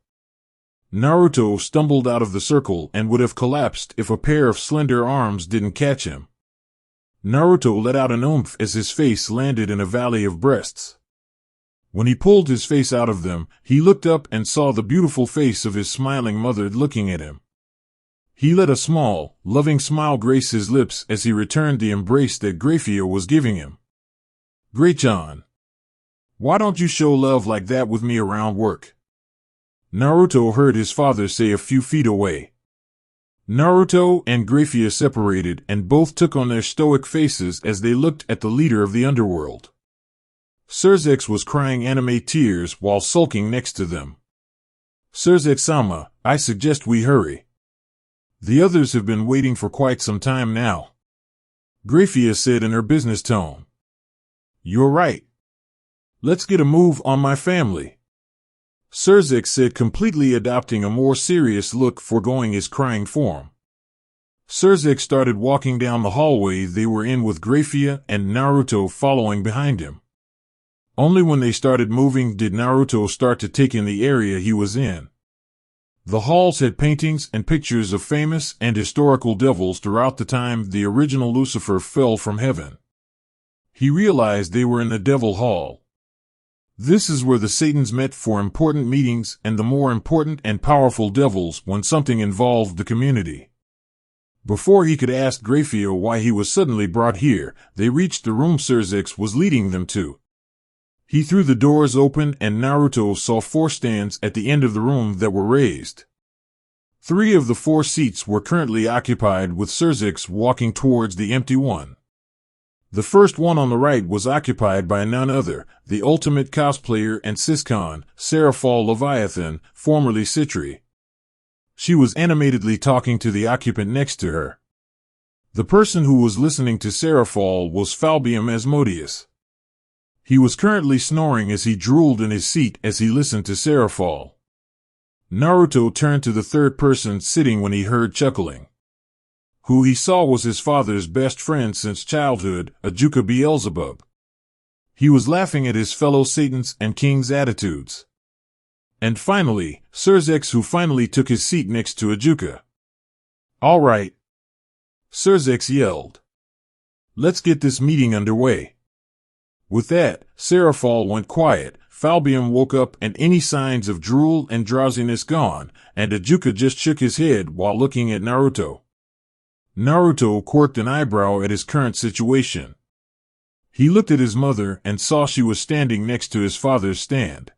Speaker 1: Naruto stumbled out of the circle and would have collapsed if a pair of slender arms didn't catch him. Naruto let out an oomph as his face landed in a valley of breasts. When he pulled his face out of them, he looked up and saw the beautiful face of his smiling mother looking at him. He let a small, loving smile grace his lips as he returned the embrace that Grafia was giving him. Great-chan. Why don't you show love like that with me around work? Naruto heard his father say a few feet away. Naruto and Grafia separated and both took on their stoic faces as they looked at the leader of the underworld. Surzex was crying anime tears while sulking next to them. Surzex-sama, I suggest we hurry. The others have been waiting for quite some time now. Graphia said in her business tone. You're right. Let's get a move on my family. Surzek said, completely adopting a more serious look, foregoing his crying form. Surzek started walking down the hallway they were in, with Graphia and Naruto following behind him. Only when they started moving did Naruto start to take in the area he was in. The halls had paintings and pictures of famous and historical devils throughout the time the original Lucifer fell from heaven. He realized they were in the Devil Hall. This is where the Satans met for important meetings and the more important and powerful devils when something involved the community. Before he could ask Graphia why he was suddenly brought here, they reached the room Surzek was leading them to. He threw the doors open and Naruto saw 4 stands at the end of the room that were raised. 3 of the 4 seats were currently occupied, with Surzek walking towards the empty one. The first one on the right was occupied by none other, the ultimate cosplayer and Siscon, Seraphal Leviathan, formerly Citri. She was animatedly talking to the occupant next to her. The person who was listening to Seraphal was Falbium Asmodeus. He was currently snoring as he drooled in his seat as he listened to Seraphal. Naruto turned to the third person sitting when he heard chuckling. Who he saw was his father's best friend since childhood, Ajuka Beelzebub. He was laughing at his fellow Satans and King's attitudes. And finally, Surzek, who finally took his seat next to Ajuka. All right, Surzek yelled. Let's get this meeting underway. With that, Seraphal went quiet, Falbium woke up and any signs of drool and drowsiness gone, and Ajuka just shook his head while looking at Naruto. Naruto quirked an eyebrow at his current situation. He looked at his mother and saw she was standing next to his father's stand.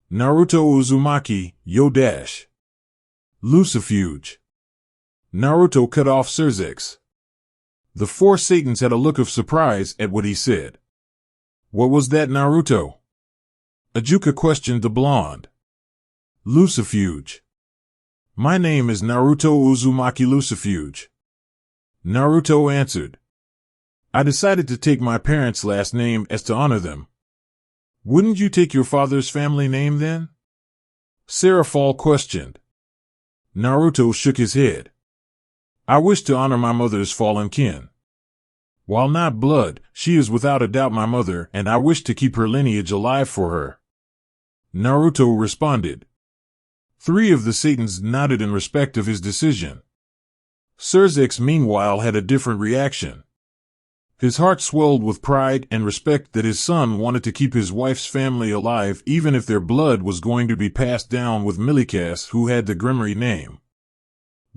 Speaker 1: Naruto Uzumaki, yo dash. Lucifuge. Naruto cut off Surzek. The 4 Satans had a look of surprise at what he said. What was that, Naruto? Ajuka questioned the blonde. Lucifuge. My name is Naruto Uzumaki Lucifuge. Naruto answered. I decided to take my parents' last name as to honor them. Wouldn't you take your father's family name then? Seraphal questioned. Naruto shook his head. I wish to honor my mother's fallen kin. While not blood, she is without a doubt my mother, and I wish to keep her lineage alive for her. Naruto responded. 3 of the Satans nodded in respect of his decision. Surzek, meanwhile, had a different reaction. His heart swelled with pride and respect that his son wanted to keep his wife's family alive even if their blood was going to be passed down with Milikas, who had the Grimmery name.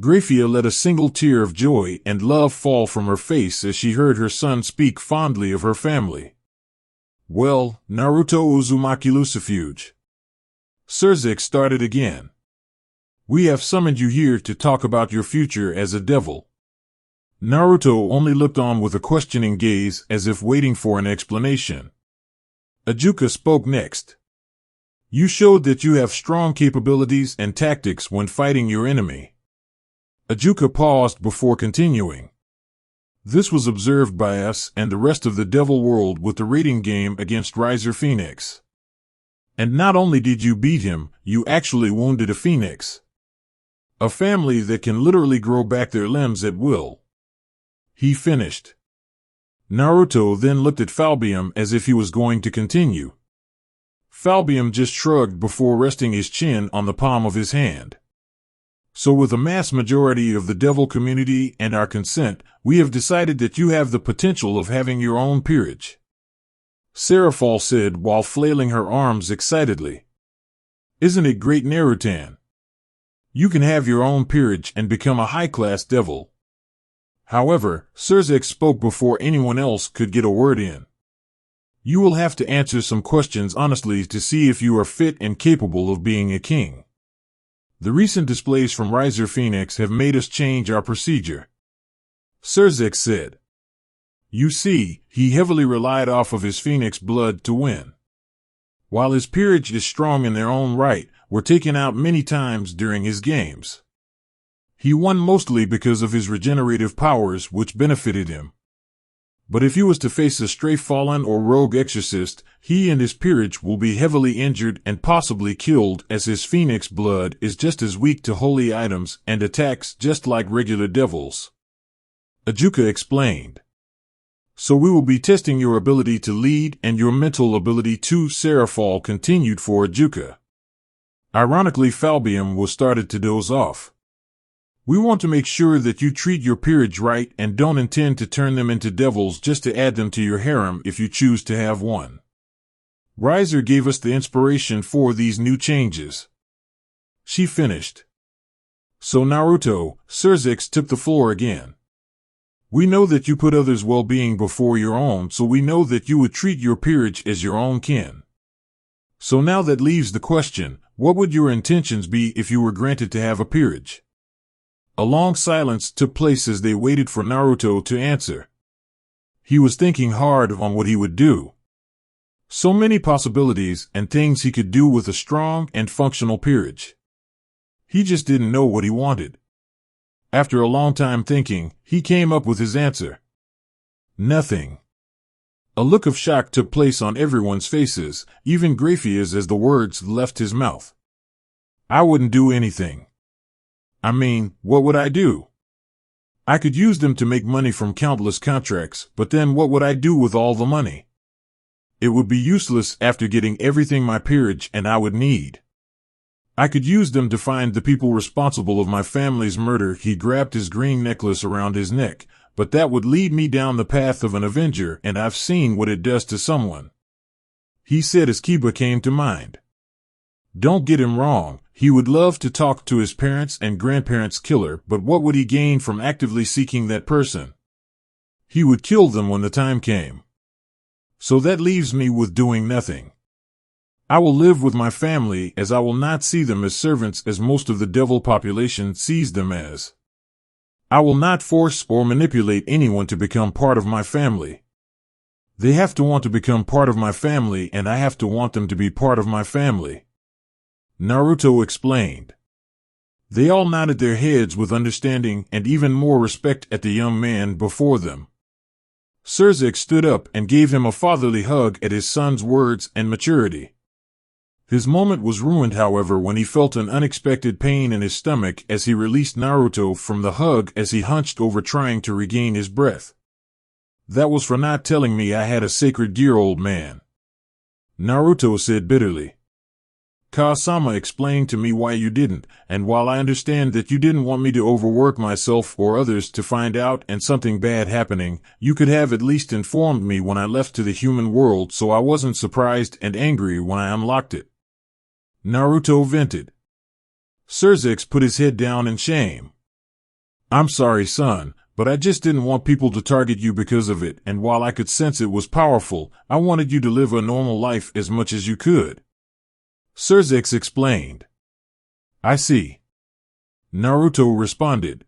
Speaker 1: Graphia let a single tear of joy and love fall from her face as she heard her son speak fondly of her family. Well, Naruto Uzumaki Lucifuge. Surzek started again. We have summoned you here to talk about your future as a devil. Naruto only looked on with a questioning gaze as if waiting for an explanation. Ajuka spoke next. You showed that you have strong capabilities and tactics when fighting your enemy. Ajuka paused before continuing. This was observed by us and the rest of the devil world with the rating game against Riser Phoenix. And not only did you beat him, you actually wounded a phoenix. A family that can literally grow back their limbs at will. He finished. Naruto then looked at Falbium as if he was going to continue. Falbium just shrugged before resting his chin on the palm of his hand. So with a mass majority of the devil community and our consent, we have decided that you have the potential of having your own peerage. Seraphal said while flailing her arms excitedly. Isn't it great, Narutan? You can have your own peerage and become a high-class devil. However, Surzek spoke before anyone else could get a word in. You will have to answer some questions honestly to see if you are fit and capable of being a king. The recent displays from Riser Phoenix have made us change our procedure. Surzek said. You see, he heavily relied off of his phoenix blood to win. While his peerage is strong in their own right, were taken out many times during his games. He won mostly because of his regenerative powers which benefited him. But if he was to face a stray fallen or rogue exorcist, he and his peerage will be heavily injured and possibly killed, as his phoenix blood is just as weak to holy items and attacks just like regular devils. Ajuka explained. So we will be testing your ability to lead and your mental ability too. Seraphal continued for Ajuka. Ironically, Falbium was started to doze off. We want to make sure that you treat your peerage right and don't intend to turn them into devils just to add them to your harem if you choose to have one. Riser gave us the inspiration for these new changes. She finished. So Naruto, Surzex took the floor again. We know that you put others' well-being before your own, so we know that you would treat your peerage as your own kin. So now that leaves the question, what would your intentions be if you were granted to have a peerage? A long silence took place as they waited for Naruto to answer. He was thinking hard on what he would do. So many possibilities and things he could do with a strong and functional peerage. He just didn't know what he wanted. After a long time thinking, he came up with his answer. Nothing. A look of shock took place on everyone's faces, even Graphia's, as the words left his mouth. I wouldn't do anything. I mean, what would I do? I could use them to make money from countless contracts, but then what would I do with all the money? It would be useless after getting everything my peerage and I would need. I could use them to find the people responsible of my family's murder. He grabbed his green necklace around his neck, but that would lead me down the path of an avenger, and I've seen what it does to someone. He said as Kiba came to mind. Don't get him wrong, he would love to talk to his parents' and grandparents' killer, but what would he gain from actively seeking that person? He would kill them when the time came. So that leaves me with doing nothing. I will live with my family, as I will not see them as servants as most of the devil population sees them as. I will not force or manipulate anyone to become part of my family. They have to want to become part of my family, and I have to want them to be part of my family. Naruto explained. They all nodded their heads with understanding and even more respect at the young man before them. Surzex stood up and gave him a fatherly hug at his son's words and maturity. His moment was ruined, however, when he felt an unexpected pain in his stomach as he released Naruto from the hug as he hunched over trying to regain his breath. That was for not telling me I had a sacred gear, old man. Naruto said bitterly. Kasama explained to me why you didn't, and while I understand that you didn't want me to overwork myself or others to find out and something bad happening, you could have at least informed me when I left to the human world, so I wasn't surprised and angry when I unlocked it. Naruto vented. Surzex put his head down in shame. I'm sorry, son, but I just didn't want people to target you because of it, and while I could sense it was powerful, I wanted you to live a normal life as much as you could. Surzex explained. I see. Naruto responded.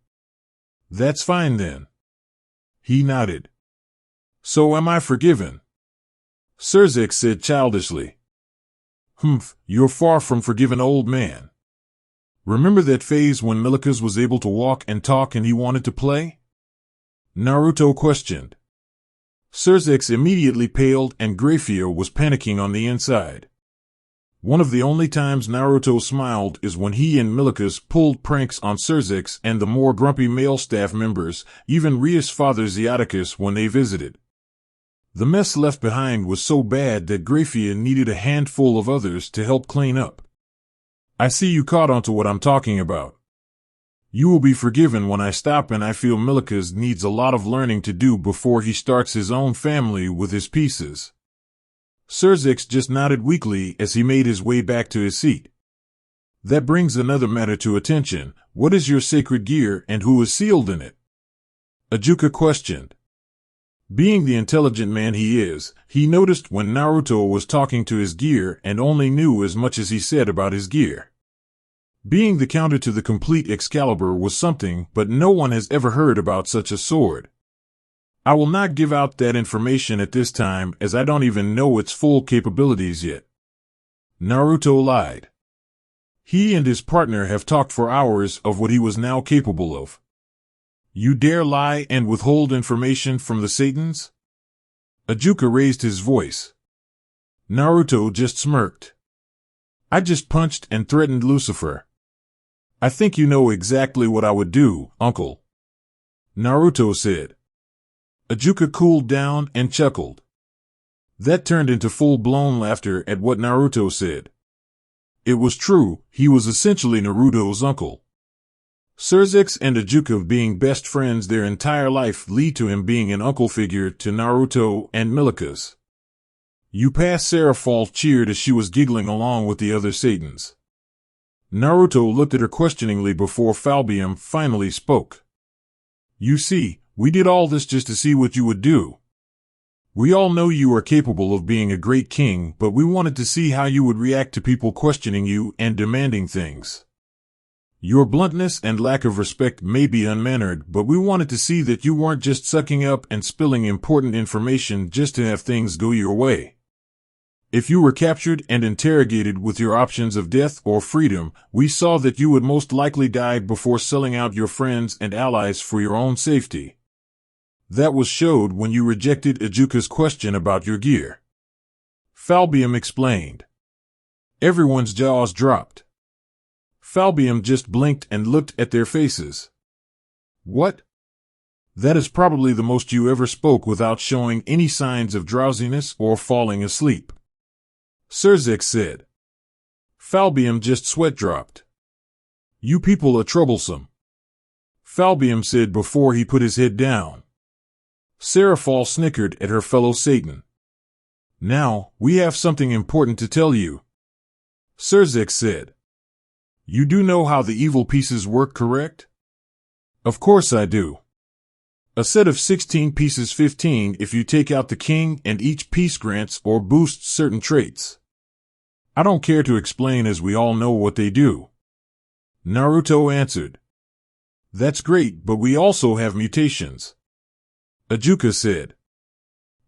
Speaker 1: That's fine then. He nodded. So am I forgiven? Surzex said childishly. You're far from forgiven, old man. Remember that phase when Milikas was able to walk and talk and he wanted to play? Naruto questioned. Surzex immediately paled and Graphia was panicking on the inside. One of the only times Naruto smiled is when he and Milikas pulled pranks on Surzex and the more grumpy male staff members, even Ria's father Zeoticus when they visited. The mess left behind was so bad that Graphia needed a handful of others to help clean up. I see you caught on to what I'm talking about. You will be forgiven when I stop, and I feel Milikas needs a lot of learning to do before he starts his own family with his pieces. Surzex just nodded weakly as he made his way back to his seat. That brings another matter to attention. What is your sacred gear and who is sealed in it? Ajuka questioned. Being the intelligent man he is, he noticed when Naruto was talking to his gear and only knew as much as he said about his gear. Being the counter to the complete Excalibur was something, but no one has ever heard about such a sword. I will not give out that information at this time, as I don't even know its full capabilities yet. Naruto lied. He and his partner have talked for hours of what he was now capable of. You dare lie and withhold information from the Satans? Ajuka raised his voice. Naruto just smirked. I just punched and threatened Lucifer. I think you know exactly what I would do, Uncle. Naruto said. Ajuka cooled down and chuckled. That turned into full-blown laughter at what Naruto said. It was true, he was essentially Naruto's uncle. Surzex and Ajuka being best friends their entire life lead to him being an uncle figure to Naruto and Milika's. You passed Seraphol cheered as she was giggling along with the other Satans. Naruto looked at her questioningly before Falbium finally spoke. You see, we did all this just to see what you would do. We all know you are capable of being a great king, but we wanted to see how you would react to people questioning you and demanding things. Your bluntness and lack of respect may be unmannered, but we wanted to see that you weren't just sucking up and spilling important information just to have things go your way. If you were captured and interrogated with your options of death or freedom, we saw that you would most likely die before selling out your friends and allies for your own safety. That was showed when you rejected Ajuka's question about your gear. Falbium explained. Everyone's jaws dropped. Falbium just blinked and looked at their faces. What? That is probably the most you ever spoke without showing any signs of drowsiness or falling asleep. Surzex said. Falbium just sweat dropped. You people are troublesome. Falbium said before he put his head down. Seraphol snickered at her fellow Satan. Now, we have something important to tell you. Surzex said. You do know how the evil pieces work, correct? Of course I do. A set of 16 pieces 15 if you take out the king and each piece grants or boosts certain traits. I don't care to explain as we all know what they do. Naruto answered. That's great, but we also have mutations. Ajuka said.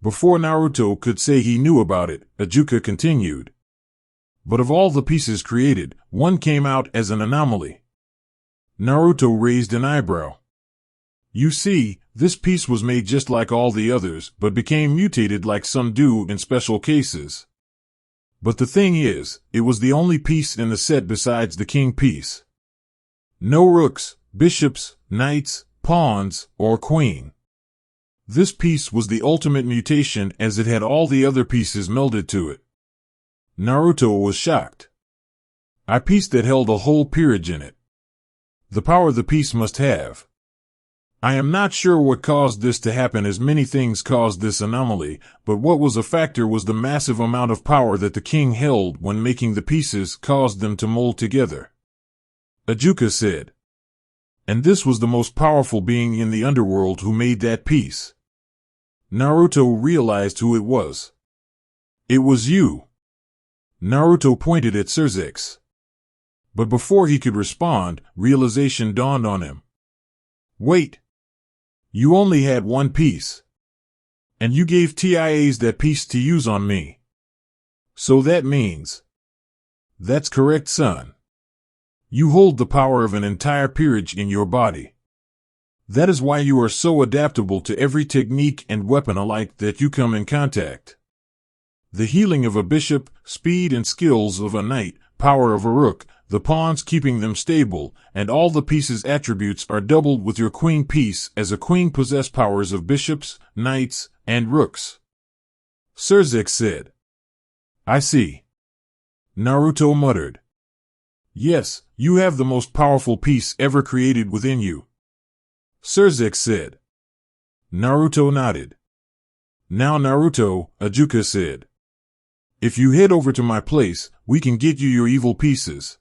Speaker 1: Before Naruto could say he knew about it, Ajuka continued. But of all the pieces created, one came out as an anomaly. Naruto raised an eyebrow. You see, this piece was made just like all the others, but became mutated like some do in special cases. But the thing is, it was the only piece in the set besides the king piece. No rooks, bishops, knights, pawns, or queen. This piece was the ultimate mutation as it had all the other pieces melded to it. Naruto was shocked. A piece that held a whole peerage in it. The power the piece must have. I am not sure what caused this to happen, as many things caused this anomaly, but what was a factor was the massive amount of power that the king held when making the pieces caused them to mold together. Ajuka said. And this was the most powerful being in the underworld who made that piece. Naruto realized who it was. It was you. Naruto pointed at Surzex. But before he could respond, realization dawned on him. Wait. You only had one piece. And you gave TIAs that piece to use on me. So that means. That's correct, son. You hold the power of an entire peerage in your body. That is why you are so adaptable to every technique and weapon alike that you come in contact. The healing of a bishop, speed and skills of a knight, power of a rook, the pawns keeping them stable, and all the pieces' attributes are doubled with your queen piece, as a queen possess powers of bishops, knights, and rooks. Surzex said. I see. Naruto muttered. Yes, you have the most powerful piece ever created within you. Surzex said. Naruto nodded. Now Naruto, Ajuka said. If you head over to my place, we can get you your evil pieces.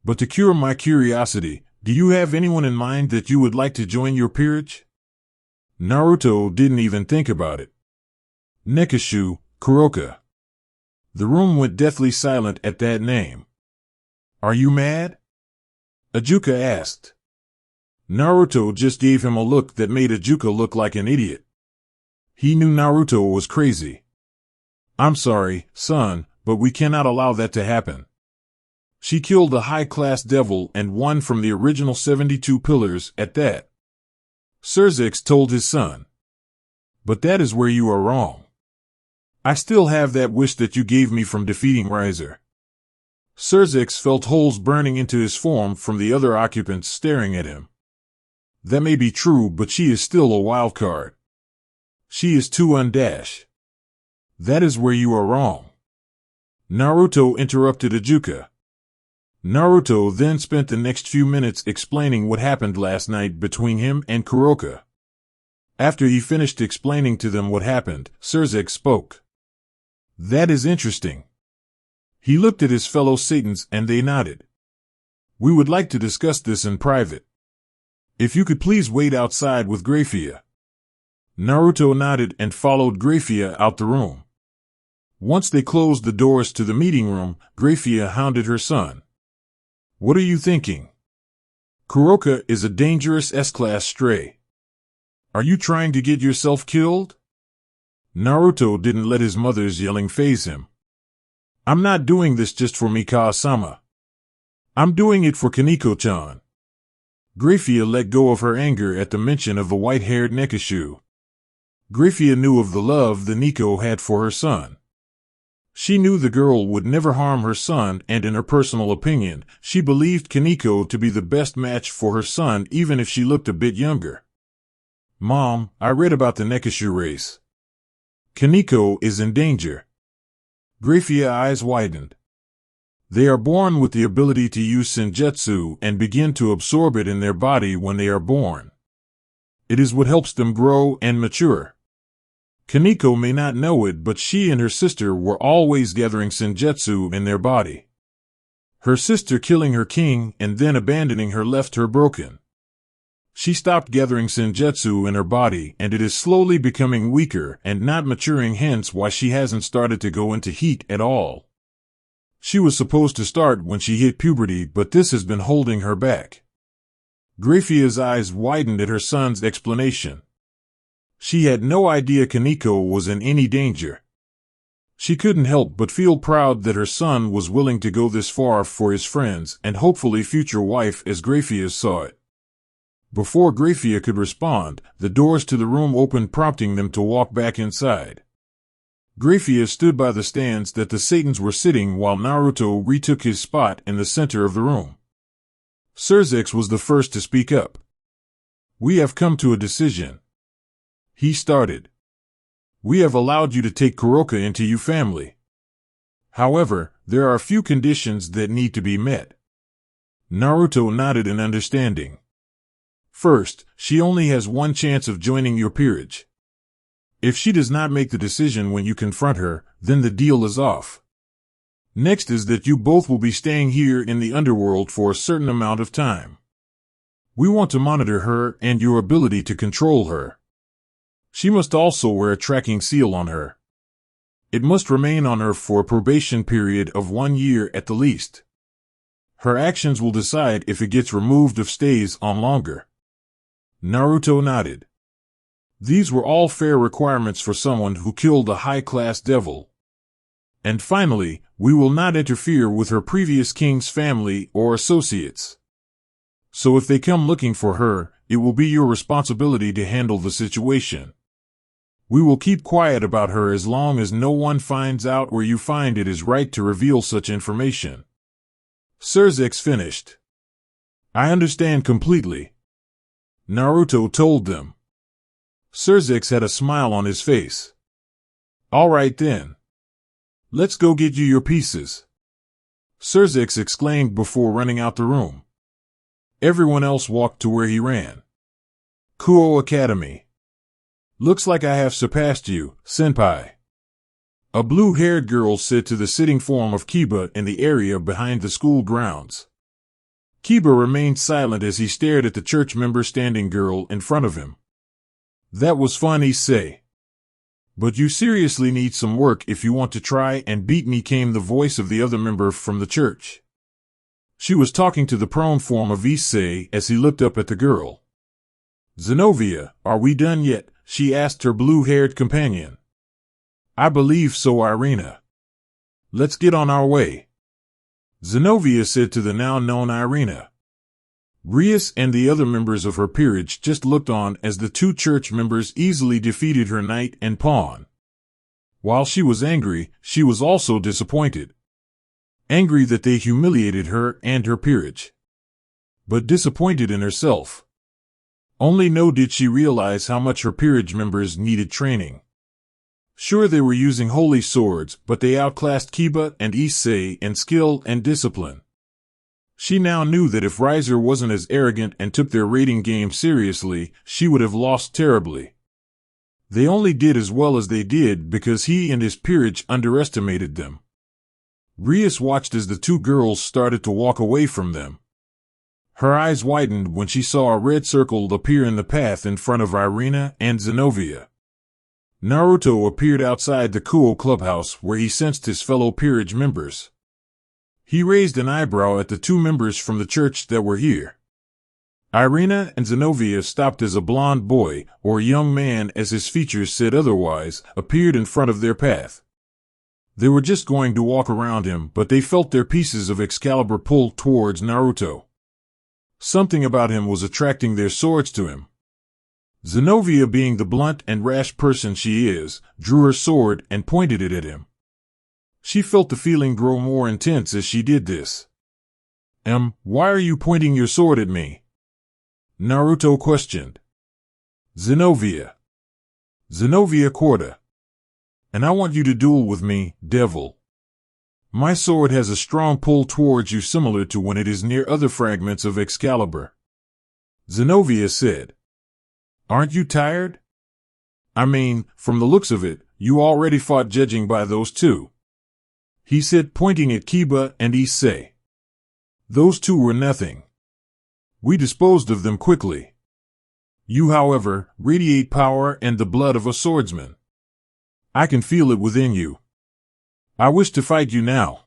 Speaker 1: But to cure my curiosity, do you have anyone in mind that you would like to join your peerage? Naruto didn't even think about it. Nekishu, Kuroka. The room went deathly silent at that name. Are you mad? Ajuka asked. Naruto just gave him a look that made Ajuka look like an idiot. He knew Naruto was crazy. I'm sorry, son, but we cannot allow that to happen. She killed a high-class devil and one from the original 72 pillars at that. Surzex told his son. But that is where you are wrong. I still have that wish that you gave me from defeating Riser. Surzex felt holes burning into his form from the other occupants staring at him. That may be true, but she is still a wild card. She is too undash. That is where you are wrong. Naruto interrupted Ajuka. Naruto then spent the next few minutes explaining what happened last night between him and Kuroka. After he finished explaining to them what happened, Surzex spoke. That is interesting. He looked at his fellow Satans and they nodded. We would like to discuss this in private. If you could please wait outside with Graphia. Naruto nodded and followed Graphia out the room. Once they closed the doors to the meeting room, Graphia hounded her son. What are you thinking? Kuroka is a dangerous S-class stray. Are you trying to get yourself killed? Naruto didn't let his mother's yelling faze him. I'm not doing this just for Mikasa-sama. I'm doing it for Kaneko-chan. Graphia let go of her anger at the mention of the white-haired Nekashu. Graphia knew of the love the Nico had for her son. She knew the girl would never harm her son, and in her personal opinion, she believed Kaneko to be the best match for her son even if she looked a bit younger. Mom, I read about the Nekashu race. Kaneko is in danger. Graphia's eyes widened. They are born with the ability to use senjutsu and begin to absorb it in their body when they are born. It is what helps them grow and mature. Kaneko may not know it, but she and her sister were always gathering senjutsu in their body. Her sister killing her king and then abandoning her left her broken. She stopped gathering senjutsu in her body and it is slowly becoming weaker and not maturing, hence why she hasn't started to go into heat at all. She was supposed to start when she hit puberty, but this has been holding her back. Graphia's eyes widened at her son's explanation. She had no idea Kaneko was in any danger. She couldn't help but feel proud that her son was willing to go this far for his friends and hopefully future wife, as Graphia saw it. Before Graphia could respond, the doors to the room opened, prompting them to walk back inside. Graphia stood by the stands that the Satans were sitting while Naruto retook his spot in the center of the room. Surzex was the first to speak up. We have come to a decision. He started. We have allowed you to take Kuroka into your family. However, there are a few conditions that need to be met. Naruto nodded in understanding. First, she only has one chance of joining your peerage. If she does not make the decision when you confront her, then the deal is off. Next is that you both will be staying here in the underworld for a certain amount of time. We want to monitor her and your ability to control her. She must also wear a tracking seal on her. It must remain on her for a probation period of 1 year at the least. Her actions will decide if it gets removed or stays on longer. Naruto nodded. These were all fair requirements for someone who killed a high-class devil. And finally, we will not interfere with her previous king's family or associates. So if they come looking for her, it will be your responsibility to handle the situation. We will keep quiet about her as long as no one finds out or you find it is right to reveal such information. Surzex finished. I understand completely. Naruto told them. Surzex had a smile on his face. All right then. Let's go get you your pieces. Surzex exclaimed before running out the room. Everyone else walked to where he ran. Kuo Academy. Looks like I have surpassed you, senpai. A blue-haired girl said to the sitting form of Kiba in the area behind the school grounds. Kiba remained silent as he stared at the church member standing girl in front of him. That was fun, he say. But you seriously need some work if you want to try and beat me, came the voice of the other member from the church. She was talking to the prone form of Issei as he looked up at the girl. Zenobia, are we done yet? She asked her blue-haired companion. I believe so, Irina. Let's get on our way. Zenobia said to the now-known Irina. Rias and the other members of her peerage just looked on as the two church members easily defeated her knight and pawn. While she was angry, she was also disappointed. Angry that they humiliated her and her peerage. But disappointed in herself. Only now did she realize how much her peerage members needed training. Sure, they were using holy swords, but they outclassed Kiba and Issei in skill and discipline. She now knew that if Riser wasn't as arrogant and took their raiding game seriously, she would have lost terribly. They only did as well as they did because he and his peerage underestimated them. Rias watched as the two girls started to walk away from them. Her eyes widened when she saw a red circle appear in the path in front of Irina and Zenobia. Naruto appeared outside the Kuo clubhouse where he sensed his fellow peerage members. He raised an eyebrow at the two members from the church that were here. Irina and Zenobia stopped as a blond boy, or young man as his features said otherwise, appeared in front of their path. They were just going to walk around him, but they felt their pieces of Excalibur pull towards Naruto. Something about him was attracting their swords to him. Zenobia, being the blunt and rash person she is, drew her sword and pointed it at him. She felt the feeling grow more intense as she did this. Why are you pointing your sword at me? Naruto questioned. Zenobia Quarta. And I want you to duel with me, devil. My sword has a strong pull towards you similar to when it is near other fragments of Excalibur. Zenobia said. Aren't you tired? I mean, from the looks of it, you already fought judging by those two. He said, pointing at Kiba and Issei. Those two were nothing. We disposed of them quickly. You, however, radiate power and the blood of a swordsman. I can feel it within you. I wish to fight you now.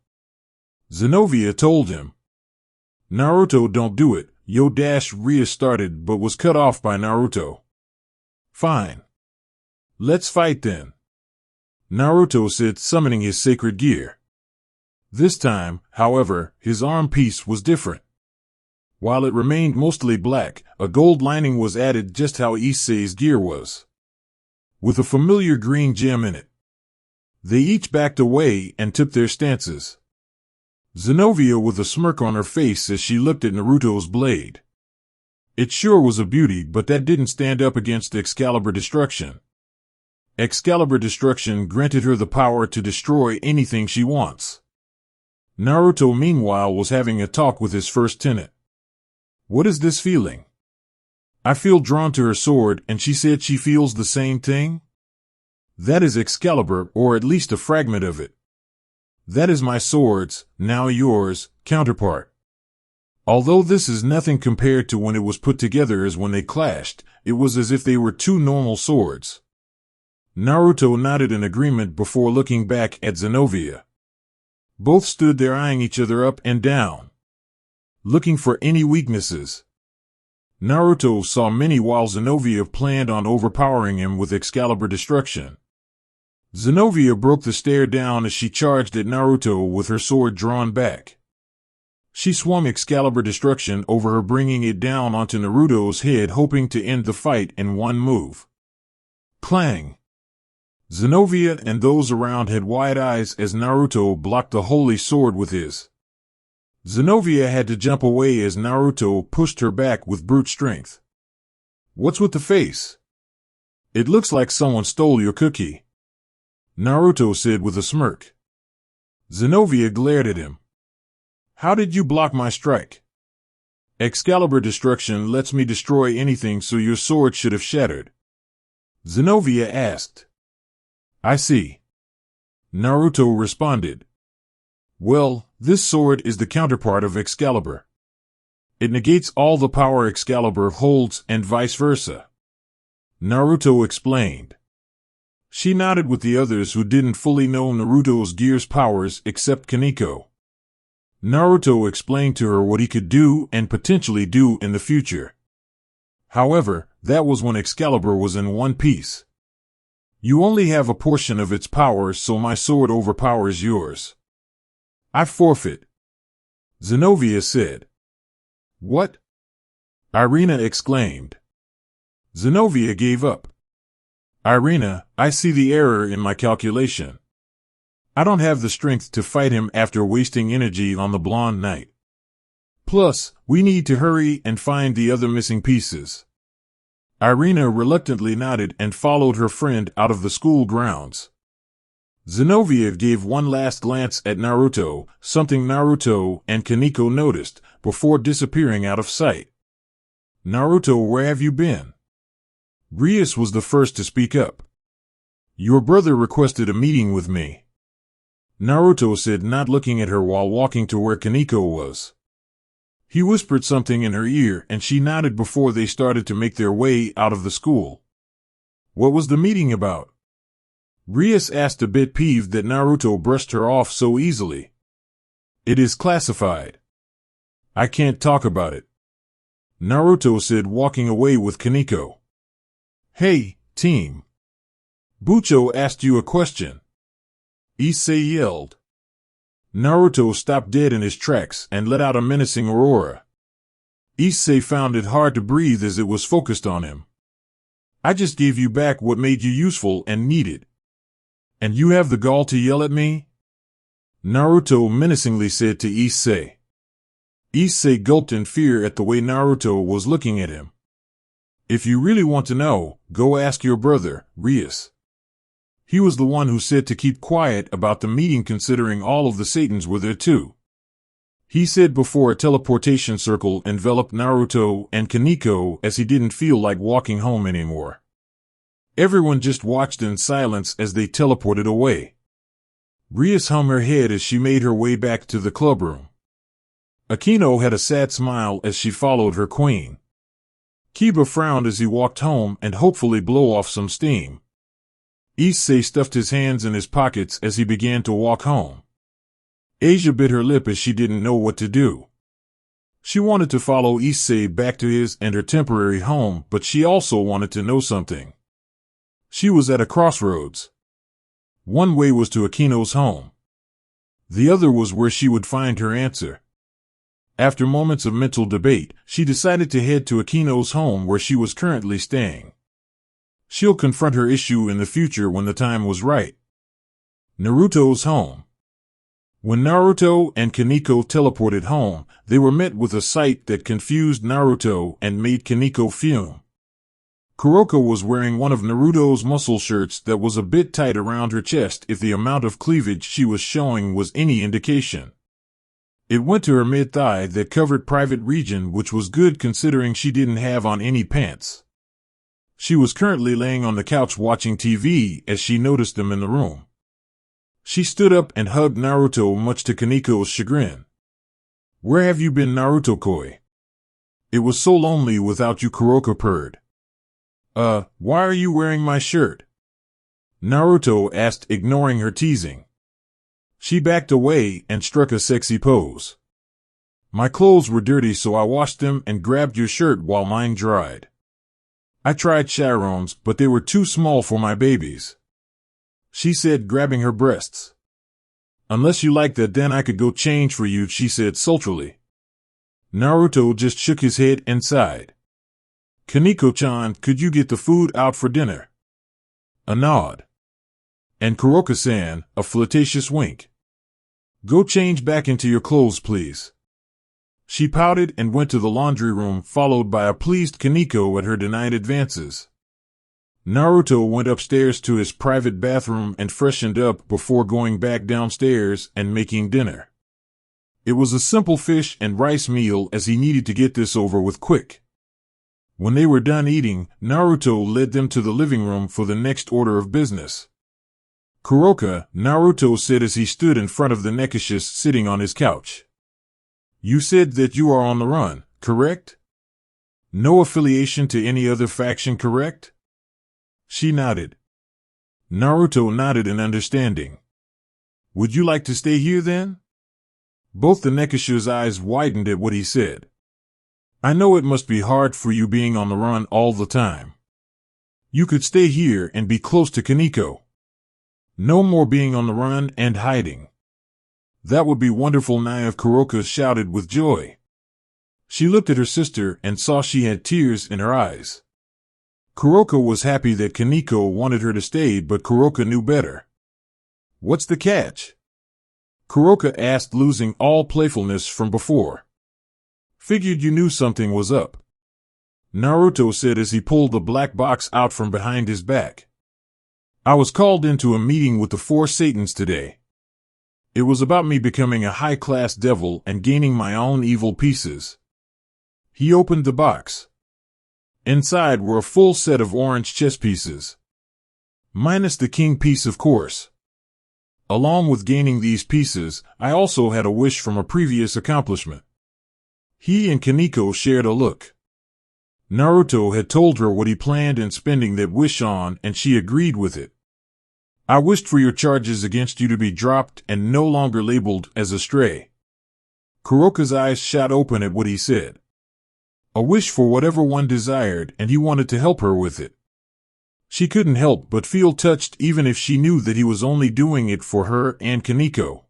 Speaker 1: Zenobia told him. Naruto, don't do it. Rias started but was cut off by Naruto. Fine. Let's fight then. Naruto said, summoning his sacred gear. This time, however, his arm piece was different. While it remained mostly black, a gold lining was added just how Issei's gear was, with a familiar green gem in it. They each backed away and took their stances. Zenobia with a smirk on her face as she looked at Naruto's blade. It sure was a beauty, but that didn't stand up against Excalibur Destruction. Excalibur Destruction granted her the power to destroy anything she wants. Naruto, meanwhile, was having a talk with his first tenant. What is this feeling? I feel drawn to her sword, and she said she feels the same thing? That is Excalibur, or at least a fragment of it. That is my sword's, now yours, counterpart. Although this is nothing compared to when it was put together as when they clashed, it was as if they were two normal swords. Naruto nodded in agreement before looking back at Zenobia. Both stood there eyeing each other up and down, looking for any weaknesses. Naruto saw many while Zenobia planned on overpowering him with Excalibur Destruction. Zenobia broke the stare down as she charged at Naruto with her sword drawn back. She swung Excalibur Destruction over her, bringing it down onto Naruto's head, hoping to end the fight in one move. Clang! Zenobia and those around had wide eyes as Naruto blocked the holy sword with his. Zenobia had to jump away as Naruto pushed her back with brute strength. What's with the face? It looks like someone stole your cookie, Naruto said with a smirk. Zenobia glared at him. How did you block my strike? Excalibur Destruction lets me destroy anything, so your sword should have shattered, Zenobia asked. I see, Naruto responded. Well, this sword is the counterpart of Excalibur. It negates all the power Excalibur holds and vice versa, Naruto explained. She nodded with the others who didn't fully know Naruto's gear's powers except Kaneko. Naruto explained to her what he could do and potentially do in the future. However, that was when Excalibur was in one piece. You only have a portion of its powers, so my sword overpowers yours. I forfeit, Zenobia said. What? Irina exclaimed. Zenobia gave up. Irina, I see the error in my calculation. I don't have the strength to fight him after wasting energy on the blonde knight. Plus, we need to hurry and find the other missing pieces. Irina reluctantly nodded and followed her friend out of the school grounds. Zenobia gave one last glance at Naruto, something Naruto and Kaneko noticed, before disappearing out of sight. Naruto, where have you been? Rias was the first to speak up. Your brother requested a meeting with me, Naruto said, not looking at her while walking to where Kaneko was. He whispered something in her ear and she nodded before they started to make their way out of the school. What was the meeting about? Rias asked, a bit peeved that Naruto brushed her off so easily. It is classified. I can't talk about it, Naruto said, walking away with Kaneko. Hey, team. Bucho asked you a question, Issei yelled. Naruto stopped dead in his tracks and let out a menacing aurora. Issei found it hard to breathe as it was focused on him. I just gave you back what made you useful and needed. And you have the gall to yell at me? Naruto menacingly said to Issei. Issei gulped in fear at the way Naruto was looking at him. If you really want to know, go ask your brother, Rias. He was the one who said to keep quiet about the meeting considering all of the Satans were there too. He said before a teleportation circle enveloped Naruto and Kaneko as he didn't feel like walking home anymore. Everyone just watched in silence as they teleported away. Rias hung her head as she made her way back to the clubroom. Akino had a sad smile as she followed her queen. Kiba frowned as he walked home and hopefully blow off some steam. Issei stuffed his hands in his pockets as he began to walk home. Asia bit her lip as she didn't know what to do. She wanted to follow Issei back to his and her temporary home, but she also wanted to know something. She was at a crossroads. One way was to Akino's home. The other was where she would find her answer. After moments of mental debate, she decided to head to Akino's home where she was currently staying. She'll confront her issue in the future when the time was right. Naruto's home. When Naruto and Kaneko teleported home, they were met with a sight that confused Naruto and made Kaneko fume. Kuroko was wearing one of Naruto's muscle shirts that was a bit tight around her chest if the amount of cleavage she was showing was any indication. It went to her mid-thigh that covered private region, which was good considering she didn't have on any pants. She was currently laying on the couch watching TV as she noticed them in the room. She stood up and hugged Naruto, much to Kaneko's chagrin. Where have you been, Naruto-koi? It was so lonely without you, Kuroko purred. Why are you wearing my shirt? Naruto asked, ignoring her teasing. She backed away and struck a sexy pose. My clothes were dirty, so I washed them and grabbed your shirt while mine dried. I tried Chiron's, but they were too small for my babies, she said, grabbing her breasts. Unless you like that, then I could go change for you, she said sultrily. Naruto just shook his head and sighed. Kaneko-chan, could you get the food out for dinner? A nod. And Kuroka-san, a flirtatious wink. Go change back into your clothes, please. She pouted and went to the laundry room, followed by a pleased Kaneko at her denied advances. Naruto went upstairs to his private bathroom and freshened up before going back downstairs and making dinner. It was a simple fish and rice meal as he needed to get this over with quick. When they were done eating, Naruto led them to the living room for the next order of business. Kuroka, Naruto said as he stood in front of the Nekashis sitting on his couch. You said that you are on the run, correct? No affiliation to any other faction, correct? She nodded. Naruto nodded in understanding. Would you like to stay here then? Both the Nekashi's eyes widened at what he said. I know it must be hard for you being on the run all the time. You could stay here and be close to Kaneko. No more being on the run and hiding. That would be wonderful, Naia. Kuroka shouted with joy. She looked at her sister and saw she had tears in her eyes. Kuroko was happy that Kaneko wanted her to stay, but Kuroko knew better. What's the catch? Kuroko asked, losing all playfulness from before. Figured you knew something was up, Naruto said as he pulled the black box out from behind his back. I was called into a meeting with the 4 Satans today. It was about me becoming a high-class devil and gaining my own evil pieces. He opened the box. Inside were a full set of orange chess pieces. Minus the king piece, of course. Along with gaining these pieces, I also had a wish from a previous accomplishment. He and Kaneko shared a look. Naruto had told her what he planned in spending that wish on, and she agreed with it. I wished for your charges against you to be dropped and no longer labeled as a stray. Kuroka's eyes shot open at what he said. A wish for whatever one desired, and he wanted to help her with it. She couldn't help but feel touched, even if she knew that he was only doing it for her and Kaneko.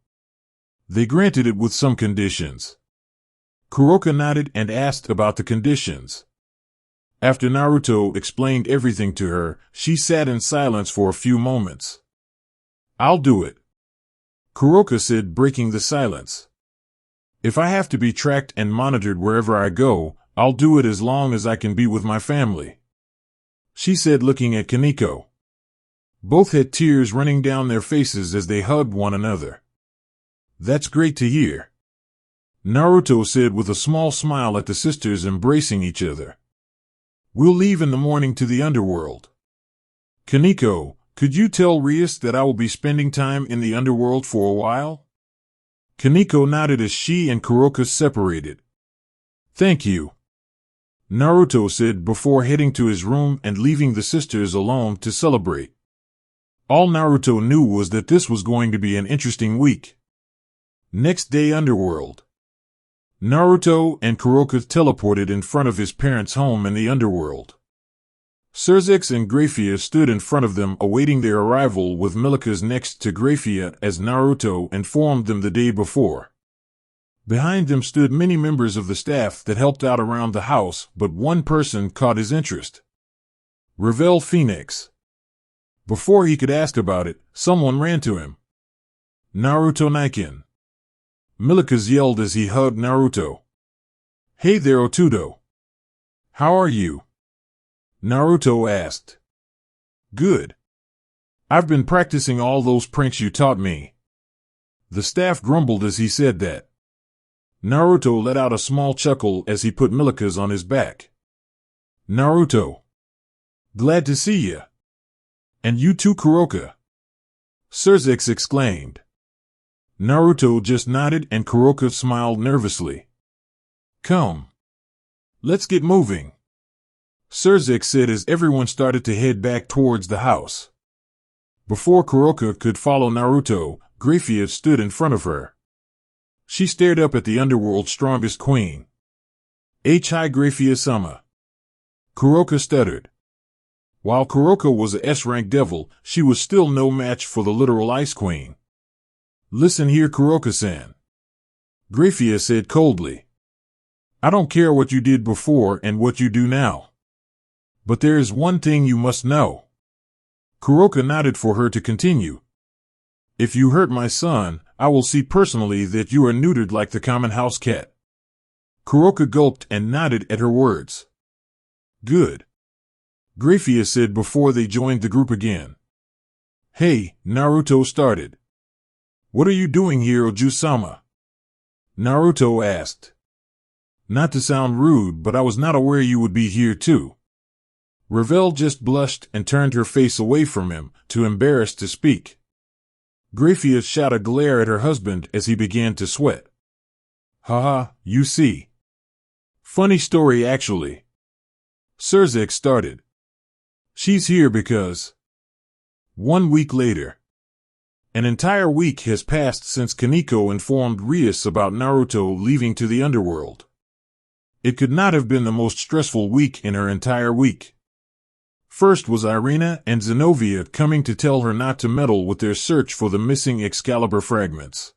Speaker 1: They granted it with some conditions. Kuroka nodded and asked about the conditions. After Naruto explained everything to her, she sat in silence for a few moments. I'll do it, Kuroka said, breaking the silence. If I have to be tracked and monitored wherever I go, I'll do it as long as I can be with my family, she said, looking at Kaneko. Both had tears running down their faces as they hugged one another. That's great to hear, Naruto said with a small smile at the sisters embracing each other. We'll leave in the morning to the underworld. Kaneko, could you tell Rias that I will be spending time in the underworld for a while? Kaneko nodded as she and Kuroka separated. Thank you, Naruto said before heading to his room and leaving the sisters alone to celebrate. All Naruto knew was that this was going to be an interesting week. Next day, underworld. Naruto and Kuroka teleported in front of his parents' home in the underworld. Surzex and Graphia stood in front of them awaiting their arrival, with Milika's next to Graphia as Naruto informed them the day before. Behind them stood many members of the staff that helped out around the house, but one person caught his interest. Revel Phoenix. Before he could ask about it, someone ran to him. Naruto Naikin. Milika's yelled as he hugged Naruto. Hey there, Otudo. How are you? Naruto asked. Good. I've been practicing all those pranks you taught me. The staff grumbled as he said that. Naruto let out a small chuckle as he put Milika's on his back. Naruto. Glad to see ya. And you too, Kuroka. Surzex exclaimed. Naruto just nodded and Kuroka smiled nervously. Come. Let's get moving, Surzex said as everyone started to head back towards the house. Before Kuroka could follow Naruto, Graphia stood in front of her. She stared up at the underworld's strongest queen. Hi Graphia-sama. Kuroka stuttered. While Kuroka was a S-rank devil, she was still no match for the literal Ice Queen. Listen here, Kuroka-san, Graphia said coldly. I don't care what you did before and what you do now. But there is one thing you must know. Kuroka nodded for her to continue. If you hurt my son, I will see personally that you are neutered like the common house cat. Kuroka gulped and nodded at her words. Good, Graphia said before they joined the group again. Hey, Naruto started. What are you doing here, Oju-sama? Naruto asked. Not to sound rude, but I was not aware you would be here too. Revel just blushed and turned her face away from him, too embarrassed to speak. Graphia shot a glare at her husband as he began to sweat. Haha, you see. Funny story actually. Surzex started. She's here because... 1 week later. An entire week has passed since Kaneko informed Rias about Naruto leaving to the underworld. It could not have been the most stressful week in her entire week. First was Irina and Zenobia coming to tell her not to meddle with their search for the missing Excalibur fragments.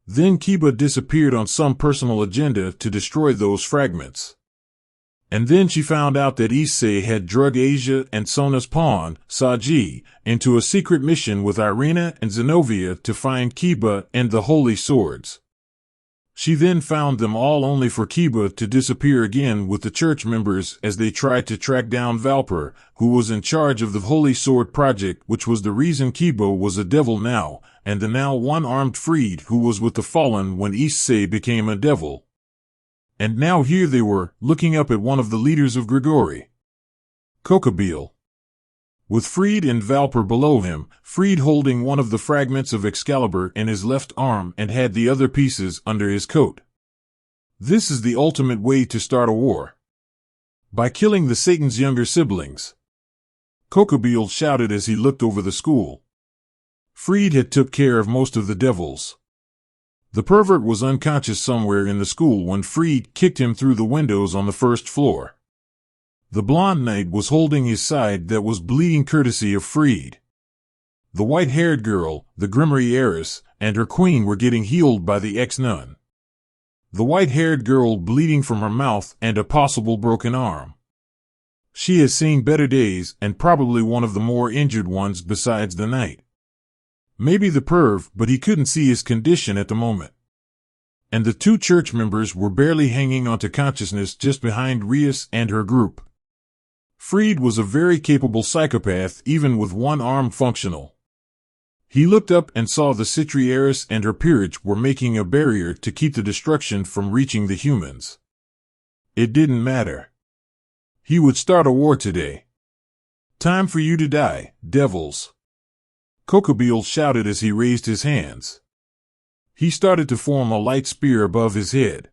Speaker 1: Then Kiba disappeared on some personal agenda to destroy those fragments. And then she found out that Issei had drugged Asia and Sona's pawn, Saji, into a secret mission with Irina and Zenobia to find Kiba and the Holy Swords. She then found them all only for Kiba to disappear again with the church members as they tried to track down Valper, who was in charge of the Holy Sword Project, which was the reason Kiba was a devil now, and the now one-armed Freed who was with the Fallen when Issei became a devil. And now here they were, looking up at one of the leaders of Grigori, Kokobile. With Freed and Valper below him, Freed holding one of the fragments of Excalibur in his left arm and had the other pieces under his coat. This is the ultimate way to start a war. By killing the Satan's younger siblings. Kokobile shouted as he looked over the school. Freed had took care of most of the devils. The pervert was unconscious somewhere in the school when Freed kicked him through the windows on the first floor. The blonde knight was holding his side that was bleeding courtesy of Freed. The white-haired girl, the Grimmery heiress, and her queen were getting healed by the ex-nun. The white-haired girl bleeding from her mouth and a possible broken arm. She has seen better days and probably one of the more injured ones besides the knight. Maybe the perv, but he couldn't see his condition at the moment. And the two church members were barely hanging onto consciousness just behind Rias and her group. Freed was a very capable psychopath even with one arm functional. He looked up and saw the Citri heiress and her peerage were making a barrier to keep the destruction from reaching the humans. It didn't matter. He would start a war today. Time for you to die, devils. Kokobile shouted as he raised his hands. He started to form a light spear above his head.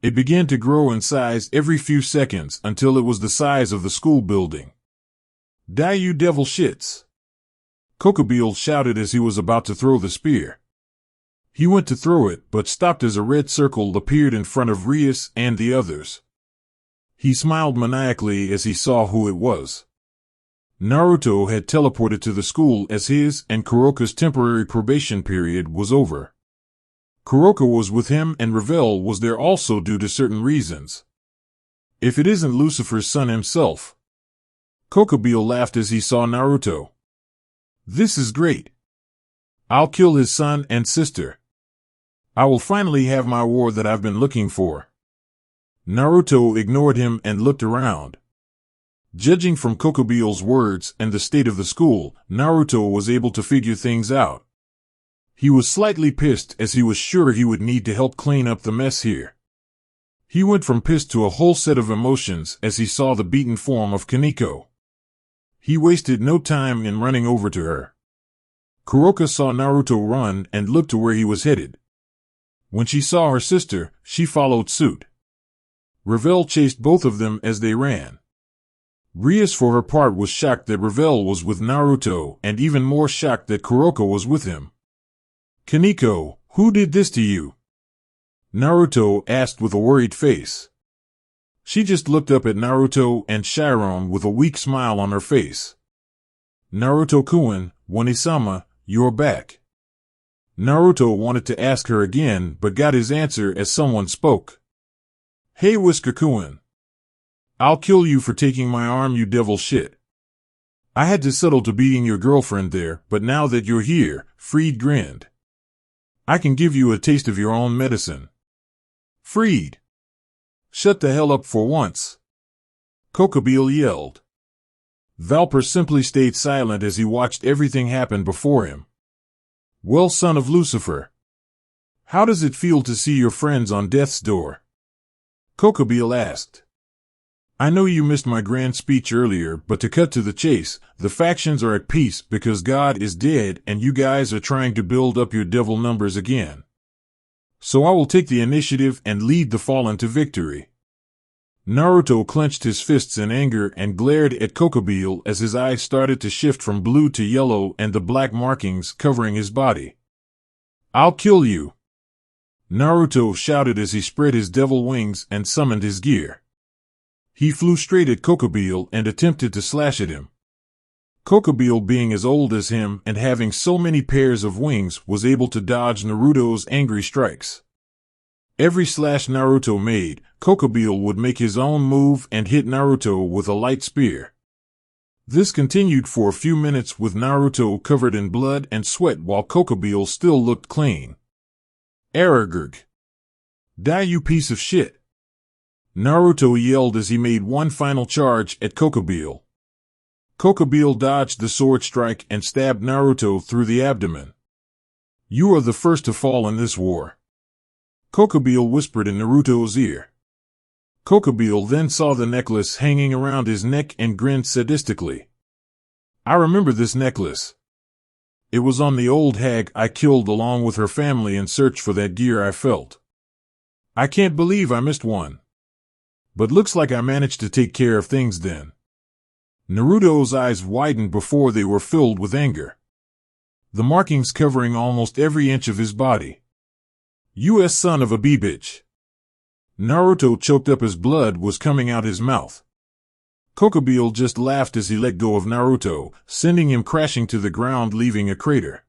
Speaker 1: It began to grow in size every few seconds until it was the size of the school building. Die, you devil shits! Kokobile shouted as he was about to throw the spear. He went to throw it, but stopped as a red circle appeared in front of Rias and the others. He smiled maniacally as he saw who it was. Naruto had teleported to the school as his and Kuroka's temporary probation period was over. Kuroka was with him and Ravel was there also due to certain reasons. If it isn't Lucifer's son himself. Kokobile laughed as he saw Naruto. This is great. I'll kill his son and sister. I will finally have my war that I've been looking for. Naruto ignored him and looked around. Judging from Kokobile's words and the state of the school, Naruto was able to figure things out. He was slightly pissed as he was sure he would need to help clean up the mess here. He went from pissed to a whole set of emotions as he saw the beaten form of Kaneko. He wasted no time in running over to her. Kuroka saw Naruto run and looked to where he was headed. When she saw her sister, she followed suit. Ravel chased both of them as they ran. Rias for her part was shocked that Ravel was with Naruto and even more shocked that Kuroka was with him. Kaneko, who did this to you? Naruto asked with a worried face. She just looked up at Naruto and Chiron with a weak smile on her face. Naruto-kun, Wanisama, you're back. Naruto wanted to ask her again but got his answer as someone spoke. Hey Whisker-kun. I'll kill you for taking my arm, you devil shit. I had to settle to beating your girlfriend there, but now that you're here, Freed grinned. I can give you a taste of your own medicine. Freed! Shut the hell up for once. Kokobile yelled. Valper simply stayed silent as he watched everything happen before him. Well, son of Lucifer. How does it feel to see your friends on death's door? Kokobile asked. I know you missed my grand speech earlier, but to cut to the chase, the factions are at peace because God is dead and you guys are trying to build up your devil numbers again. So I will take the initiative and lead the Fallen to victory. Naruto clenched his fists in anger and glared at Kokobile as his eyes started to shift from blue to yellow and the black markings covering his body. I'll kill you! Naruto shouted as he spread his devil wings and summoned his gear. He flew straight at Kokobile and attempted to slash at him. Kokobeel, being as old as him and having so many pairs of wings, was able to dodge Naruto's angry strikes. Every slash Naruto made, Kokobeel would make his own move and hit Naruto with a light spear. This continued for a few minutes with Naruto covered in blood and sweat while Kokobeel still looked clean. Aragorg. Die, you piece of shit! Naruto yelled as he made one final charge at Kokobeel. Kokobeel dodged the sword strike and stabbed Naruto through the abdomen. You are the first to fall in this war, Kokobeel whispered in Naruto's ear. Kokobeel then saw the necklace hanging around his neck and grinned sadistically. I remember this necklace. It was on the old hag I killed along with her family in search for that gear I felt. I can't believe I missed one. But looks like I managed to take care of things then. Naruto's eyes widened before they were filled with anger. The markings covering almost every inch of his body. U.S. son of a b-bitch. Naruto choked up as blood was coming out his mouth. Kokobeel just laughed as he let go of Naruto, sending him crashing to the ground, leaving a crater.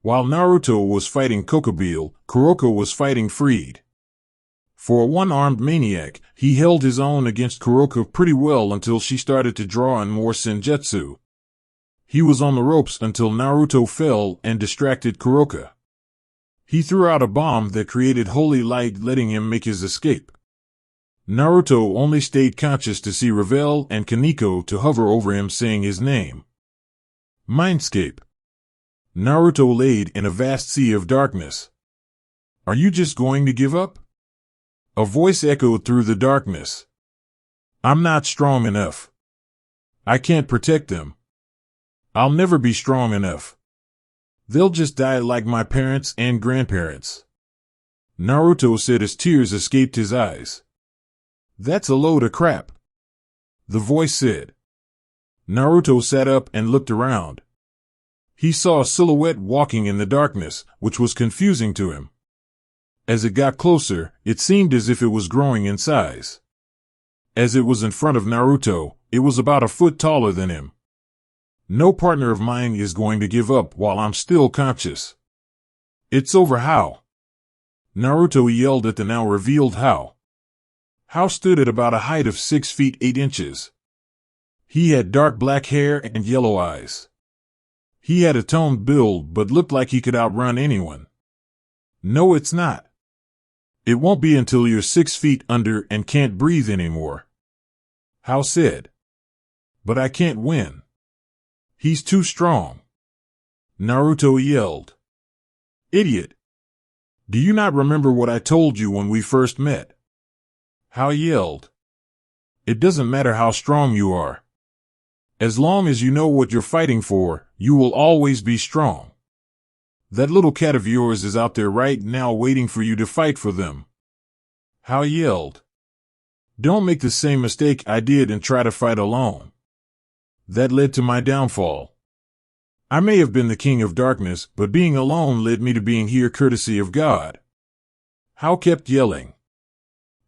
Speaker 1: While Naruto was fighting Kokobeel, Kuroko was fighting Freed. For a one-armed maniac, he held his own against Kuroko pretty well until she started to draw on more senjutsu. He was on the ropes until Naruto fell and distracted Kuroko. He threw out a bomb that created holy light, letting him make his escape. Naruto only stayed conscious to see Revel and Kaneko to hover over him saying his name. Mindscape. Naruto laid in a vast sea of darkness. Are you just going to give up? A voice echoed through the darkness. I'm not strong enough. I can't protect them. I'll never be strong enough. They'll just die like my parents and grandparents. Naruto said as tears escaped his eyes. That's a load of crap, the voice said. Naruto sat up and looked around. He saw a silhouette walking in the darkness, which was confusing to him. As it got closer, it seemed as if it was growing in size. As it was in front of Naruto, it was about a foot taller than him. No partner of mine is going to give up while I'm still conscious. It's over. How? Naruto yelled at the now revealed How. How stood at about a height of 6 feet 8 inches. He had dark black hair and yellow eyes. He had a toned build but looked like he could outrun anyone. No, it's not. It won't be until you're 6 feet under and can't breathe anymore. How said. But I can't win. He's too strong. Naruto yelled. Idiot. Do you not remember what I told you when we first met? How yelled. It doesn't matter how strong you are. As long as you know what you're fighting for, you will always be strong. That little cat of yours is out there right now waiting for you to fight for them. How yelled. Don't make the same mistake I did and try to fight alone. That led to my downfall. I may have been the king of darkness, but being alone led me to being here courtesy of God. How kept yelling.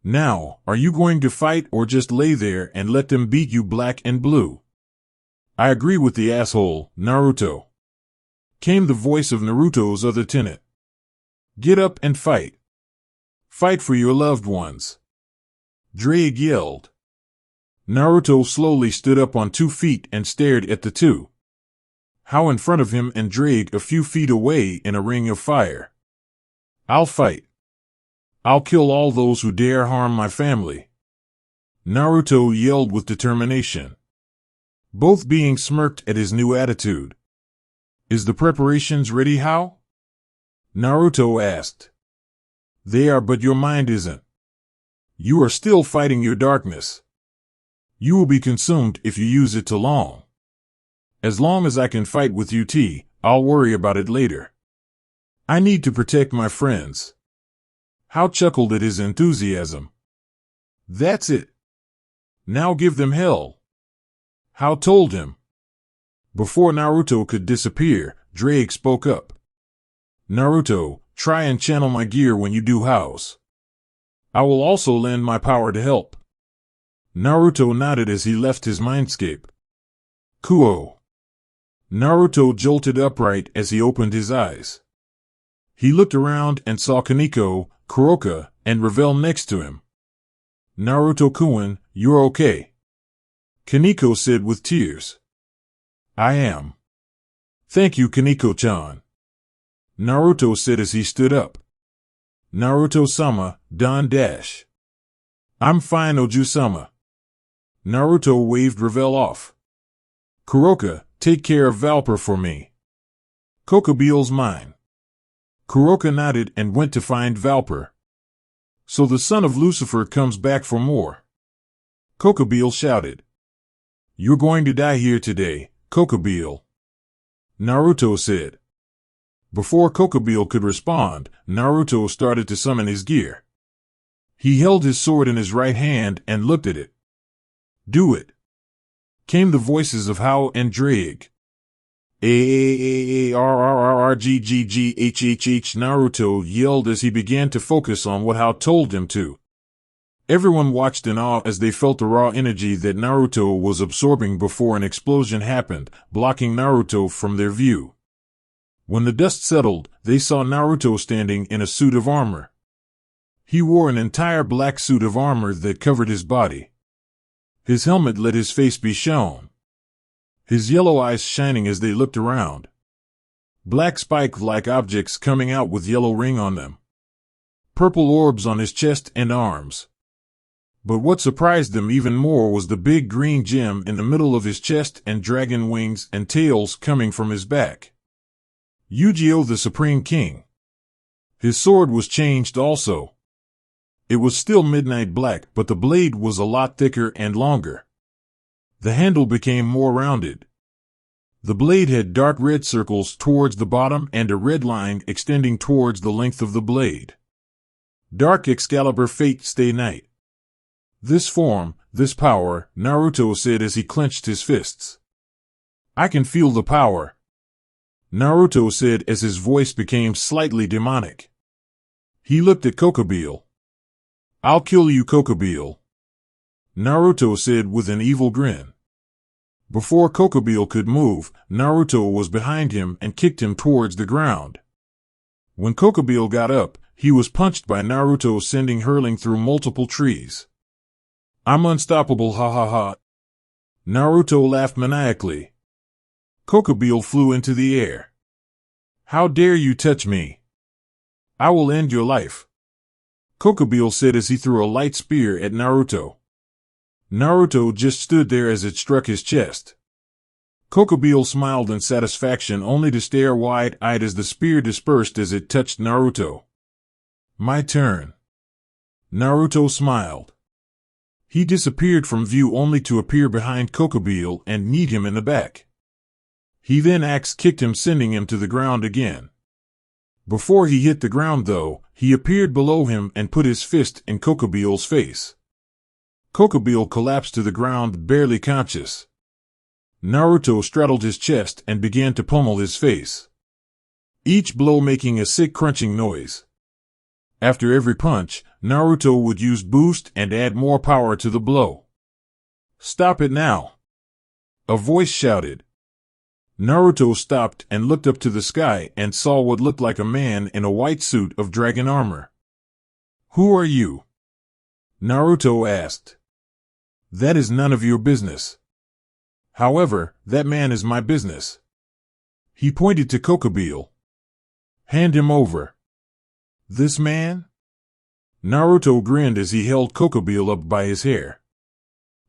Speaker 1: Now, are you going to fight or just lay there and let them beat you black and blue? I agree with the asshole, Naruto. Came the voice of Naruto's other tenant. Get up and fight. Fight for your loved ones. Drake yelled. Naruto slowly stood up on 2 feet and stared at the two. How in front of him and Drake a few feet away in a ring of fire. I'll fight. I'll kill all those who dare harm my family. Naruto yelled with determination. Both being smirked at his new attitude. Is the preparations ready, How? Naruto asked. They are, but your mind isn't. You are still fighting your darkness. You will be consumed if you use it too long. As long as I can fight with UT, I'll worry about it later. I need to protect my friends. How chuckled at his enthusiasm. That's it. Now give them hell. How told him. Before Naruto could disappear, Drake spoke up. Naruto, try and channel my gear when you do House. I will also lend my power to help. Naruto nodded as he left his mindscape. Kuo. Naruto jolted upright as he opened his eyes. He looked around and saw Kaneko, Kuroka, and Revel next to him. Naruto-kun, you're okay? Kaneko said with tears. I am. Thank you, Kaneko-chan. Naruto said as he stood up. Naruto-sama, Don Dash. I'm fine, Oju-sama. Naruto waved Revel off. Kuroka, take care of Valper for me. Kokobeel's mine. Kuroka nodded and went to find Valper. So the son of Lucifer comes back for more. Kokobeel shouted. You're going to die here today, Kokobeel. Naruto said. Before Kokobeel could respond, Naruto started to summon his gear. He held his sword in his right hand and looked at it. Do it. Came the voices of Hao and Drake. A-A-A-A-R-R-R-G-G-G-H-H-H. Naruto yelled as he began to focus on what Hao told him to. Everyone watched in awe as they felt the raw energy that Naruto was absorbing before an explosion happened, blocking Naruto from their view. When the dust settled, they saw Naruto standing in a suit of armor. He wore an entire black suit of armor that covered his body. His helmet let his face be shown. His yellow eyes shining as they looked around. Black spike-like objects coming out with yellow ring on them. Purple orbs on his chest and arms. But what surprised them even more was the big green gem in the middle of his chest and dragon wings and tails coming from his back. Yu-Gi-Oh! The Supreme King. His sword was changed also. It was still midnight black, but the blade was a lot thicker and longer. The handle became more rounded. The blade had dark red circles towards the bottom and a red line extending towards the length of the blade. Dark Excalibur Fate Stay Night. This form, this power, Naruto said as he clenched his fists. I can feel the power. Naruto said as his voice became slightly demonic. He looked at Kokobeel. I'll kill you, Kokobeel. Naruto said with an evil grin. Before Kokobeel could move, Naruto was behind him and kicked him towards the ground. When Kokobeel got up, he was punched by Naruto, sending hurling through multiple trees. I'm unstoppable, ha ha ha. Naruto laughed maniacally. Kokobeel flew into the air. How dare you touch me? I will end your life. Kokobeel said as he threw a light spear at Naruto. Naruto just stood there as it struck his chest. Kokobeel smiled in satisfaction only to stare wide-eyed as the spear dispersed as it touched Naruto. My turn. Naruto smiled. He disappeared from view only to appear behind Kokobeel and kneed him in the back. He then axe-kicked him, sending him to the ground again. Before he hit the ground, though, he appeared below him and put his fist in Kokobeel's face. Kokobeel collapsed to the ground, barely conscious. Naruto straddled his chest and began to pummel his face. Each blow making a sick crunching noise. After every punch, Naruto would use boost and add more power to the blow. Stop it now! A voice shouted. Naruto stopped and looked up to the sky and saw what looked like a man in a white suit of dragon armor. Who are you? Naruto asked. That is none of your business. However, that man is my business. He pointed to Kokobeel. Hand him over. This man? Naruto grinned as he held Kokobeel up by his hair.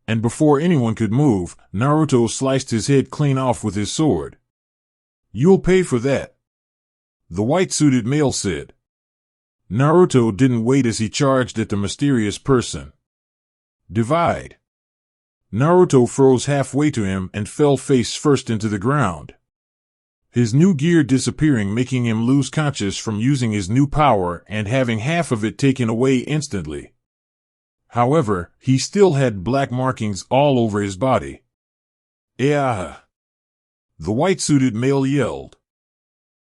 Speaker 1: And before anyone could move, Naruto sliced his head clean off with his sword. You'll pay for that, the white-suited male said. Naruto didn't wait as he charged at the mysterious person. Divide. Naruto froze halfway to him and fell face first into the ground. His new gear disappearing, making him lose conscious from using his new power and having half of it taken away instantly. However, he still had black markings all over his body. Yeah! The white-suited male yelled.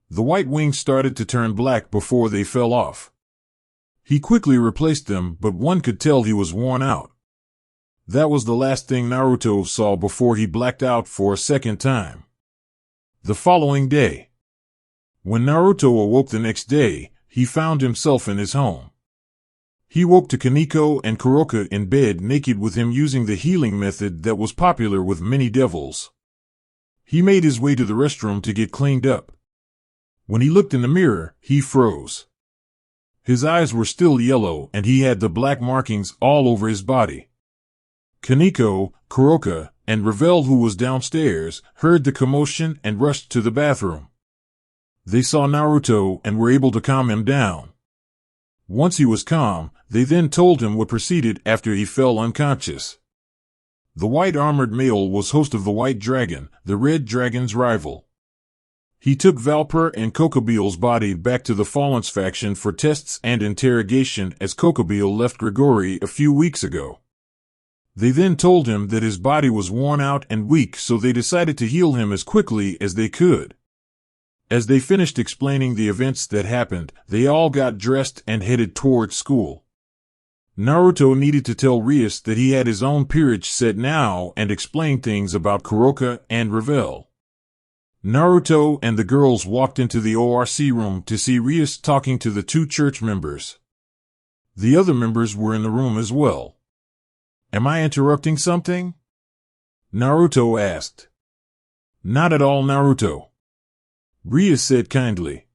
Speaker 1: The white wings started to turn black before they fell off. He quickly replaced them, but one could tell he was worn out. That was the last thing Naruto saw before he blacked out for a second time. The following day, when Naruto awoke the next day, he found himself in his home. He woke to Kaneko and Kuroka in bed naked with him using the healing method that was popular with many devils. He made his way to the restroom to get cleaned up. When he looked in the mirror, he froze. His eyes were still yellow and he had the black markings all over his body. Kaneko, Kuroka, and Ravel, who was downstairs, heard the commotion and rushed to the bathroom. They saw Naruto and were able to calm him down. Once he was calm, they then told him what proceeded after he fell unconscious. The white armored male was host of the White Dragon, the Red Dragon's rival. He took Valper and Kokobeel's body back to the Fallen's faction for tests and interrogation as Kokobeel left Grigori a few weeks ago. They then told him that his body was worn out and weak, so they decided to heal him as quickly as they could. As they finished explaining the events that happened, they all got dressed and headed towards school. Naruto needed to tell Rias that he had his own peerage set now and explain things about Kuroka and Ravel. Naruto and the girls walked into the ORC room to see Rias talking to the two church members. The other members were in the room as well. "Am I interrupting something?" Naruto asked. "Not at all, Naruto," Rias said kindly.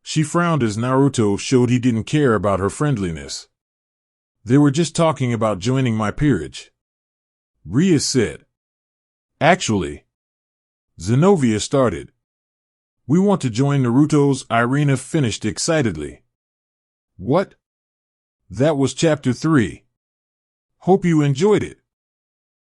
Speaker 1: She frowned as Naruto showed he didn't care about her friendliness. "They were just talking about joining my peerage," Rias said. "Actually," Zenobia started, "we want to join Naruto's," Irina finished excitedly. "What?" That was Chapter 3. Hope you enjoyed it.